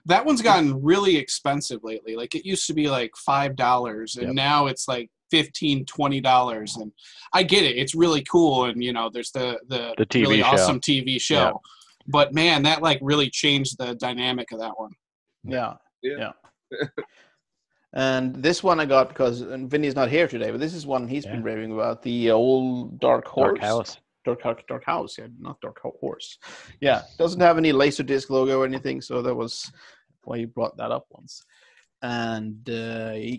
That one's gotten really expensive lately. Like it used to be like $5, and now it's like $15, $20. And I get it; it's really cool, and there's the TV really show. awesome TV show. Yeah. But man, that like really changed the dynamic of that one. Yeah. And this one I got because Vinny's not here today, but this is one he's been raving about, the old Dark Horse. Dark House, yeah, not Dark Horse. Yeah, doesn't have any LaserDisc logo or anything, so that was why he brought that up once. And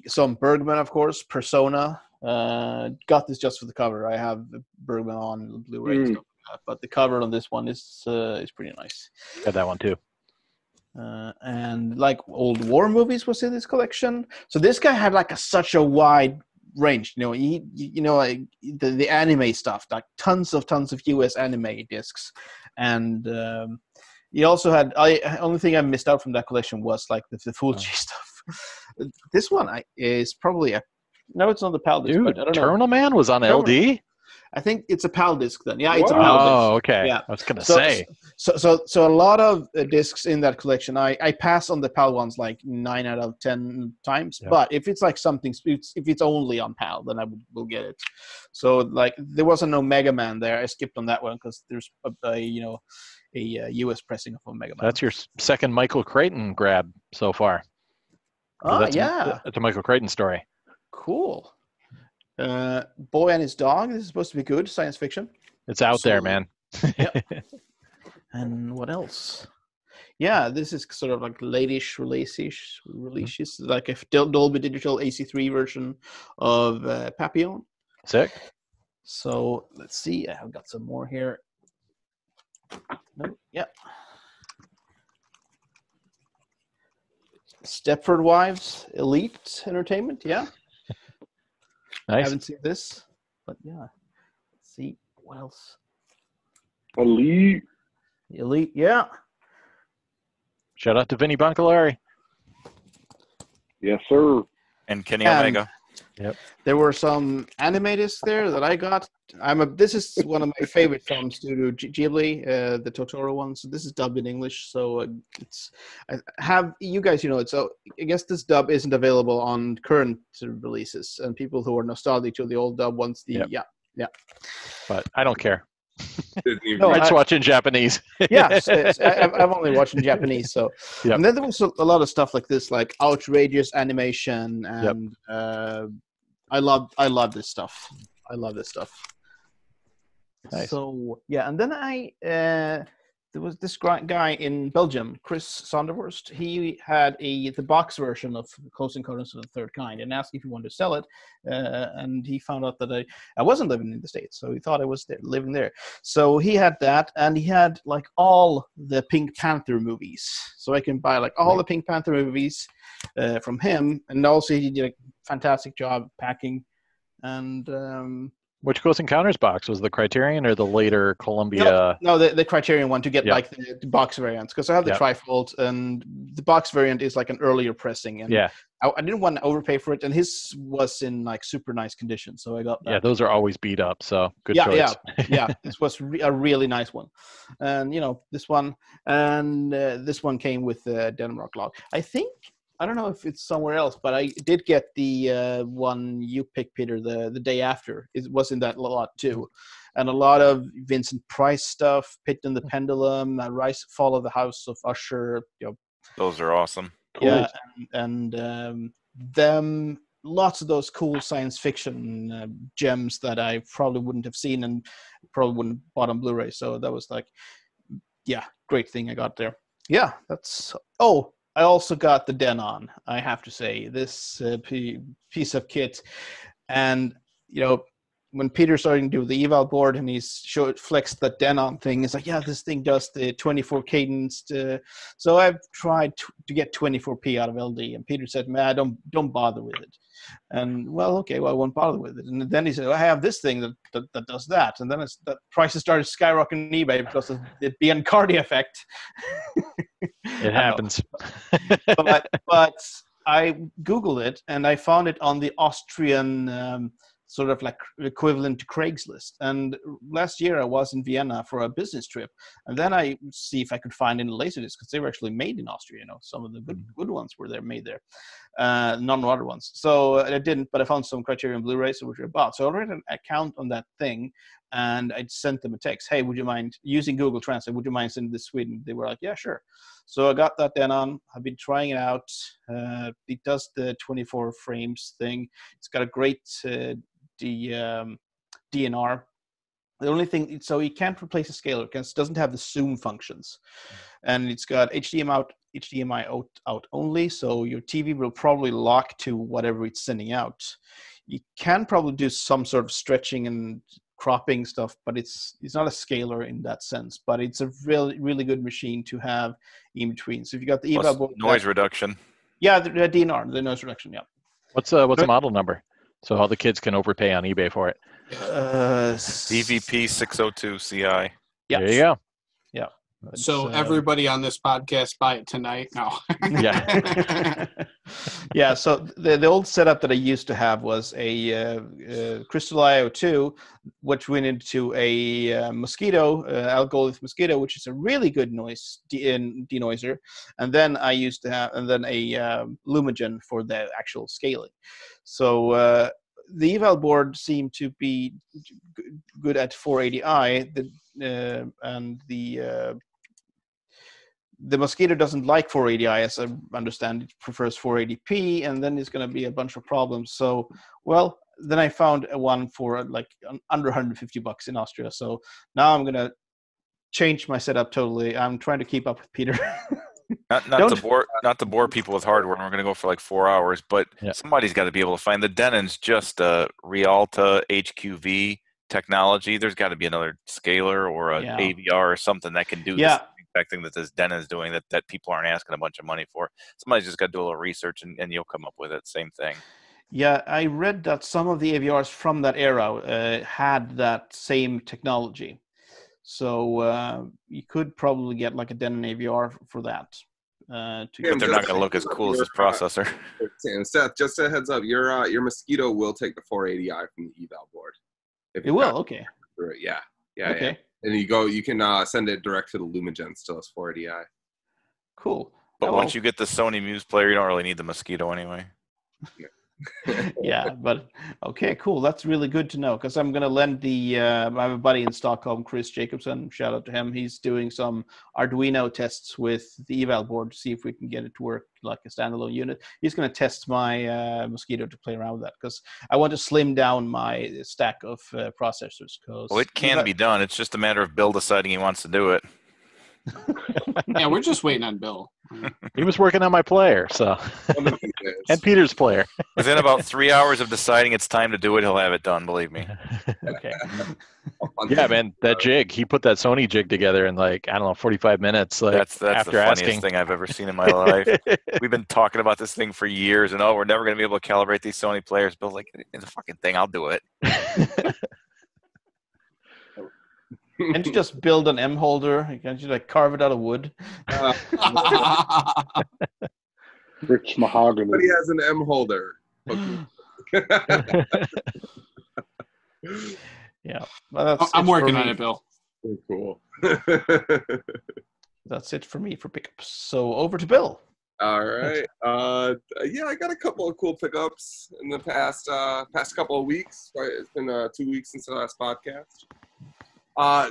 some Bergman, of course, Persona. Got this just for the cover. I have the Bergman on Blu-ray and stuff like that, but the cover on this one is pretty nice. Got that one too. And like old war movies was in this collection. So this guy had like such a wide range. The anime stuff, like tons of US anime discs, and he also had. Only thing I missed out from that collection was like the Fulci stuff. This one is probably no, it's not the PAL disc. Dude, but I don't know. Terminal Man was on LD. I think it's a PAL disc then. Yeah, it's a PAL disc. Oh, okay. Yeah. I was gonna say. So a lot of discs in that collection, I pass on the PAL ones like 9 out of 10 times. Yeah. But if it's like something, if it's only on PAL, then I will get it. So like there wasn't no Mega Man there. I skipped on that one because there's a US pressing of a Mega Man. That's your second Michael Crichton grab so far. That's a Michael Crichton story. Cool. Boy and His Dog. This is supposed to be good science fiction. It's out there, man. Yep. And what else? Yeah, this is sort of like late-ish releases, like a Dolby Digital AC3 version of Papillon. Sick. So let's see. I've got some more here. No, yeah. Stepford Wives Elite Entertainment. Yeah. Nice. I haven't seen this, but yeah. Let's see what else. Elite. Yeah. Shout out to Vinny Boncalari. Yes, sir. And Kenny Omega. Yep. There were some anime discs there that I got. This is one of my favorite from Studio Ghibli, the Totoro one. So this is dubbed in English. So you guys, so I guess this dub isn't available on current releases, and people who are nostalgic to the old dub wants the yeah. But I don't care. No, I just watch in Japanese. Yeah, I've only watched in Japanese. So, Yep. And then there was a lot of stuff like this, like outrageous animation, and I love this stuff. I love this stuff. Nice. So yeah, and then there was this guy in Belgium, Chris Sondervorst. He had the box version of Close Encounters of the Third Kind, and asked if he wanted to sell it. And he found out that I wasn't living in the States, so he thought I was living there. So he had that, and he had like all the Pink Panther movies. So I can buy like all the Pink Panther movies from him, and also he did a fantastic job packing. And which Close Encounters box was the Criterion or the later Columbia? No, the Criterion one to get like the box variants, because I have the trifold, and the box variant is like an earlier pressing. And I didn't want to overpay for it, and his was in like super nice condition, so I got that. Yeah, those are always beat up, so good choice. Yeah. This was a really nice one, and this one, and this one came with the Denmark log. I don't know if it's somewhere else, but I did get the one you picked, Peter, the day after. It was in that lot too. And a lot of Vincent Price stuff, Pit and the Pendulum, Fall of the House of Usher. Those are awesome. Cool. Yeah, and them, lots of those cool science fiction gems that I probably wouldn't have seen and probably wouldn't have bought on Blu-ray. So that was like, great thing I got there. Yeah, that's... Oh, I also got the Denon, I have to say, this piece of kit. And, when Peter started to do the eval board and he's flexed that Denon thing, it's like, this thing does the 24 cadence. So I've tried to get 24p out of LD, and Peter said, man, don't bother with it. And, I won't bother with it. And then he said, I have this thing that does that. And then the prices started skyrocketing on eBay because of the Biancardi effect. It happens. but I Googled it, and I found it on the Austrian sort of like equivalent to Craigslist. And last year I was in Vienna for a business trip, and then I see if I could find any LaserDiscs, because they were actually made in Austria. Some of the good ones were made there, none other ones. So I didn't, but I found some Criterion Blu-rays which I bought. So I already had an account on that thing, and I sent them a text. Hey, would you mind using Google Translate? Would you mind sending this to Sweden? They were like, yeah, sure. So I got that Denon. I've been trying it out. It does the 24 frames thing. It's got a great DNR. The only thing, so you can't replace a scaler because it doesn't have the zoom functions, and it's got HDMI out only. So your TV will probably lock to whatever it's sending out. You can probably do some sort of stretching and cropping stuff, but it's not a scaler in that sense. But it's a really, really good machine to have in between. So if you got the eval board, noise reduction. Yeah, the DNR, the noise reduction. Yeah. What's the model number? So all the kids can overpay on eBay for it. DVP 602 CI. Yeah. There you go. Yeah. So everybody on this podcast buy it tonight. No. Yeah. Yeah, so the old setup that I used to have was a Crystal IO2, which went into a Mosquito, Algolith Mosquito, which is a really good noise denoiser, and then I used to have, and then a Lumagen for the actual scaling. So the eval board seemed to be good at 480i, and the Mosquito doesn't like 480i, as I understand it, prefers 480p, and then it's going to be a bunch of problems. So, well, then I found one for like under $150 in Austria. So now I'm going to change my setup totally. I'm trying to keep up with Peter. Not to bore people with hardware. We're going to go for like 4 hours, but somebody's got to be able to find the Denon's just a Rialta HQV technology. There's got to be another scaler or a AVR or something that can do this exact thing that this Denon is doing that people aren't asking a bunch of money for. Somebody's just got to do a little research and you'll come up with it. Same thing. Yeah, I read that some of the AVRs from that era had that same technology. So you could probably get like a Denon AVR for that. But they're not going to look as cool as this processor. Seth, just a heads up, your Mosquito will take the 480i from the eval board. It will, okay. Yeah. Okay. Yeah. And you can send it direct to the Lumagen, still has 480i. Cool. But once you get the Sony Muse player, you don't really need the Mosquito anyway. Yeah, but okay, cool. That's really good to know, because I'm going to lend I have a buddy in Stockholm, Chris Jacobson. Shout out to him. He's doing some Arduino tests with the eval board to see if we can get it to work like a standalone unit. He's going to test my Mosquito to play around with that, because I want to slim down my stack of processors. Well, it can be done. It's just a matter of Bill deciding he wants to do it. Yeah, we're just waiting on Bill. He was working on my player, so and Peter's player. Within about 3 hours of deciding it's time to do it, he'll have it done. Believe me. Okay. Yeah, man, that jig. He put that Sony jig together in like 45 minutes. Like that's after the funniest asking. thing I've ever seen in my life. We've been talking about this thing for years, and we're never going to be able to calibrate these Sony players. Bill's like, it's a fucking thing. I'll do it. Can't you just build an M holder? Can't you like carve it out of wood? Rich mahogany. Everybody has an M holder. Yeah, well, I'm working on it, Bill. Cool. That's it for me for pickups. So over to Bill. All right. Yeah, I got a couple of cool pickups in the past couple of weeks. It's been 2 weeks since the last podcast.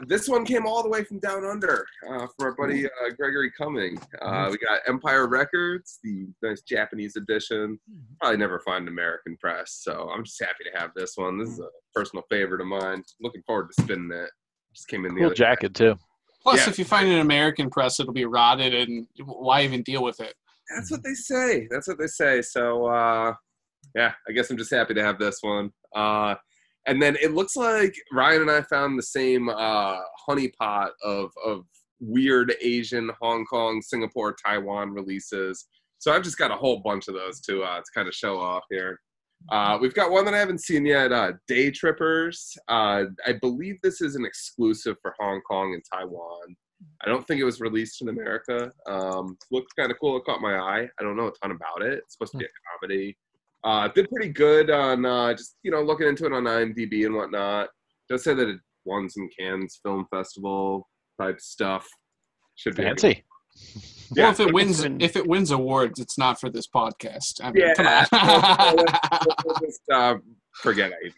This one came all the way from down under from our buddy Gregory Cumming. We got Empire Records, the nice Japanese edition. Probably never find an American press, so I'm just happy to have this one. This is a personal favorite of mine. Looking forward to spinning it. Just came in the cool jacket too. Plus, if you find an American press, it'll be rotted, and why even deal with it? That's what they say. So, yeah, I guess I'm just happy to have this one. And then it looks like Ryan and I found the same honeypot of weird Asian, Hong Kong, Singapore, Taiwan releases. So I've just got a whole bunch of those to kind of show off here. We've got one that I haven't seen yet, Day Trippers. I believe this is an exclusive for Hong Kong and Taiwan. I don't think it was released in America. Looked kind of cool. It caught my eye. I don't know a ton about it. It's supposed to be a comedy. Did pretty good on just looking into it on IMDb and whatnot. Does say that it won some Cannes Film Festival type stuff. Should be fancy. Yeah. Well, if it wins awards, it's not for this podcast. I mean, come on. Just, forget it.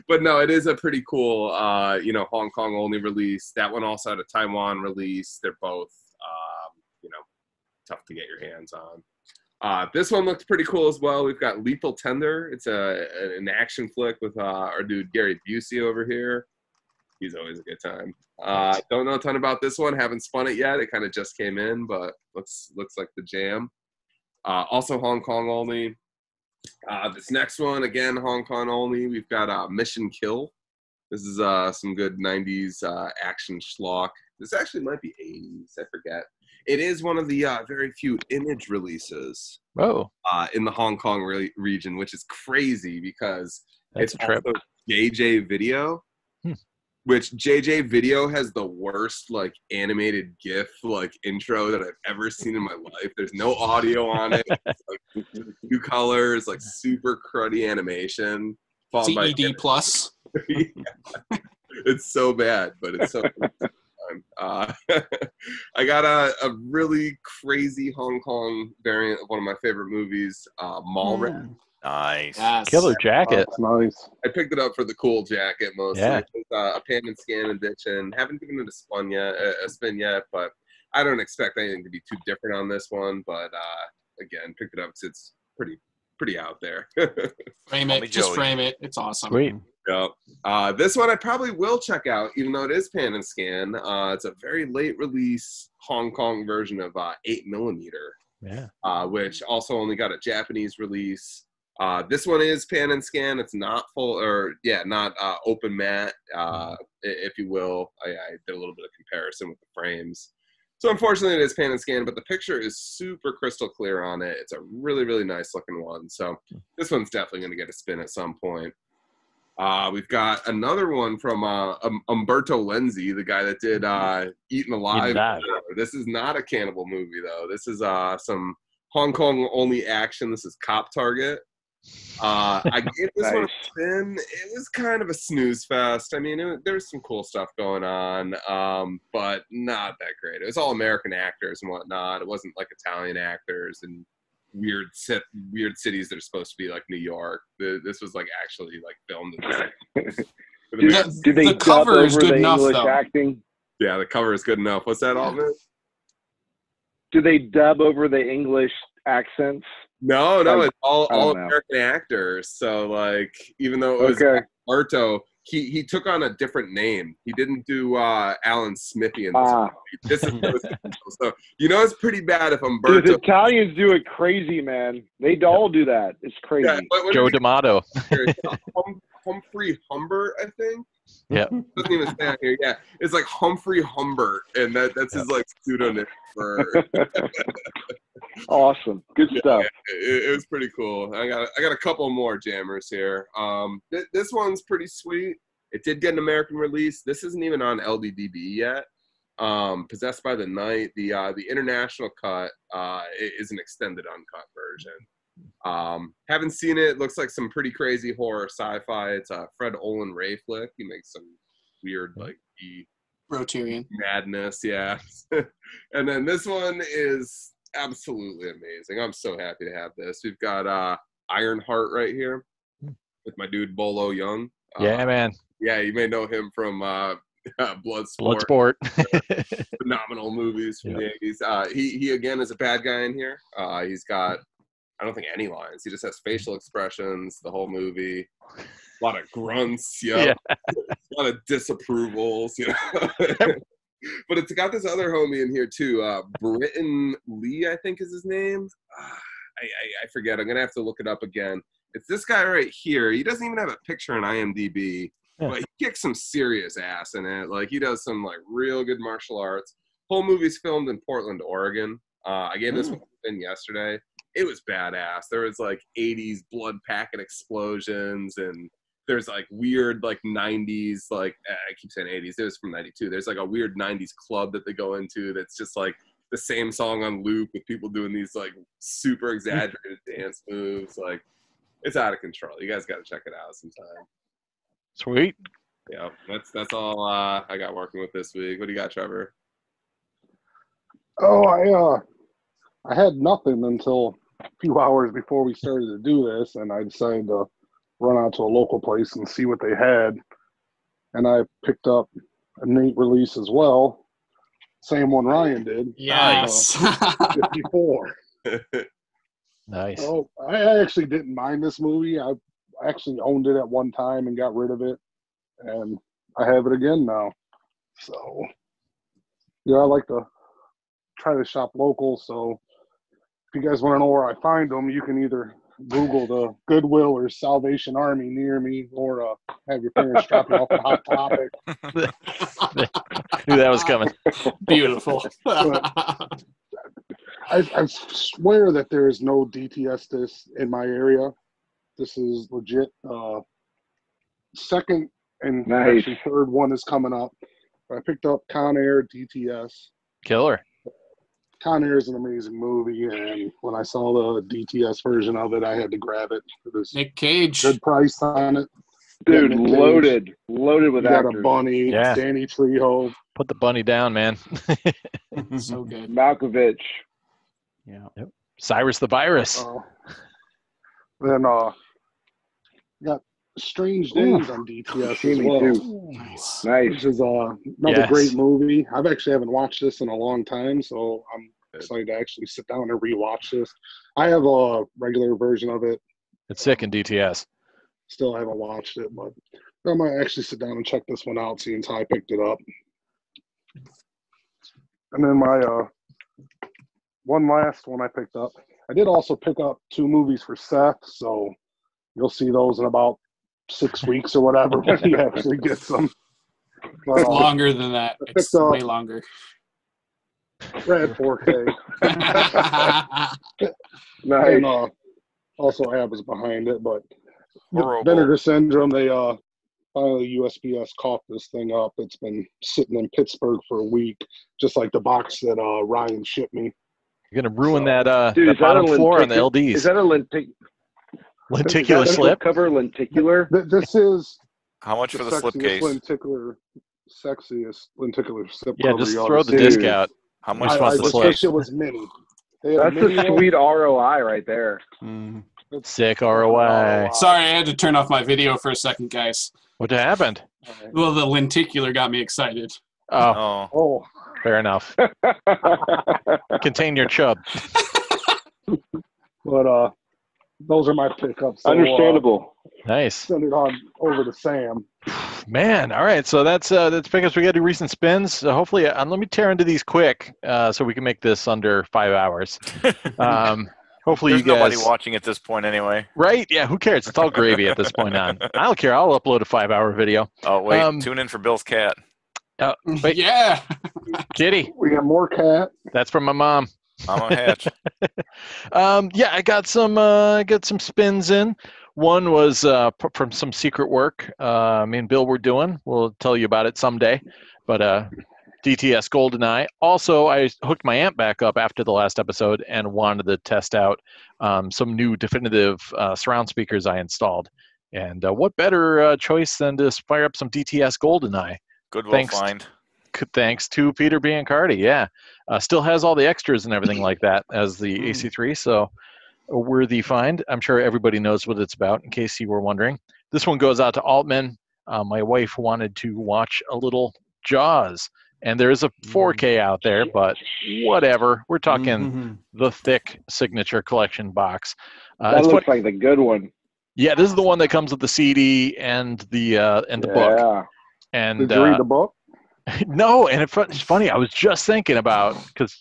But no, it is a pretty cool Hong Kong only release. That one also had a Taiwan release. They're both tough to get your hands on. This one looks pretty cool as well. We've got Lethal Tender. It's an action flick with our dude Gary Busey over here. He's always a good time. Don't know a ton about this one. Haven't spun it yet. It kind of just came in, but looks like the jam. Also Hong Kong only. This next one, again, Hong Kong only. We've got Mission Kill. This is some good 90s action schlock. This actually might be 80s. I forget. It is one of the very few image releases in the Hong Kong region, which is crazy because That's it's also JJ Video. which JJ Video has the worst like animated GIF like intro that I've ever seen in my life. There's no audio on it. It's, like 2 colors, like super cruddy animation. Followed by CED plus. Yeah. It's so bad, but it's so fun. I got a really crazy Hong Kong variant of one of my favorite movies, Mall Rat. Nice. Yes. Killer jacket. That's nice. I picked it up for the cool jacket mostly. Yeah. It's a pan and scan edition. Haven't given it a spin yet, but I don't expect anything to be too different on this one. But again, picked it up because it's pretty out there. Frame Call me it. Just Joey. frame it. It's awesome. Sweet. Yep. This one I probably will check out, even though it is pan and scan. It's a very late release Hong Kong version of 8mm, Yeah. which also only got a Japanese release. This one is pan and scan. It's not not open matte, if you will. I did a little bit of comparison with the frames. So unfortunately it is pan and scan, but the picture is super crystal clear on it. It's a really, really nice looking one. So this one's definitely going to get a spin at some point. We've got another one from Umberto Lenzi, the guy that did Eaten Alive. This is not a cannibal movie, though. This is some Hong Kong only action. This is Cop Target. I gave this one a spin. It was kind of a snooze fest. I mean, there was some cool stuff going on, but not that great. It was all American actors and whatnot. It wasn't like Italian actors and weird cities that are supposed to be like New York. This was like actually like filmed in Did they the dub cover is over good the enough, English though. acting? Yeah, the cover is good enough. What's that, Altman? Do they dub over the English accents? No, Like, it's all I don't know. American actors. So like, even though it was Arto, he took on a different name. He didn't do Alan Smithy in this. This is so it's pretty bad if Umberto. Dude, Italians do it crazy, man. They all do that. It's crazy. Yeah, what Joe D'Amato. Humphrey Humbert, I think. Yeah. Doesn't even say on here. Yeah, it's like Humphrey Humbert, and that's his like pseudonym for. Awesome, good stuff. It was pretty cool. I got a couple more jammers here. This one's pretty sweet. It did get an American release. This isn't even on LDDB yet. Possessed by the Night. The international cut is an extended uncut version. Haven't seen it. Looks like some pretty crazy horror sci-fi. It's a Fred Olin Ray flick. He makes some weird like Rotarian madness, yeah. And then this one is absolutely amazing. I'm so happy to have this. We've got Ironheart right here with my dude Bolo Young. Yeah, man. Yeah, you may know him from Bloodsport. Bloodsport. Phenomenal movies from the 80s. He again is a bad guy in here. He's got, I don't think any lines. He just has facial expressions the whole movie. A lot of grunts, yeah. A lot of disapprovals, But it's got this other homie in here too. Britton Lee, I think is his name. I forget. I'm gonna have to look it up again. It's this guy right here. He doesn't even have a picture on IMDb, but he kicks some serious ass in it. Like he does some like real good martial arts. Whole movie's filmed in Portland, Oregon. I gave this one a spin yesterday. It was badass. There was like 80s blood packet explosions, and there's like weird like 90s, like I keep saying 80s. It was from 92. There's like a weird 90s club that they go into that's just like the same song on loop with people doing these like super exaggerated dance moves. Like it's out of control. You guys got to check it out sometime. Sweet. Yeah, that's all I got working with this week. What do you got, Trevor? Oh, I had nothing until a few hours before we started to do this, and I decided to run out to a local place and see what they had. And I picked up a Nate release as well. Same one Ryan did. Yes. 54. Nice. Oh, I actually didn't mind this movie. I actually owned it at one time and got rid of it. And I have it again now. So, yeah, I like to try to shop local. So if you guys want to know where I find them, you can either Google the Goodwill or Salvation Army near me, or have your parents drop you off a Hot Topic. Knew that was coming. Beautiful. I swear that there is no DTS this in my area. This is legit. Second and Nice. actually third one is coming up. I picked up Con Air DTS. Killer. Con Air is an amazing movie, and when I saw the DTS version of it, I had to grab it. It was Nick Cage. good price on it. Dude, Nick Cage. loaded with You got actors. a Bunny, Yeah. Danny Trejo. Put the bunny down, man. So good. Malkovich. Yeah. Cyrus the Virus. Then got Strange Days on DTS as Jimmy well, too. Nice. Nice. which is another Yes. great movie. I've actually haven't watched this in a long time, so I'm excited to actually sit down and rewatch this. I have a regular version of it. It's sick in DTS. Still haven't watched it, but I might actually sit down and check this one out, seeing how I picked it up. And then my one last one I picked up. I did also pick up 2 movies for Seth, so you'll see those in about 6 weeks or whatever when he actually gets them. But, Longer than that. It's picked up- way longer. Rad 4K. Nice. And also Ab is behind it, but Horrible. Vinegar Syndrome, they finally USPS coughed this thing up. It's been sitting in Pittsburgh for a week, just like the box that Ryan shipped me. You're gonna ruin that Dude, that is that a bottom floor on the lenticular- LDs. Is that a lenticular slip? Cover lenticular? This is How much for the sexiest slipcase? sexiest lenticular slip Yeah, cover just you throw ought the to see. disc Dude. out. How much Just for wants I the the just slip. wish it was mini. They had That's mini a one. sweet ROI right there. Mhm. Sick ROI. Sorry, I had to turn off my video for a second, guys. What happened? Well, the lenticular got me excited. Oh, Oh, Oh, fair enough. Contain your chub. but those are my pickups. So, Understandable. Nice. Send it on over to Sam. Man, all right. So that's pickups. We got to do recent spins. So hopefully, let me tear into these quick, so we can make this under 5 hours. Hopefully, there's you guys. nobody watching at this point anyway. Right? Yeah. Who cares? It's all gravy at this point on. I don't care. I'll upload a 5-hour video. Oh wait, tune in for Bill's cat. Wait. Yeah. Kitty. We got more cat. That's from my mom. I'm a hatch. Yeah, I got some spins in. One was from some secret work me and Bill were doing. We'll tell you about it someday. But DTS GoldenEye. Also, I hooked my amp back up after the last episode and wanted to test out some new definitive surround speakers I installed. And what better choice than to fire up some DTS GoldenEye? Goodwill find. Thanks to Peter Biancardi. Yeah, still has all the extras and everything like that as the AC3. So a worthy find. I'm sure everybody knows what it's about. In case you were wondering, this one goes out to Altman. My wife wanted to watch a little Jaws, and there is a 4K out there, but whatever. We're talking the thick signature collection box. That looks like the good one. Yeah, this is the one that comes with the CD and the book. And Did you read the book? No, and it's funny. I was just thinking about, because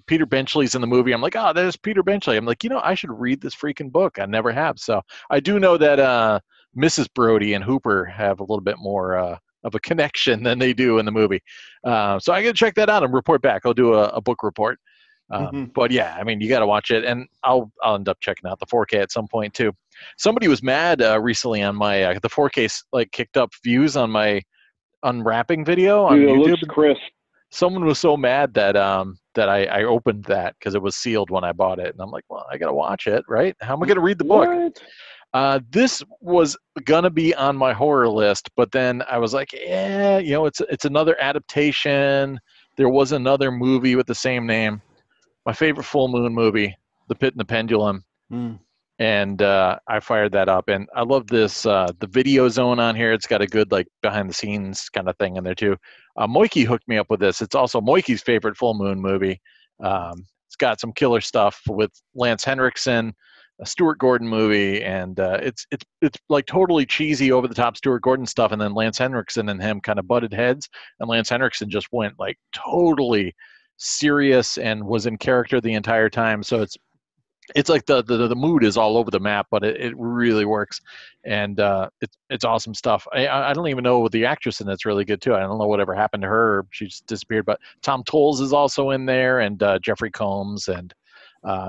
Peter Benchley's in the movie. I'm like, oh, there's Peter Benchley. I'm like, I should read this freaking book. I never have. So I do know that Mrs. Brody and Hooper have a little bit more of a connection than they do in the movie. So I got to check that out and report back. I'll do a book report. But yeah, I mean, you got to watch it, and I'll end up checking out the 4K at some point too. Somebody was mad recently on my the 4K kicked up views on my unwrapping video on Dude, it YouTube. looks crisp. Someone was so mad that I opened that because it was sealed when I bought it, and I'm like, well, I gotta watch it, right? How am I gonna read the book? This was gonna be on my horror list, but then I was like, yeah, it's another adaptation. There was another movie with the same name. My favorite full moon movie, The Pit and the Pendulum. And I fired that up, and I love this the video zone on here. It's got a good behind the scenes kind of thing in there too. Moikey hooked me up with this. It's also Moikey's favorite full moon movie. It's got some killer stuff with Lance Henriksen, a Stuart Gordon movie, and it's like totally cheesy, over the top Stuart Gordon stuff, and then Lance Henriksen and him kind of butted heads, and Lance Henriksen just went totally serious and was in character the entire time. So it's like the mood is all over the map, but it really works, and it's awesome stuff. I don't even know the actress in it's really good too. I don't know whatever happened to her. She just disappeared. But Tom Tolles is also in there, and Jeffrey Combs, and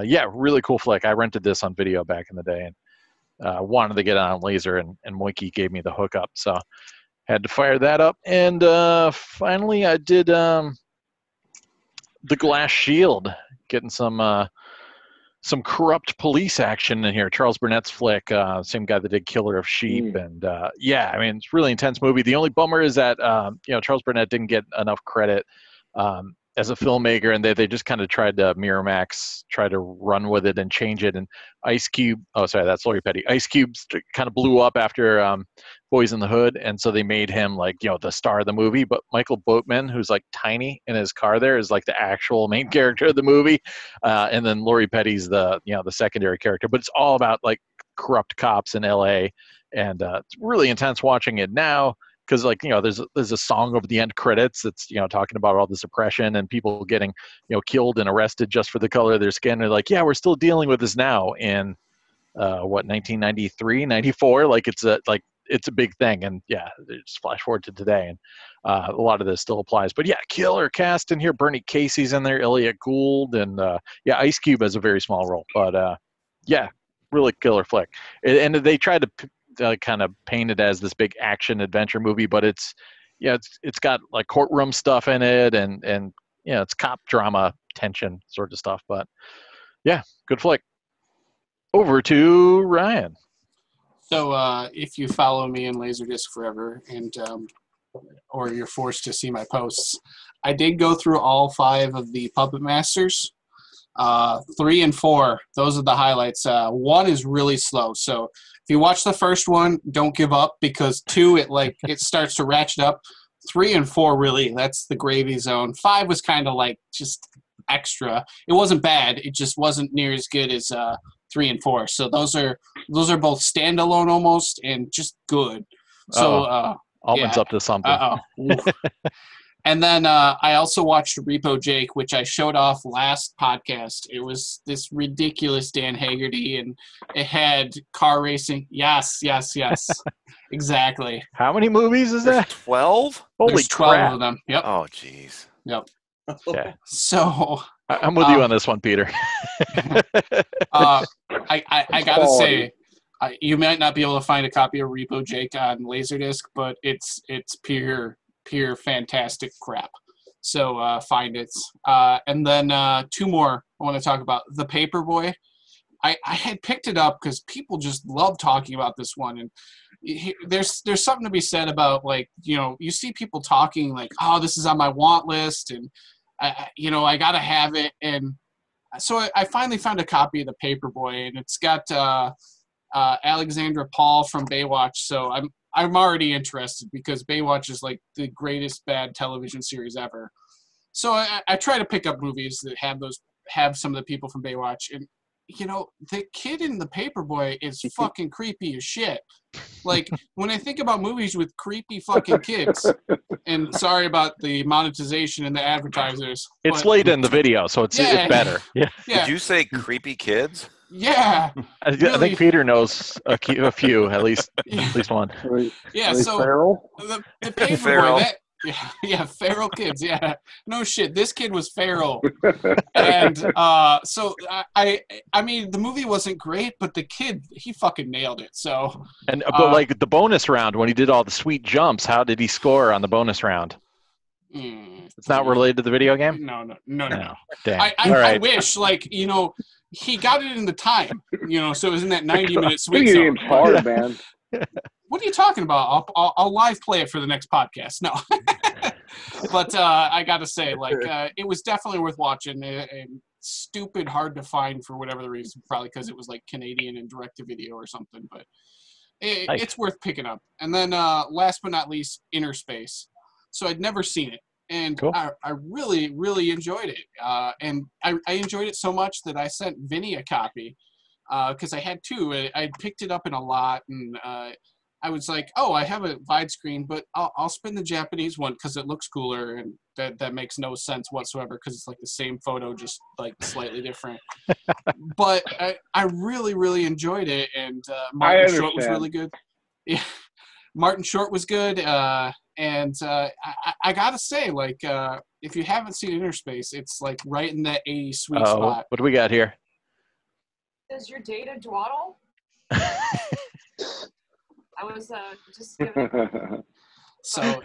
yeah, really cool flick. I rented this on video back in the day, wanted to get on laser, and Moikey gave me the hookup, so had to fire that up. And finally, I did the Glass Shield, getting some corrupt police action in here. Charles Burnett's flick, same guy that did Killer of Sheep, and yeah, I mean, it's a really intense movie. The only bummer is that Charles Burnett didn't get enough credit as a filmmaker, and they just kind of tried to Miramax try to run with it and change it. And Ice Cube, oh sorry, that's Lori Petty. Ice Cube kind of blew up after Boys in the Hood, and so they made him like the star of the movie. But Michael Boatman, who's like tiny in his car there, is like the actual main character of the movie, and then Lori Petty's the the secondary character. But it's all about like corrupt cops in L.A. and it's really intense watching it now. Because there's a song over the end credits that's talking about all this oppression and people getting killed and arrested just for the color of their skin. They're like, yeah, we're still dealing with this now in 1993, 94. Like it's a big thing. And yeah, just flash forward to today, and a lot of this still applies. But yeah, killer cast in here. Bernie Casey's in there, Elliot Gould, and yeah, Ice Cube has a very small role. But yeah, really killer flick. And they tried to kind of painted as this big action adventure movie, but it's got like courtroom stuff in it, and it's cop drama tension sort of stuff. But yeah, good flick. Over to Ryan. So if you follow me in LaserDisc forever, and or you're forced to see my posts, I did go through all 5 of the Puppet Masters. 3 and 4, those are the highlights. 1 is really slow, so if you watch the first one, don't give up, because 2 it starts to ratchet up. 3 and 4 really, that's the gravy zone. 5 was kind of like just extra. It wasn't bad, it just wasn't near as good as 3 and 4. So those are both standalone almost and just good. So Altman's up to something. And then I also watched Repo Jake, which I showed off last podcast. It was this ridiculous Dan Haggerty, and it had car racing. Yes. Exactly. How many movies is that? 12? Holy There's 12 crap. of them. Yep. Oh, jeez. Yep. Okay. So I'm with you on this one, Peter. I gotta say, you might not be able to find a copy of Repo Jake on LaserDisc, but it's pure fantastic crap. So find it. And then 2 more I want to talk about. The Paperboy. I had picked it up because people just love talking about this one, and there's something to be said about, like, you see people talking like, oh, this is on my want list, and I gotta have it. And so I finally found a copy of The Paperboy, and it's got Alexandra Paul from Baywatch. So I'm already interested, because Baywatch is like the greatest bad television series ever. So I try to pick up movies that have some of the people from Baywatch, and the kid in The Paperboy is fucking creepy as shit. Like, when I think about movies with creepy fucking kids, and sorry about the monetization and the advertisers. It's late in the video, so it's better. Yeah. Did you say creepy kids? Yeah. I think Peter knows a few, at least one. Yeah, so feral? The Paperboy, feral kids. Yeah, no shit. This kid was feral, and so I mean, the movie wasn't great, but the kid, he fucking nailed it. So, but like the bonus round, when he did all the sweet jumps, how did he score on the bonus round? It's not related to the video game. No. Damn. I wish, like, he got it in the time, so it was in that 90-minute sweet zone. Game's hard, man. What are you talking about? I'll live play it for the next podcast. No. But I got to say, like, it was definitely worth watching. And stupid hard to find for whatever the reason, probably because it was like Canadian and direct-to-video or something. But it's worth picking up. And then last but not least, Inner Space. So I'd never seen it. And cool. I really, really enjoyed it. And I enjoyed it so much that I sent Vinny a copy, because I had 2. I picked it up in a lot, and I was like, oh, I have a widescreen, but I'll spin the Japanese one because it looks cooler, and that makes no sense whatsoever, because it's like the same photo, just like slightly different. But I really, really enjoyed it, and Martin Short was really good. Yeah, Martin Short was good. And I gotta say, like, if you haven't seen Inner Space, it's like right in that 80s sweet spot. What do we got here? Does your data dwaddle? I was just giving. So,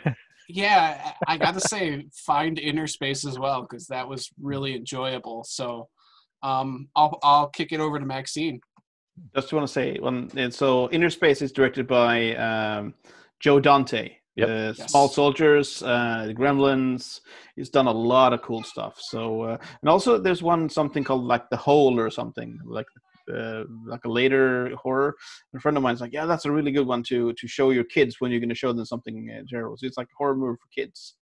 yeah, I got to say, find Inner Space as well, because that was really enjoyable. So, I'll kick it over to Maxeene. Just want to say, so Inner Space is directed by Joe Dante. Yep. Small Soldiers, the Gremlins. He's done a lot of cool stuff. So, and also there's something called like The Howl or something, like a later horror. A friend of mine's like, yeah, that's a really good one to show your kids when you're going to show them something terrible. So it's like a horror movie for kids.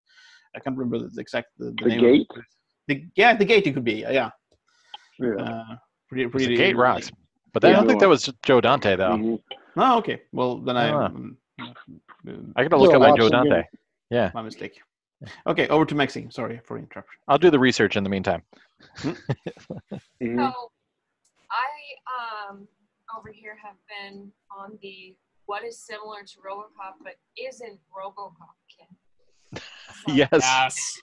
I can't remember the exact the name. Gate? Of it. The Gate it could be. Yeah. Pretty. The Gate rocks. But I don't think that was Joe Dante though. Mm-hmm. Oh, okay. Well, then I gotta look at my Joe Dante. Yeah. My mistake. Okay, over to Maxeene. Sorry for the interruption. I'll do the research in the meantime. So I over here have been on the what is similar to RoboCop but isn't RoboCop kid. So, Yes.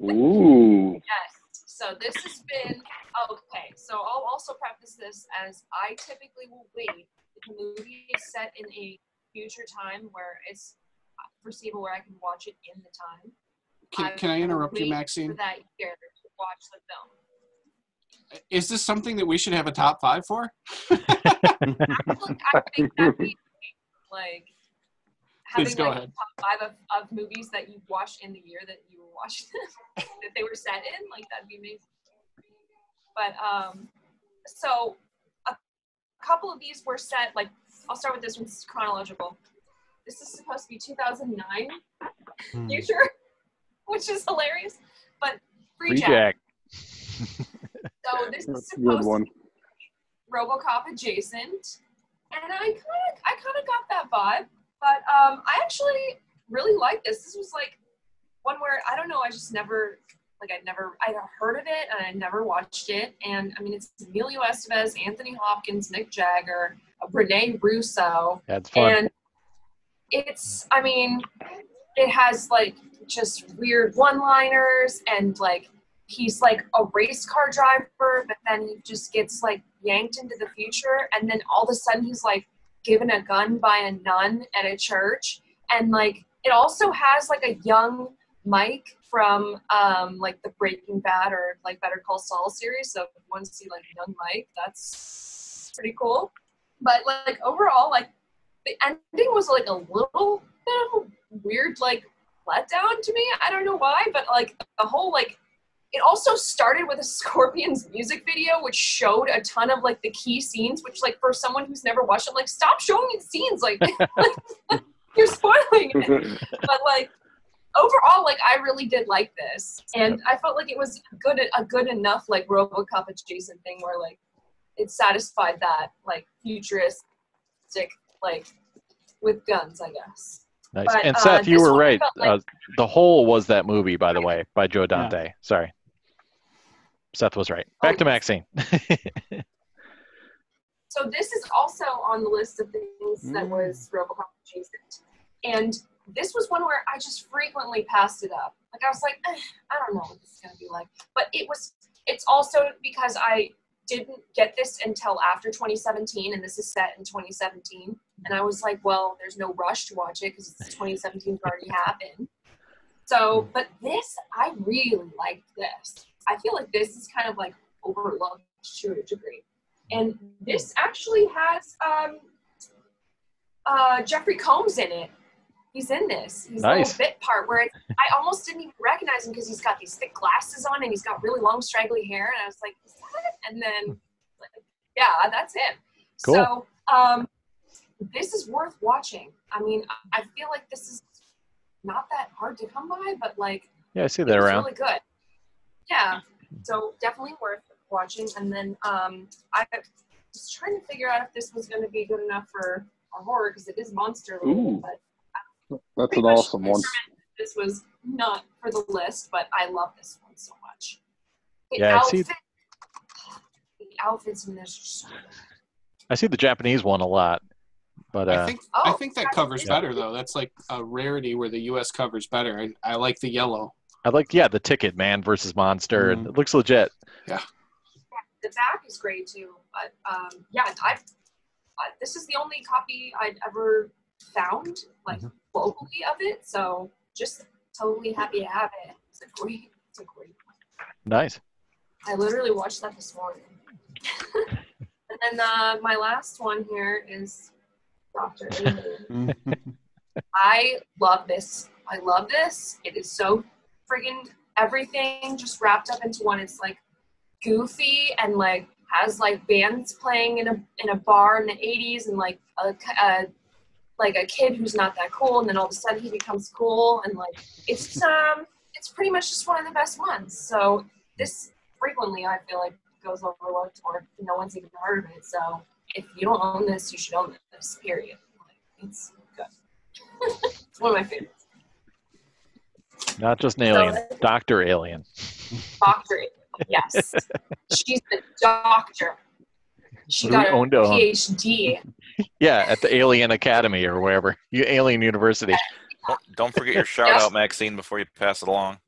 Ooh. Yes. So this has been okay. So I'll also preface this as I typically will wait if the movie is set in a future time where it's foreseeable where I can watch it in the time. Can I interrupt you, wait Maxeene? for that year to watch the film. Is this something that we should have a top 5 for? Actually, I think that'd be like having go like ahead. a top 5 of movies that you watched in the year that you were watching them, that they were set in. Like that'd be amazing. But so a couple of these were set. Like I'll start with this one. This is chronological. This is supposed to be 2009 future, which is hilarious. But Free Jack. So this is supposed to be RoboCop adjacent, and I kind of got that vibe. But I actually really like this. This was like one where I don't know. I just never I'd heard of it and I never watched it. And I mean, it's Emilio Estevez, Anthony Hopkins, Mick Jagger, Renee Russo. That's fun. And I mean, it has like just weird one-liners and like he's like a race car driver, but then he just gets like yanked into the future. And then all of a sudden he's like given a gun by a nun at a church. And like, it also has like a young Mike from like the Breaking Bad or like Better Call Saul series. So if you want to see like young Mike, that's pretty cool. But like overall, like the ending was like a little bit of a weird like letdown to me. I don't know why, but like the whole like it also started with a Scorpions music video, which showed a ton of like the key scenes, which like for someone who's never watched it, like stop showing me scenes, like you're spoiling it. But like overall, like I really did like this, and I felt like it was a good enough like RoboCop adjacent thing where like it satisfied that like futuristic like with guns, I guess. Nice. But, and Seth, you were right. Like, The Hole was that movie, by the way, by Joe Dante. Yeah. Sorry. Seth was right. Back to Maxeene. So this is also on the list of things that was RoboCop adjacent. And this was one where I just frequently passed it up. Like I was like, I don't know what this is going to be like. But it's also because I didn't get this until after 2017, and this is set in 2017. And I was like, well, there's no rush to watch it because 2017 already happened. So, but this, I really liked this. I feel like this is kind of like overlooked to a degree. And this actually has Jeffrey Combs in it. He's in this. He's a little bit part where I almost didn't even recognize him because he's got these thick glasses on and he's got really long straggly hair. And I was like, is that it? And then, like, yeah, that's him. Cool. So this is worth watching. I mean, I feel like this is not that hard to come by, but like, yeah, I see that around. Really good. Yeah. So definitely worth watching. And then I was trying to figure out if this was going to be good enough for a horror because it is monster related, but that's an awesome one. This was not for the list, but I love this one so much. The outfits in this are so good. I see the Japanese one a lot, but I think that covers better though. That's like a rarity where the U.S. covers better. I like the yellow. I like the Ticket Man versus Monster, and it looks legit. Yeah. The back is great too, but this is the only copy I'd ever found, like locally of it. So just totally happy to have it. It's a great one. Nice. I literally watched that this morning. And then my last one here is Dr. Alien. I love this. It is so friggin' everything just wrapped up into one. It's like goofy and like has like bands playing in a bar in the 80s and like a kid who's not that cool, and then all of a sudden he becomes cool, and like it's pretty much just one of the best ones. So this frequently I feel like goes overlooked or no one's even heard of it. So if you don't own this, you should own this. Period. Like, it's good. It's one of my favorites. Not just an alien, Dr. Alien. Dr. Alien, yes. She's the doctor. She got a PhD. Yeah, at the Alien Academy or wherever. Alien University. Don't forget your shout out, Maxeene, before you pass it along.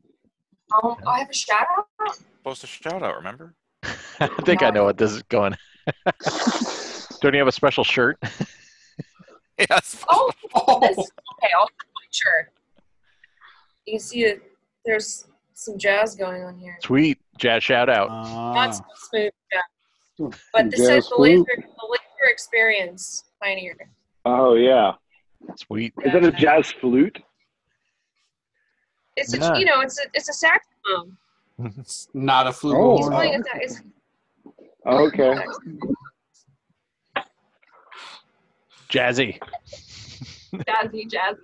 I have a shout out? Supposed to shout out, remember? I think I know what this is going. Don't you have a special shirt? Yes. Oh, okay, I'll put my shirt. You can see that there's some jazz going on here. Sweet. Jazz shout out. Not so smooth jazz. But this says the laser experience pioneer. Oh, yeah. Sweet. Is that a jazz flute? It's a, it's a saxophone. It's not a flute. Oh. Okay. Jazzy. Jazzy.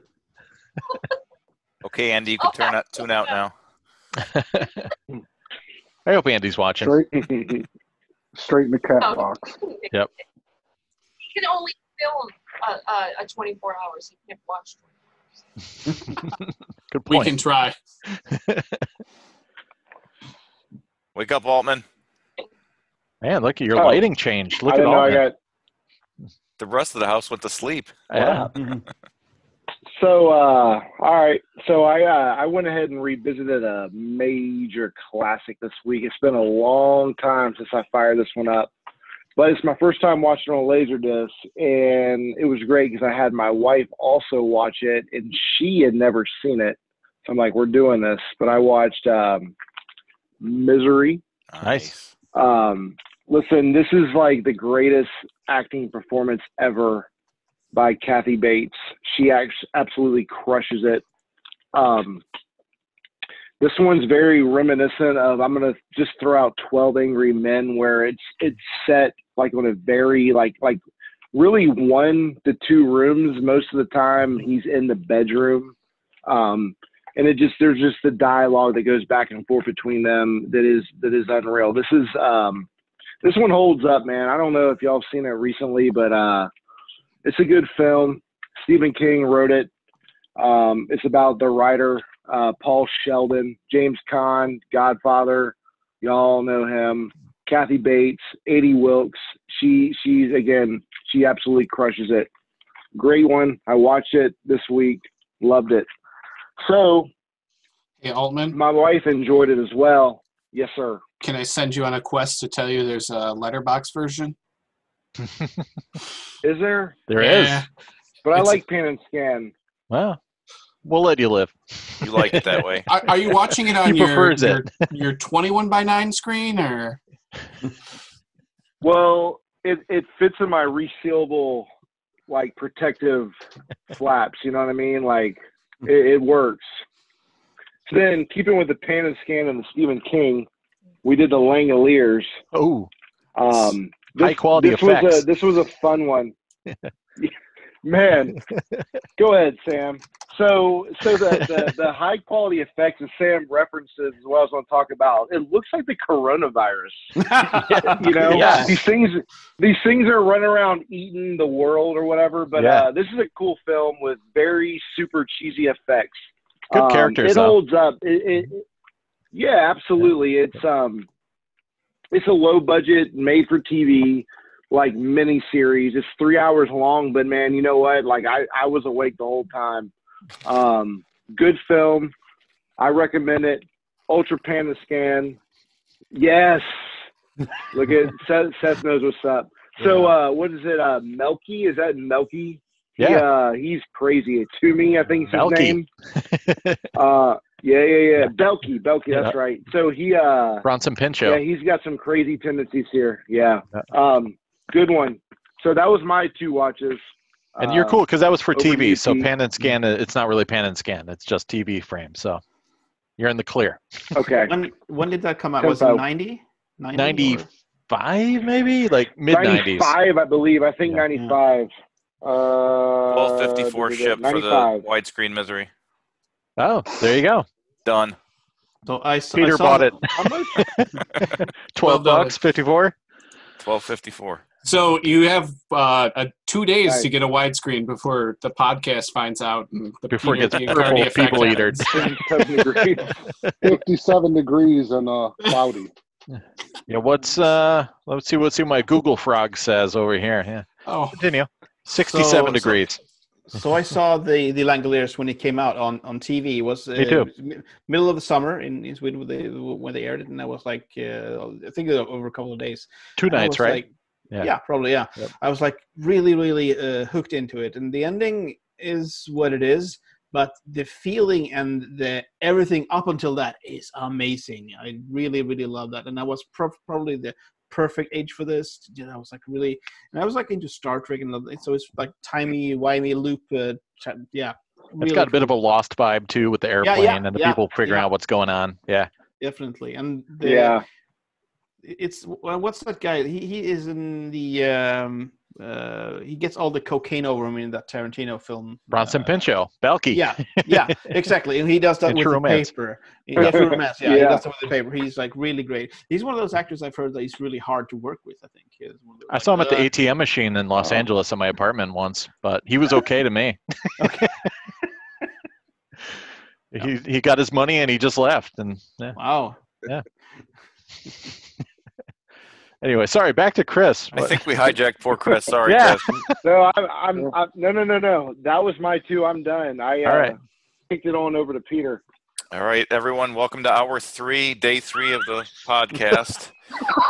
Okay, Andy, you can tune out now. I hope Andy's watching. Straight in the cat box. Yep. You can only film a 24 hours. You can't watch 24 hours. Good point. We can try. Wake up, Altman. Man, look at your lighting changed. Look I at didn't know all I that. got. The rest of the house went to sleep. Yeah. So, all right. So I went ahead and revisited a major classic this week. It's been a long time since I fired this one up, but it's my first time watching on LaserDisc, and it was great because I had my wife also watch it, and she had never seen it. So I'm like, we're doing this. But I watched Misery. Nice. Listen, this is like the greatest acting performance ever by Kathy Bates. She absolutely crushes it. This one's very reminiscent of, I'm going to just throw out 12 Angry Men, where it's set like on a very like really 1 to 2 rooms. Most of the time he's in the bedroom. And there's just the dialogue that goes back and forth between them that is unreal. This one holds up, man. I don't know if y'all have seen it recently, but it's a good film. Stephen King wrote it. It's about the writer, Paul Sheldon, James Caan, Godfather. Y'all know him. Kathy Bates, Adie Wilkes. She absolutely crushes it. Great one. I watched it this week. Loved it. So, hey, Altman, my wife enjoyed it as well. Yes, sir. Can I send you on a quest to tell you there's a letterbox version? Is there? There is. But I like pan and scan. Well, we'll let you live. You like it that way. Are you watching it on He prefers it. your 21:9 screen, or? Well, it fits in my resealable, like, protective flaps. You know what I mean? Like, it works. So then, keeping with the pan and scan and the Stephen King, we did the Langoliers. Oh. High quality effects. This was a fun one. Man, go ahead, Sam. So the high quality effects that Sam references is what I was going to talk about. It looks like the coronavirus. You know, Yeah. these things are running around eating the world or whatever. But this is a cool film with very super cheesy effects. Good characters. It holds up. Yeah, absolutely. It's a low budget, made for TV, like mini series. It's 3 hours long, but man, you know what? Like I was awake the whole time. Good film. I recommend it. Ultra Pan and Scan. Yes. Look at Seth knows what's up. So what is it? Melky? Is that Melky? Yeah. He's crazy. Toomey, I think is his Belky. name. Yeah. Belky, that's right. So he Bronson Pinchot. Yeah, he's got some crazy tendencies here. Yeah. Good one. So that was my 2 watches. And you're cool because that was for over to TV. you, So Pete. pan and scan, it's not really pan and scan. It's just TV frame. So you're in the clear. Okay. When did that come out? Was it 90? 95 maybe? Like mid-90s. 95, I believe. I think 95. 1254 ship for the widescreen misery. Oh, there you go. Done. So Peter bought it. $12, 54. 1254. So you have 2 days to get a widescreen before the podcast finds out. And Before it gets Biancardi purple people eater. 57 degrees. 57 degrees and cloudy. Yeah, let's see what my Google Frog says over here. Yeah. Oh, Continue. 67 degrees. So I saw the Langoliers when it came out on TV. It was Me too. Middle of the summer in Sweden when they aired it, and I was like, I think over a couple of days. 2 nights, right? Like, yeah, probably, yeah. Yep. I was like really hooked into it, and the ending is what it is, but the feeling and the everything up until that is amazing. I really love that, and I was probably the perfect age for this. I was like really, and I was like into Star Trek, and so it's like timey-wimey loop. Really It's got a bit of a Lost vibe too with the airplane and the people figuring out what's going on. Yeah, definitely. And it's what's that guy? He is in the he gets all the cocaine over him in that Tarantino film. Bronson Pinchot, Belky. Yeah, exactly. And he does that with the paper. Yeah, True Romance. Yeah, he does that with the paper. He's like really great. He's one of those actors I've heard that he's really hard to work with. I think. I saw him at the ATM machine in Los Angeles in my apartment once, but he was okay to me. Okay. He got his money and he just left. And wow. Yeah. Anyway, sorry. Back to Chris. I think we hijacked poor Chris. Sorry, Yeah. Chris. No, no. That was my 2. I'm done. All right. Kicked it on over to Peter. All right, everyone. Welcome to hour 3, day 3 of the podcast.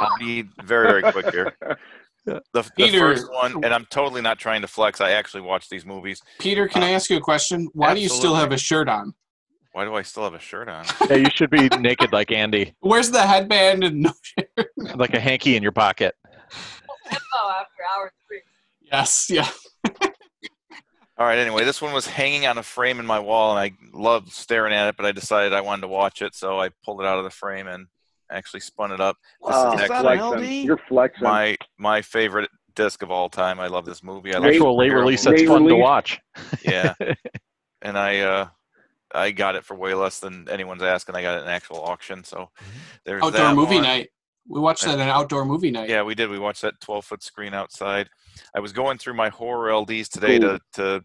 I'll be very quick here. The first one, and I'm totally not trying to flex. I actually watch these movies. Peter, can I ask you a question? Why do you still have a shirt on? Why do I still have a shirt on? Yeah, you should be naked like Andy. Where's the headband and no shirt? Like a hanky in your pocket. After hour 3. Yes, yeah. All right, anyway, this one was hanging on a frame in my wall, and I loved staring at it, but I decided I wanted to watch it, so I pulled it out of the frame and actually spun it up. This is that an LD? You're flexing. my favorite disc of all time. I love this movie. I Actual late release that's fun to watch. Yeah. And I got it for way less than anyone's asking. I got it in an actual auction, so there's outdoor that movie one. night. We watched that at an outdoor movie night. Yeah, we did. We watched that 12-foot screen outside. I was going through my horror LDs today to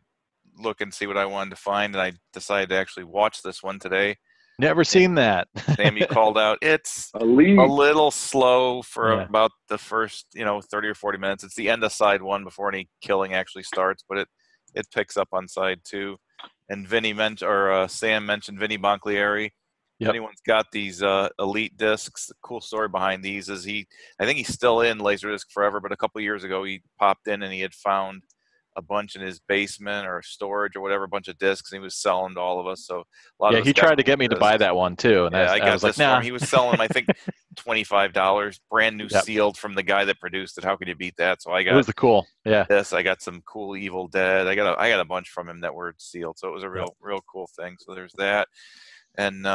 look and see what I wanted to find, and I decided to actually watch this one today. Never seen that. Sammy called out, it's a little slow for about the first 30 or 40 minutes. It's the end of side 1 before any killing actually starts, but it picks up on side 2. And Sam mentioned Vinny Bonglieri. If anyone's got these elite discs, the cool story behind these is I think he's still in LaserDisc forever, but a couple of years ago he popped in and he had found a bunch in his basement or storage or whatever, a bunch of discs, and he was selling to all of us. So a lot of he tried to get me to buy that one too. And I got was this like, nah. for him. He was selling them, I think, $25, brand new, sealed from the guy that produced it. How could you beat that? So I got it was cool. Yeah. This. I got some cool Evil Dead. I got a bunch from him that were sealed. So it was a real cool thing. So there's that. And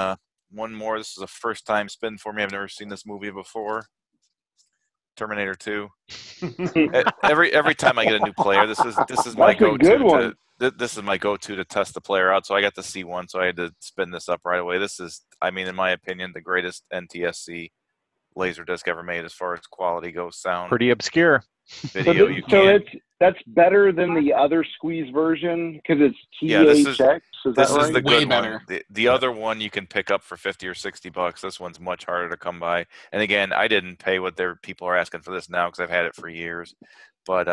one more. This is a first time spin for me. I've never seen this movie before. Terminator 2. every time I get a new player, this is my go-to. This is my go-to to test the player out. So I got the C1, so I had to spin this up right away. This is, in my opinion, the greatest NTSC LaserDisc ever made as far as quality goes. Sound pretty obscure. Video. That's better than the other squeeze version because it's THX. Yeah, this is right? the Way good better. one. The other one you can pick up for $50 or $60. This one's much harder to come by. And again, I didn't pay what people are asking for this now because I've had it for years. But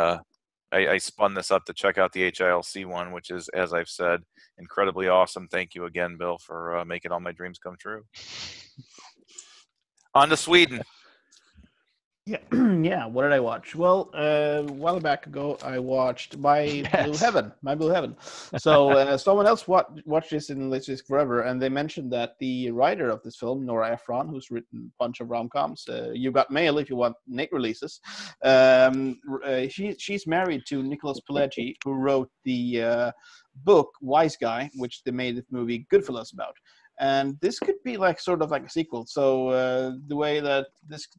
I spun this up to check out the HILC one, which is, as I've said, incredibly awesome. Thank you again, Bill, for making all my dreams come true. On to Sweden. Yeah, yeah. What did I watch? Well, a while back ago, I watched My Blue Heaven. My Blue Heaven. So someone else watched this in LaserDisc Forever, and they mentioned that the writer of this film, Nora Ephron, who's written a bunch of rom-coms, You Got Mail if you want Nate releases. She's married to Nicholas Pileggi, who wrote the book Wise Guy, which they made the movie Goodfellas about. And this could be like sort of like a sequel. So the way that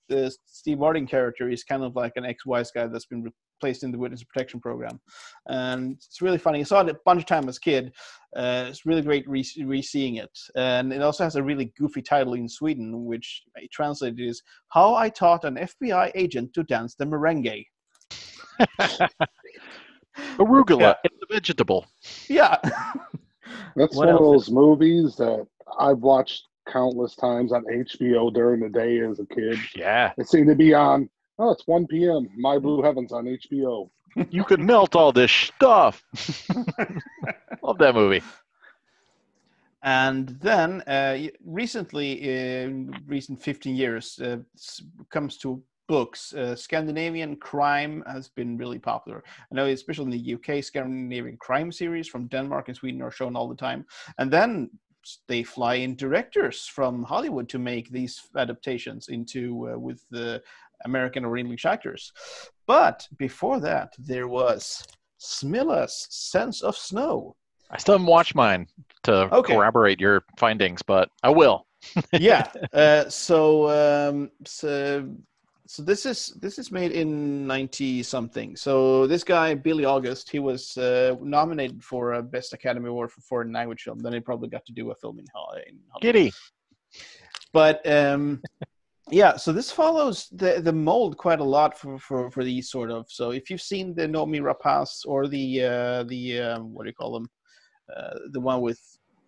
the Steve Martin character is kind of like an ex-wise guy that's been placed in the witness protection program, and it's really funny. I saw it a bunch of times as a kid. It's really great re-seeing it, and it also has a really goofy title in Sweden, which translated is "How I Taught an FBI Agent to Dance the Merengue." Arugula, Yeah. it's a vegetable. Yeah. That's What one of else those movies that I've watched countless times on HBO during the day as a kid. Yeah. It seemed to be on, oh, it's 1 p.m. My Blue Heaven's on HBO. You could melt all this stuff. Love that movie. And then recently, in recent 15 years, comes to books. Scandinavian crime has been really popular. I know, especially in the UK, Scandinavian crime series from Denmark and Sweden are shown all the time. And then they fly in directors from Hollywood to make these adaptations into with the American or English actors. But before that, there was Smilla's Sense of Snow. I still haven't watched mine to corroborate your findings, but I will. Yeah. So this is made in 90 something. So this guy Billy August, he was nominated for a Best Academy Award for foreign language film. Then he probably got to do a film in Hollywood. Giddy. But yeah, so this follows the mold quite a lot for these sort of. So if you've seen the Noomi Rapace or the what do you call them, the one with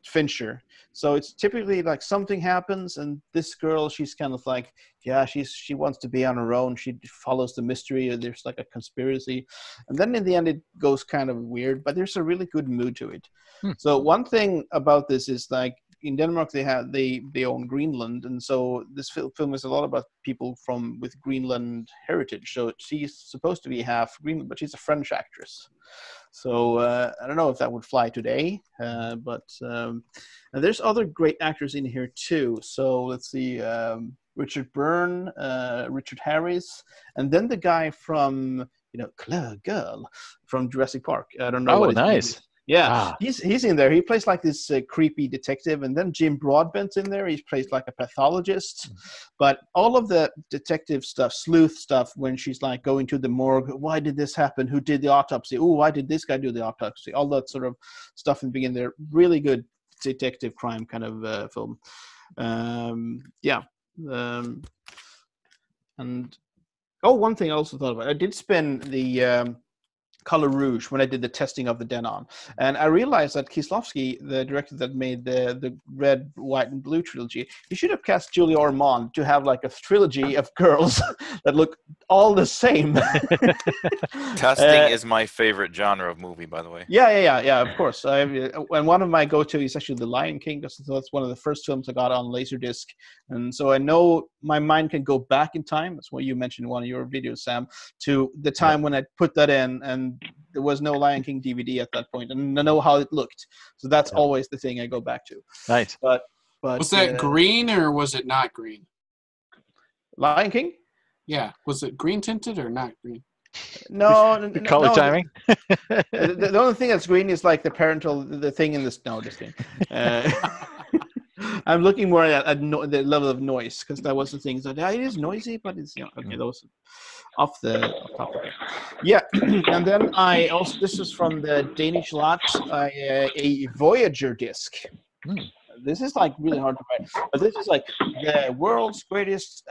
Fincher. So it's typically like something happens, and this girl, she's kind of like, yeah, she wants to be on her own. She follows the mystery, or there's like a conspiracy, and then in the end it goes kind of weird. But there's a really good mood to it. So one thing about this is like in Denmark they own Greenland, and so this film is a lot about people with Greenland heritage. So she's supposed to be half Greenland, but she's a French actress. So I don't know if that would fly today, but and there's other great actors in here too. So let's see, Richard Byrne, Richard Harris, and then the guy from Claire Girl from Jurassic Park. I don't know. Oh, nice. Yeah, he's in there. He plays like this creepy detective, and then Jim Broadbent's in there. He plays like a pathologist. But all of the detective stuff, sleuth stuff, when she's like going to the morgue, why did this happen? Who did the autopsy? Oh, why did this guy do the autopsy? All that sort of stuff in the beginning there. Really good detective crime kind of film. Yeah. And one thing I also thought about, I did spend the Color Rouge when I did the testing of the Denon, and I realized that Kieslowski, the director that made the red, white, and blue trilogy, he should have cast Julia Ormond to have like a trilogy of girls that look all the same. Testing is my favorite genre of movie, by the way. Yeah, of course. And one of my go-to is actually The Lion King, because that's one of the first films I got on LaserDisc, and so I know my mind can go back in time. That's what you mentioned in one of your videos, Sam, to the time when I put that in, and there was no Lion King DVD at that point, and I know how it looked. So that's always the thing I go back to. Nice. But was that green or was it not green? Lion King? Yeah. Was it green tinted or not green? No. Color timing? The only thing that's green is like the thing in the no, just kidding. I'm looking more at the level of noise, because that was the thing. So it is noisy, but it's okay. Those off the topic. Yeah, and then I also, this is from the Danish lot, a Voyager disc. This is like really hard to write, but this is like the world's greatest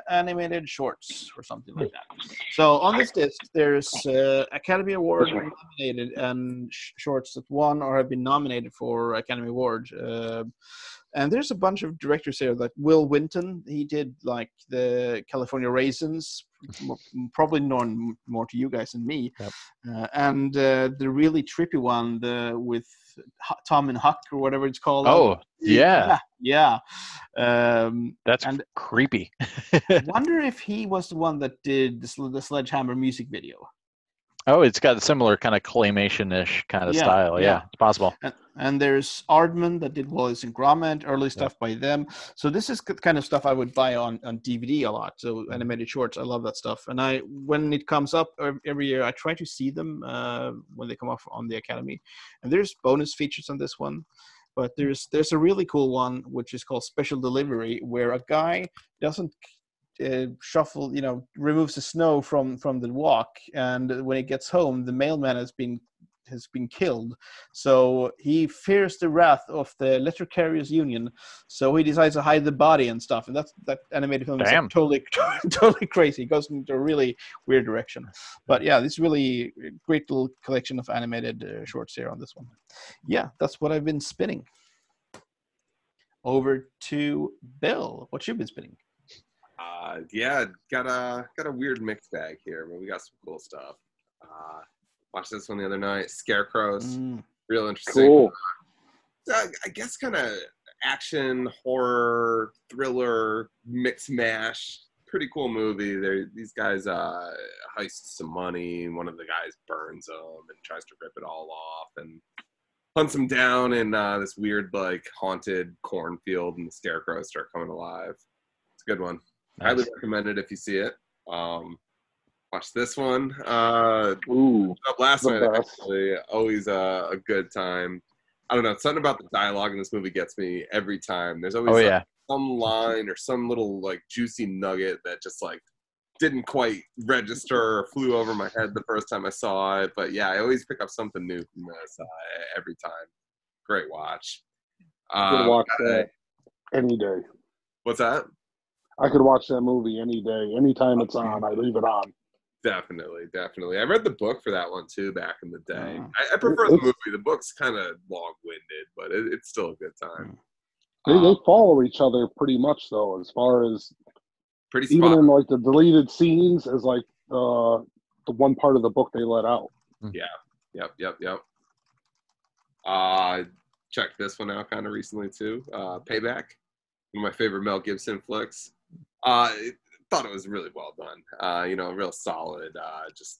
animated shorts or something like that. So on this disc, there's Academy Award nominated and shorts that won or have been nominated for Academy Award. And there's a bunch of directors here, like Will Winton. He did like the California Raisins, probably known more to you guys than me. Yep. And the really trippy one, with Tom and Huck or whatever it's called. Oh, yeah. Yeah. That's and creepy. wonder if he was the one that did the Sledgehammer music video. Oh, it's got a similar kind of claymation-ish kind of style. Yeah, it's possible. And there's Aardman that did Wallace and Gromit, early stuff by them. So this is the kind of stuff I would buy on DVD a lot. So animated shorts, I love that stuff. And when it comes up every year, I try to see them when they come off on the Academy. And there's bonus features on this one. But there's a really cool one, which is called Special Delivery, where a guy doesn't shuffle, removes the snow from the walk, and when he gets home, the mailman has been killed. So he fears the wrath of the letter carriers union. So he decides to hide the body and stuff. And that animated film is like totally crazy. It goes into a really weird direction. But yeah, this really great little collection of animated shorts here on this one. Yeah, that's what I've been spinning. Over to Bill. What you've been spinning? Yeah, got a weird mixed bag here, but we got some cool stuff. Watched this one the other night. Scarecrows, real interesting. Cool. I guess kind of action, horror, thriller, mix mash. Pretty cool movie. These guys heist some money. One of the guys burns them and tries to rip it all off and hunts them down in this weird like haunted cornfield, and the scarecrows start coming alive. It's a good one. Nice. Highly recommend it if you see it. Watch this one. Last night, actually. Always a good time. I don't know. Something about the dialogue in this movie gets me every time. There's always some line or some little like juicy nugget that just like didn't quite register or flew over my head the first time I saw it. But yeah, I always pick up something new from this every time. Great watch. I could watch that any day. What's that? I could watch that movie any day. Anytime it's on, I leave it on. Definitely. I read the book for that one too back in the day. I prefer the movie. The book's kind of long-winded, but it's still a good time. They follow each other pretty much, though, as far as even in like the deleted scenes, as like the one part of the book they let out. Yeah. Yep. Checked this one out kind of recently too. Payback, one of my favorite Mel Gibson flicks. Thought it was really well done. Real solid, just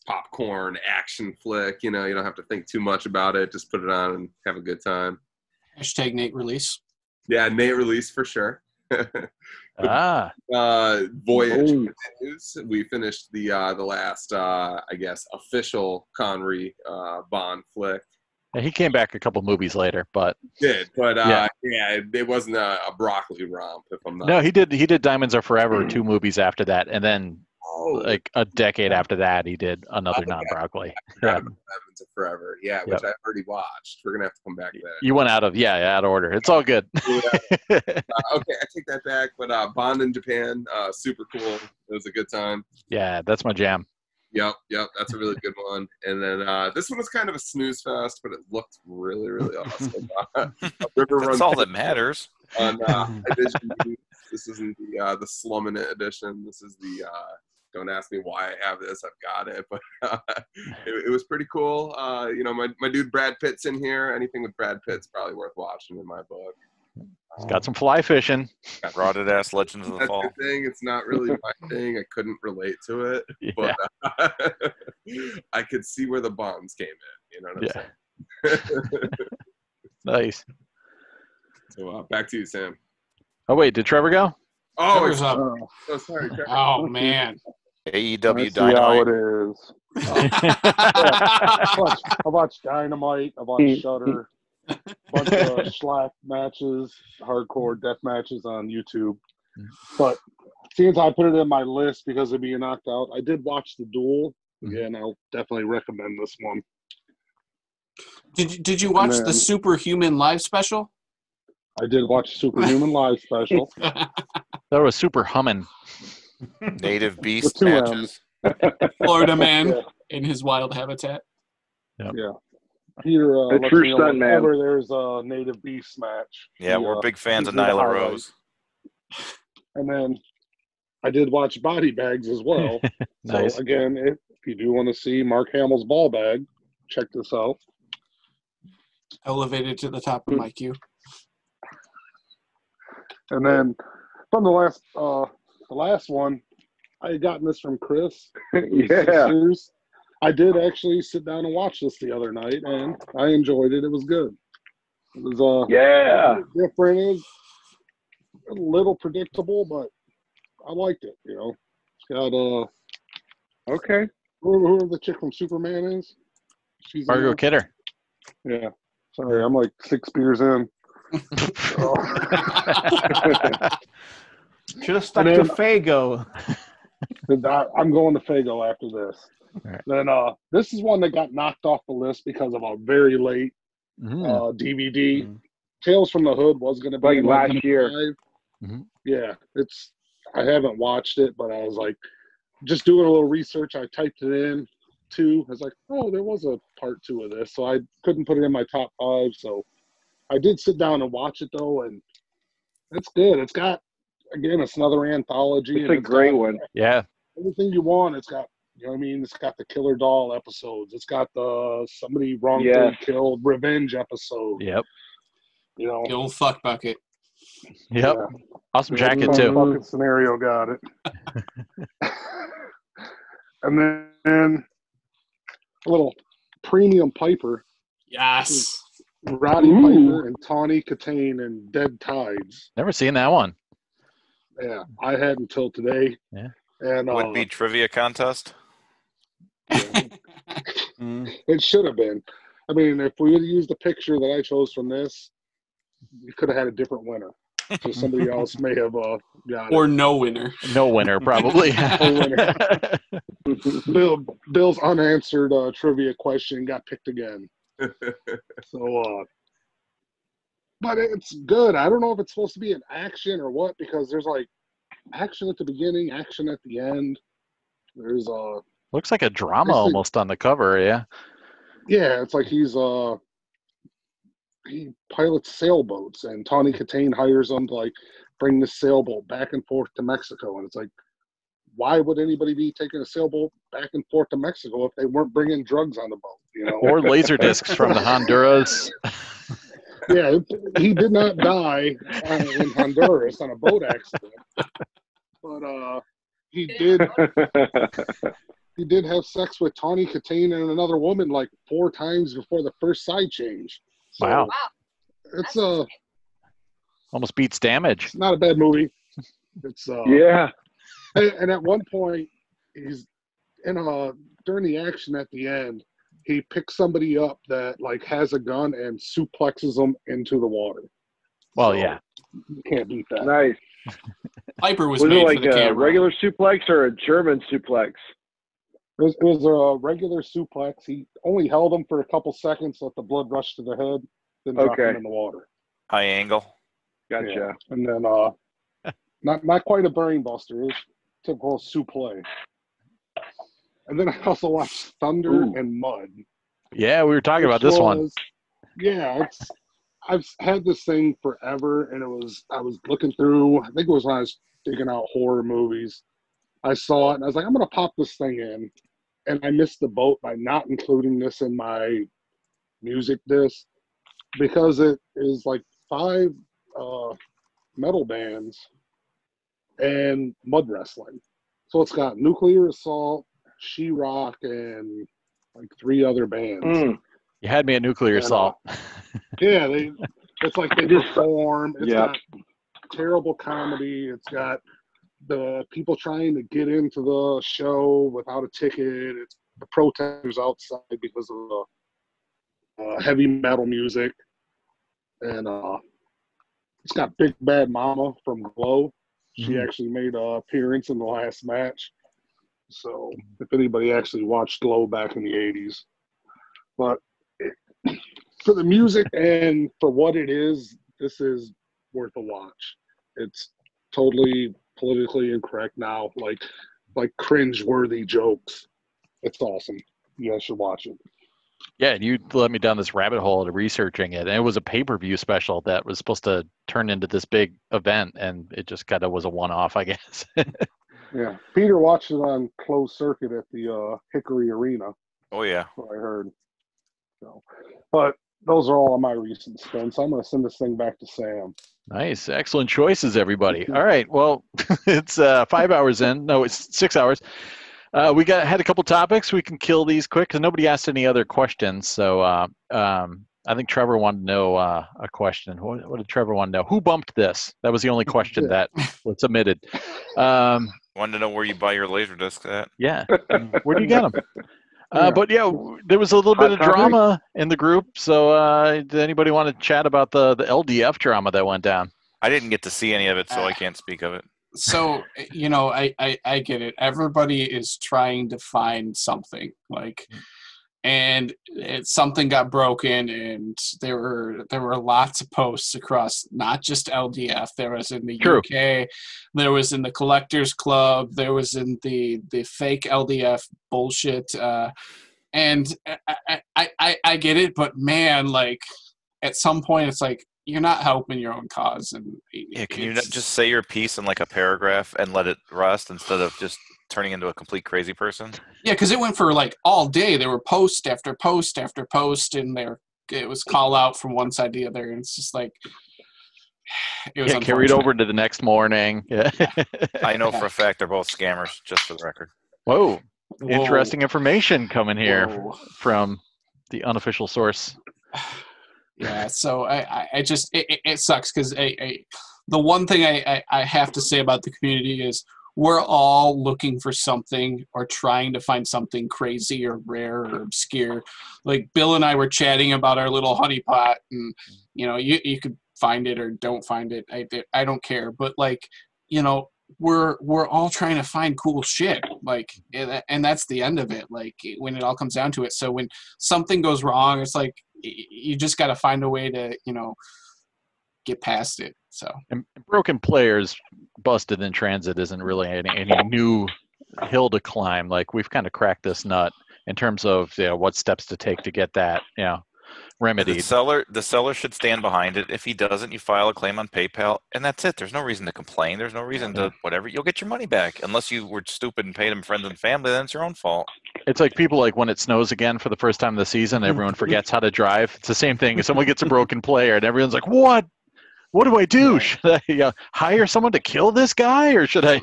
popcorn action flick. You don't have to think too much about it. Just put it on and have a good time. Hashtag Nate release. Yeah, Nate release for sure. Voyage continues. We finished the last, I guess, official Connery Bond flick. Yeah, he came back a couple movies later, but it wasn't a broccoli romp. If I'm not. No, he did Diamonds Are Forever 2 movies after that, and then like a decade after that, he did another non-broccoli. Diamonds Are Forever, which I've already watched. We're gonna have to come back to that. You went out of order. It's all good. Okay, I take that back. But Bond in Japan, super cool. It was a good time. Yeah, that's my jam. Yep, that's a really good one. And then this one was kind of a snooze fest, but it looked really, really awesome. That's all that matters. On this isn't the Slumming edition. This is the don't ask me why I have this. I've got it, but it was pretty cool. My dude Brad Pitt's in here. Anything with Brad Pitt's probably worth watching in my book. He's got some fly fishing. Got rotted ass Legends of the Fall. That's the thing. It's not really my thing. I couldn't relate to it, but I could see where the bombs came in. You know what I'm saying? Nice. So back to you, Sam. Oh wait, did Trevor go? Oh, Trevor's up. Oh, sorry, Trevor. Oh man. AEW See how Dynamite. it is. I watched Dynamite. I watched Shudder. Bunch of Schlack matches, hardcore death matches on YouTube. But since I put it in my list because of being knocked out, I did watch The Duel. Again, I'll definitely recommend this one. Did you watch the Superhuman live special? I did watch Superhuman live special. That was super humming. Native beast With 2 matches. Florida man in his wild habitat. Yep. Yeah. Here, A true stunt man. whenever there's a native beast match. Yeah, we're big fans of these are the Nyla highlights. Rose. And then I did watch Body Bags as well. Nice. So again, if you do want to see Mark Hamill's Ballbag, check this out. Elevated to the top of my queue. And then from the last one, I had gotten this from Chris. Yeah. I did actually sit down and watch this the other night, and I enjoyed it. It was good. It was different. It was a little predictable, but I liked it. You know, it's got Okay. who the chick from Superman is? She's Margot Kidder. Yeah. Sorry, I'm like 6 beers in. Should have stuck to Fago. I'm going to Fago after this. Right. Then this is one that got knocked off the list because of a very late DVD. Mm. Tales from the Hood was going to be Like last year. Mm-hmm. Yeah, I haven't watched it, but I was like, just doing a little research. I typed it in too. I was like, oh, there was a part 2 of this, so I couldn't put it in my top 5. So I did sit down and watch it though, and it's good. It's got, again, it's another anthology. It's a great one. Yeah. Everything you want. It's got, you know what I mean? It's got the Killer Doll episodes. It's got the somebody wrongfully killed revenge episode. Yep. You know, The old fuck bucket. Yep. Yeah. Awesome jacket Fucking too. scenario got it. And then a little premium Piper, Yes. Roddy Piper and Tawny Katane and Dead Tides. Never seen that one. Yeah, I had until today. Yeah. And Would be trivia contest. it should have been. I mean, if we would have used the picture that I chose from this, we could have had a different winner. So somebody else may have got Or it. no winner. No winner, probably. No winner. Bill's unanswered trivia question got picked again. So, but it's good. I don't know if it's supposed to be an action or what, because there's like action at the beginning, action at the end. There's Looks like a drama Basically- almost on the cover, yeah. yeah, it's like he pilots sailboats, and Tawny Katane hires him to like bring this sailboat back and forth to Mexico. And it's like, why would anybody be taking a sailboat back and forth to Mexico if they weren't bringing drugs on the boat? You know, Or laser discs from the Honduras. yeah, he did not die in Honduras on a boat accident, but he did have sex with Tawny Katane and another woman like 4 times before the first side change. So Wow. it's Almost beats Damage. not a bad movie. It's Yeah. and at one point he's in during the action at the end, he picks somebody up that like has a gun and suplexes them into the water. Well, So, yeah. you can't beat that. Nice. Piper was Was it made like for the a camera. regular suplex or a German suplex? It was a regular suplex. He only held him for a couple seconds, let the blood rush to the head, then dropped Okay. him in the water. High angle. Gotcha. Yeah. And then not quite a brain buster. It was typical suplex. And then I also watched Thunder and Mud. Yeah, we were talking about this one. Yeah, I've had this thing forever, and I was looking through, I think it was when I was digging out horror movies. I saw it, and I was like, I'm going to pop this thing in. And I missed the boat by not including this in my music disc, because it is like 5 metal bands and mud wrestling. So it's got Nuclear Assault, She-Rock, and like 3 other bands. You had me at Nuclear And, Assault. Yeah, it's like they Just- perform. It's yeah. got terrible comedy. It's got the people trying to get into the show without a ticket. It's the protesters outside because of the heavy metal music. And it's got Big Bad Mama from Glow. She actually made an appearance in the last match. So if anybody actually watched Glow back in the 80s. But for the music and for what it is, this is worth a watch. It's totally politically incorrect now, like cringe-worthy jokes. It's awesome. You guys should watch it. Yeah, and you led me down this rabbit hole to researching it. And it was a pay-per-view special that was supposed to turn into this big event, and it just kind of was a one-off, I guess. Yeah. Peter watched it on closed circuit at the Hickory Arena. Oh, yeah. That's what I heard. So, but those are all of my recent spins. So I'm going to send this thing back to Sam. Nice. Excellent choices, everybody. All right. Well, it's 5 hours in. No, it's 6 hours. We had a couple topics. We can kill these quick because nobody asked any other questions. So I think Trevor wanted to know a question. What did Trevor want to know? Who bumped this? That was the only question that was submitted. Wanted to know where you buy your LaserDiscs at. Yeah. Where do you get them? But yeah, there was a little bit of drama in the group. So did anybody want to chat about the LDF drama that went down? I didn't get to see any of it, so I can't speak of it. So, you know, I get it. Everybody is trying to find something, like, and something got broken, and there were lots of posts across not just LDF. There was in the UK, there was in the Collectors Club, there was in the fake LDF bullshit, and I get it, but man, like, at some point, it's like, you're not helping your own cause. And can you not just say your piece in like a paragraph and let it rest instead of just turning into a complete crazy person? Yeah, because it went for like all day. There were post after post after post, and it was call out from one side to the other, and it's just like it was carried over to the next morning. Yeah. I know for a fact they're both scammers, just for the record. Whoa. Interesting information coming here from the unofficial source. Yeah, so I just it sucks because the one thing I have to say about the community is we're all looking for something or trying to find something crazy or rare or obscure. Like Bill and I were chatting about our little honeypot, and you know, you could find it or don't find it. I don't care, but like, you know, we're all trying to find cool shit, like, and that's the end of it, like, when it all comes down to it. So when something goes wrong, it's like you just got to find a way to, you know, get past it. So, and broken players busted in transit isn't really any new hill to climb. Like, we've kind of cracked this nut in terms of, you know, what steps to take to get that, you know, remedied. The seller should stand behind it. If he doesn't, you file a claim on PayPal, and that's it. There's no reason to complain. There's no reason to whatever. You'll get your money back. Unless you were stupid and paid him friends and family, then it's your own fault. It's like people, like, when it snows again for the first time this season, everyone forgets how to drive. It's the same thing. If someone gets a broken player and everyone's like, what do I do? Should I hire someone to kill this guy, or should I?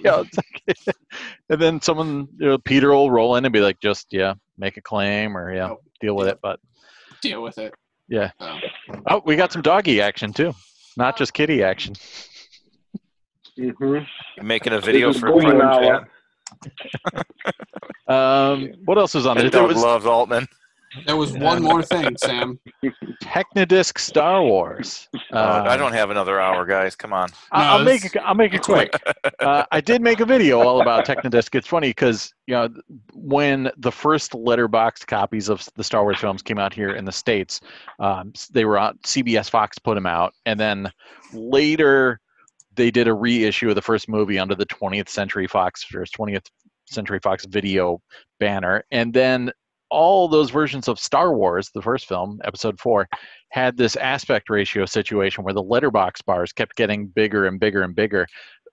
And then someone, Peter will roll in and be like, just make a claim or deal with it. But deal with it. Yeah. Oh, we got some doggy action too, not just kitty action. Mm-hmm. Making a video for a private chat. What else was on there? Dog loves Altman. There was one more thing, Sam. Technodisc Star Wars. I don't have another hour, guys. Come on. I'll make it quick. I did make a video all about Technodisc. It's funny because, you know, when the first letterboxed copies of the Star Wars films came out here in the States, they were on CBS Fox put them out, and then later they did a reissue of the first movie under the 20th Century Fox Video banner, and then all those versions of Star Wars, the first film, Episode 4, had this aspect ratio situation where the letterbox bars kept getting bigger and bigger and bigger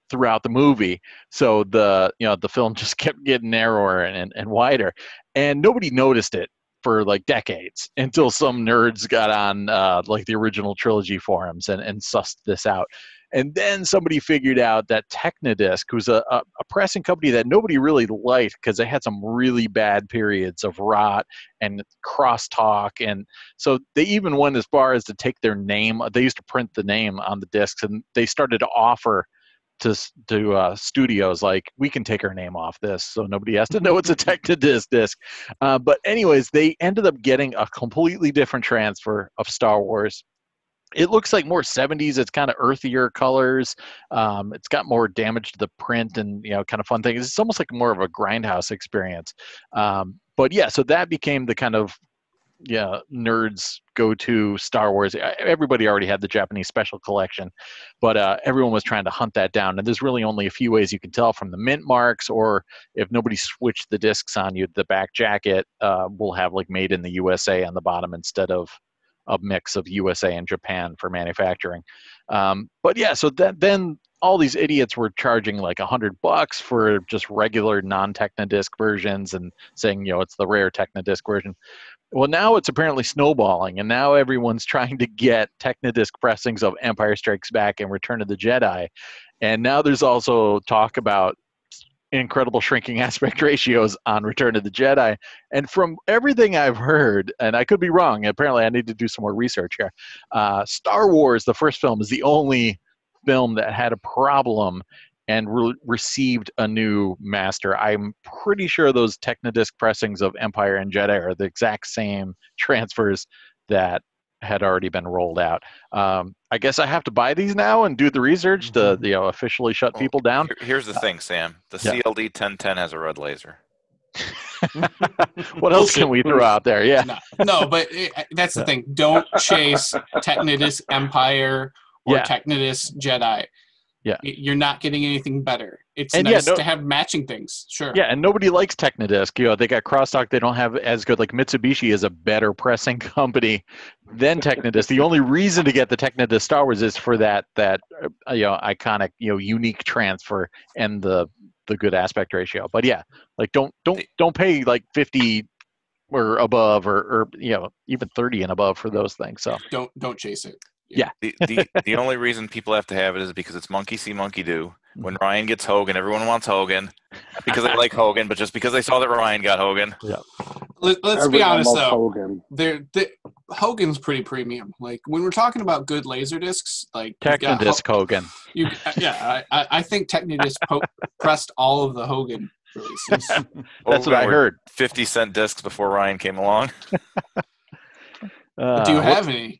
throughout the movie. So the film just kept getting narrower and wider, and nobody noticed it for like decades until some nerds got on like the original trilogy forums and sussed this out. And then somebody figured out that Technodisc, who's a pressing company that nobody really liked because they had some really bad periods of rot and crosstalk. And so they even went as far as to take their name. They used to print the name on the discs, and they started to offer to studios, like, we can take our name off this so nobody has to know it's a Technodisc disc. But anyways, they ended up getting a completely different transfer of Star Wars. It looks like more 70s. It's kind of earthier colors. It's got more damage to the print and, kind of fun things. It's almost like more of a grindhouse experience. But yeah, so that became the kind of, nerds go-to Star Wars. Everybody already had the Japanese special collection, but everyone was trying to hunt that down. And there's really only a few ways you can tell from the mint marks, or if nobody switched the discs on you, the back jacket will have like made in the USA on the bottom instead of a mix of USA and Japan for manufacturing. But yeah, so then all these idiots were charging like $100 for just regular non-Technodisc versions and saying, it's the rare Technodisc version. Well, now it's apparently snowballing, and now everyone's trying to get Technodisc pressings of Empire Strikes Back and Return of the Jedi. And now there's also talk about incredible shrinking aspect ratios on Return of the Jedi. And from everything I've heard, and I could be wrong, apparently I need to do some more research here, Star Wars, the first film, is the only film that had a problem and received a new master. I'm pretty sure those Technodisc pressings of Empire and Jedi are the exact same transfers that had already been rolled out. I guess I have to buy these now and do the research to officially shut people down. Here's the thing, Sam. The CLD 1010 has a red laser. What else can we throw out there? Yeah. No, but that's the thing. Don't chase Technodisc Empire or Technodisc Jedi. Yeah. You're not getting anything better. It's nice to have matching things. Sure. Yeah, and nobody likes Technodisc. They got crosstalk. They don't have as good. Like Mitsubishi is a better pressing company than Technodisc. The only reason to get the Technodisc Star Wars is for that iconic unique transfer and the good aspect ratio. But yeah, like don't pay like 50 or above or even 30 and above for those things. So don't chase it. Yeah. The only reason people have to have it is because it's monkey see, monkey do. When Ryan gets Hogan, everyone wants Hogan. Not because they like Hogan, but just because they saw that Ryan got Hogan. Yeah. Let's be honest, though. Hogan's pretty premium. Like, when we're talking about good laser discs, like Technodisc Hogan. I think Technodisc pressed all of the Hogan releases. That's what I heard. 50-cent discs before Ryan came along. Do you have any?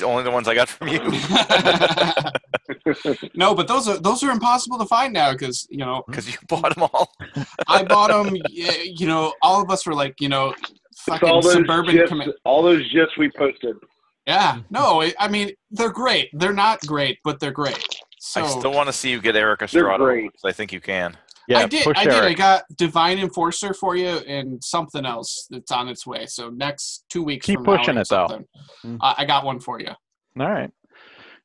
Only the ones I got from you. No, but those are impossible to find now because you bought them all. I bought them. All of us were like, fucking all those suburban. All those gifs we posted. Yeah, no, I mean they're great. They're not great, but they're great. So I still want to see you get Eric Estrada. I think you can. Yeah, I did. I got Divine Enforcer for you and something else that's on its way. So next 2 weeks. Keep pushing it though. I got one for you. All right,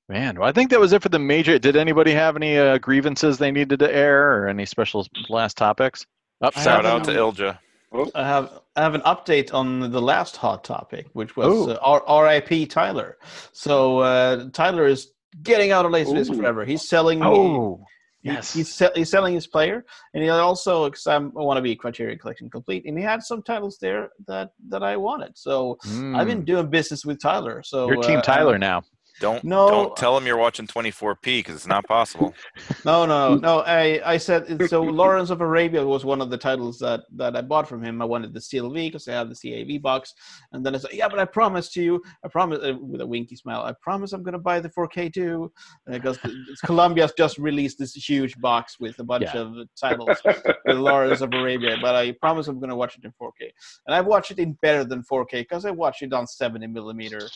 man. Well, I think that was it for the major. Did anybody have any grievances they needed to air or any special last topics? Shout out to Ilja. I have an update on the last hot topic, which was R.I.P. Tyler. So Tyler is getting out of LaserDisc forever. He's selling. Yes, he's selling his player, and he also, because I want to be Criterion Collection Complete, and he had some titles there that I wanted. So I've been doing business with Tyler. So you're Team Tyler now. Don't tell him you're watching 24p because it's not possible. No. I said so. Lawrence of Arabia was one of the titles that I bought from him. I wanted the CLV because I have the CAV box, and then I said, "Yeah, but I promised you. I promise with a winky smile. I promise I'm going to buy the 4K too." Because Columbia's just released this huge box with a bunch of titles with Lawrence of Arabia, but I promise I'm going to watch it in 4K, and I've watched it in better than 4K because I watched it on 70mm.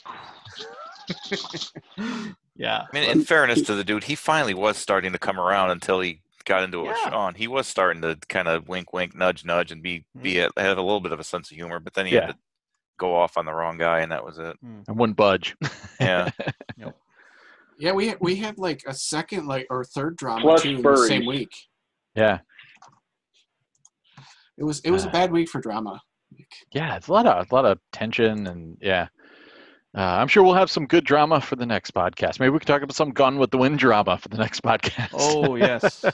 Yeah. I mean, in fairness to the dude, he finally was starting to come around until he got into it with Sean. He was starting to kind of wink, wink, nudge, nudge, and have a little bit of a sense of humor. But then he had to go off on the wrong guy, and that was it. I wouldn't budge. Yeah. Yeah, we had like a second or third drama Plus too in furries. the same week. Yeah. It was a bad week for drama. Yeah, it's a lot of tension and I'm sure we'll have some good drama for the next podcast. Maybe we could talk about some Gone with the Wind drama for the next podcast. Oh, yes.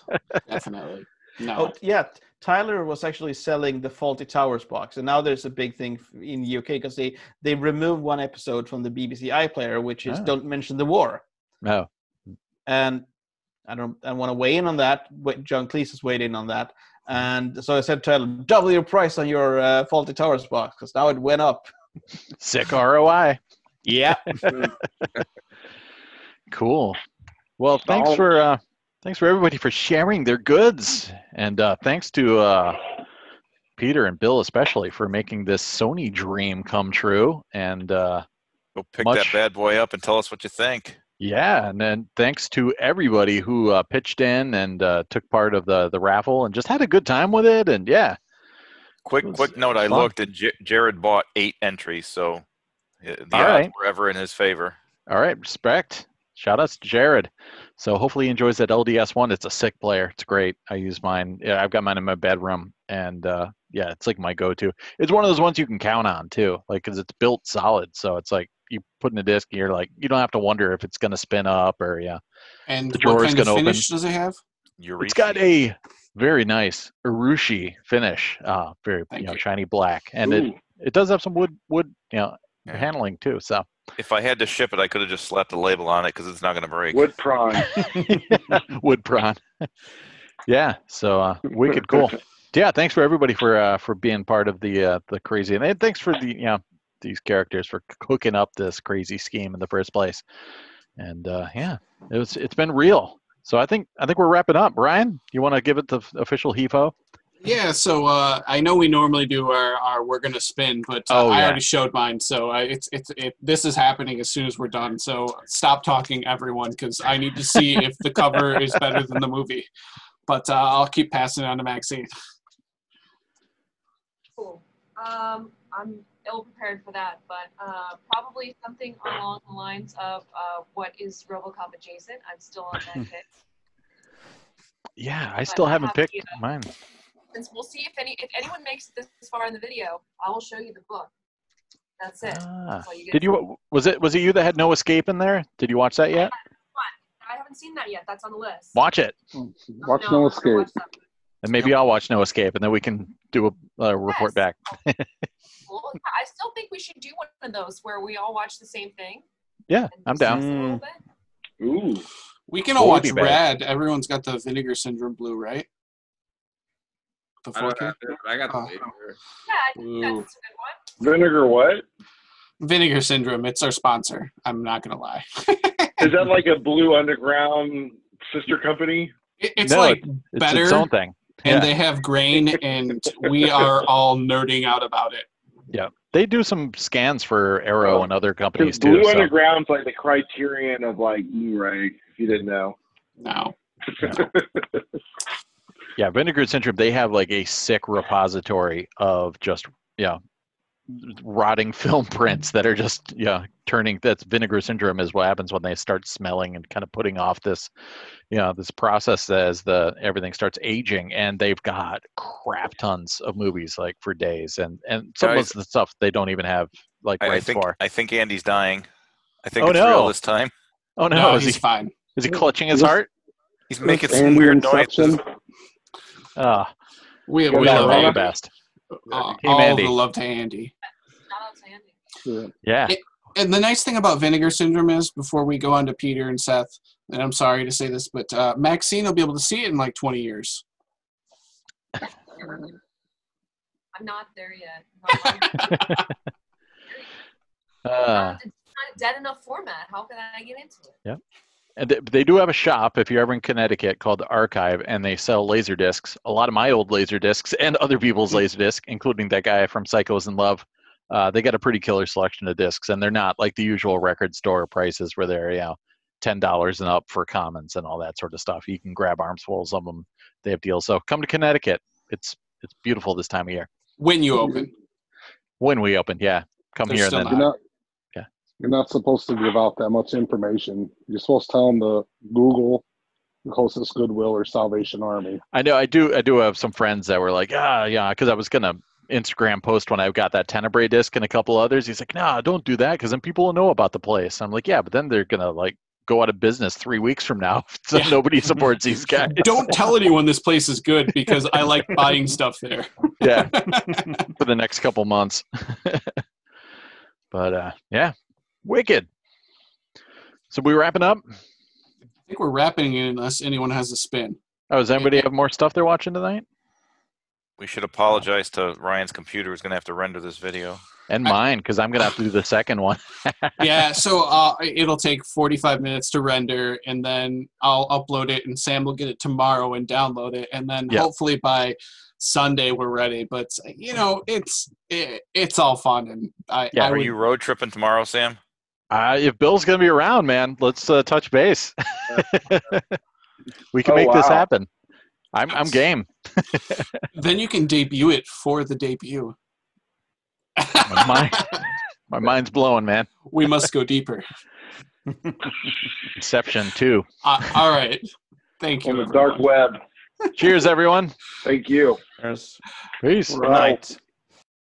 Definitely. No. Oh, yeah. Tyler was actually selling the Faulty Towers box, and now there's a big thing in the UK because they removed one episode from the BBC iPlayer, which is Don't Mention the War. No. And I want to weigh in on that. John Cleese has weighed in on that. And so I said to Tyler, double your price on your Faulty Towers box because now it went up. Sick ROI. Yeah. Cool. Well, thanks for everybody for sharing their goods, and thanks to Peter and Bill especially for making this Sony dream come true. And go pick that bad boy up and tell us what you think. Yeah, and then thanks to everybody who pitched in and took part of the raffle and just had a good time with it. And quick note: I looked, and Jared bought 8 entries, so. The odds were ever in his favor. All right, respect. Shout outs to Jared. So hopefully he enjoys that LDS1. It's a sick player. It's great. I use mine. Yeah, I've got mine in my bedroom, and yeah, it's like my go-to. It's one of those ones you can count on too, like because it's built solid. So it's like you put in a disc, and you're like, you don't have to wonder if it's going to spin up or And the what drawer's kind of going to open. finish does it have? It's got a very nice URUSHI finish, very Thank you. shiny black, and Ooh. it does have some wood handling too. So If I had to ship it, I could have just slapped a label on it because it's not going to break. Wood prawn. wood prawn. Yeah, so wicked cool. Yeah, thanks for everybody for being part of the crazy, and thanks for these characters for hooking up this crazy scheme in the first place. And yeah, it's been real. So I think we're wrapping up. Ryan, you want to give it the official heave-ho? Yeah, so I know we normally do our we're gonna spin, but I already showed mine. So this is happening as soon as we're done. So stop talking, everyone, because I need to see if the cover is better than the movie. But I'll keep passing it on to Maxeene. Cool. I'm ill prepared for that, but probably something along the lines of what is RoboCop adjacent. I'm still on that pick. Yeah, I still haven't picked mine. Since we'll see if anyone makes it this far in the video, I will show you the book. That's it. That's all you get. Was it you that had No Escape in there? Did you watch that yet? I haven't seen that yet. That's on the list. Watch it. Watch No Escape. And maybe I'll watch No Escape, and then we can do a report back. Well, I still think we should do one of those where we all watch the same thing. Yeah, I'm down. A little bit. Ooh. We can all watch Rad. Everyone's got the Vinegar Syndrome Blue, right? The 4K? I got the Yeah, I think that's a good one. Vinegar what? Vinegar Syndrome. It's our sponsor. I'm not going to lie. Is that like a Blue Underground sister company? It's No, like it's better. its own thing. And Yeah. they have grain, and we are all nerding out about it. Yeah, they do some scans for Arrow and other companies Because Blue too. So. Underground's like the criterion of like Blu-ray, if you didn't know. No. Yeah, Vinegar Syndrome, they have like a sick repository of just rotting film prints that are just turning. That's Vinegar Syndrome is what happens when they start smelling and kind of putting off this this process as everything starts aging, and they've got crap tons of movies like for days, and some of the stuff they don't even have rights for. I think Andy's dying. I think it's real this time. Oh no, he's fine. Is he clutching his heart? He's making some weird noises. We love love all the Andy. best. All Andy. the love to Andy. Shout out to Andy. Yeah. And the nice thing about Vinegar Syndrome is, before we go on to Peter and Seth, and I'm sorry to say this, but Maxeene will be able to see it in like 20 years. I'm not there yet. It's not a dead enough format. How can I get into it? Yeah. And they do have a shop, if you're ever in Connecticut, called The Archive, and they sell laser discs. A lot of my old laser discs and other people's laser discs, including that guy from Psychos in Love. They got a pretty killer selection of discs, and they're not like the usual record store prices where they're $10 and up for commons and all that sort of stuff. You can grab armsfuls of them. They have deals. So come to Connecticut. It's beautiful this time of year. When you open. When we open, yeah. Come They're here still and then. not. You're not supposed to give out that much information. You're supposed to tell them to Google the closest Goodwill or Salvation Army. I know. I do have some friends that were like, because I was gonna Instagram post when I got that Tenebrae disc and a couple others. He's like, nah, don't do that because then people will know about the place. I'm like, yeah, but then they're gonna go out of business 3 weeks from now, so nobody supports these guys. Don't tell anyone this place is good because I like buying stuff there. Yeah, for the next couple months. But yeah, wicked. So we wrapping up? I think we're wrapping it unless anyone has a spin. Oh, does anybody have more stuff they're watching tonight? We should apologize to Ryan's computer who's going to have to render this video. And mine, because I'm going to have to do the second one. Yeah, so it'll take 45 minutes to render, and then I'll upload it, and Sam will get it tomorrow and download it, and then hopefully by Sunday we're ready. But, it's all fun. And Are you road tripping tomorrow, Sam? If Bill's going to be around, man, let's touch base. We can make this happen. I'm game. Then you can debut it for the debut. My mind's blowing, man. We must go deeper. Inception too. All right. Thank you. On the dark everyone. web. Cheers, everyone. Thank you. There's Peace. good night.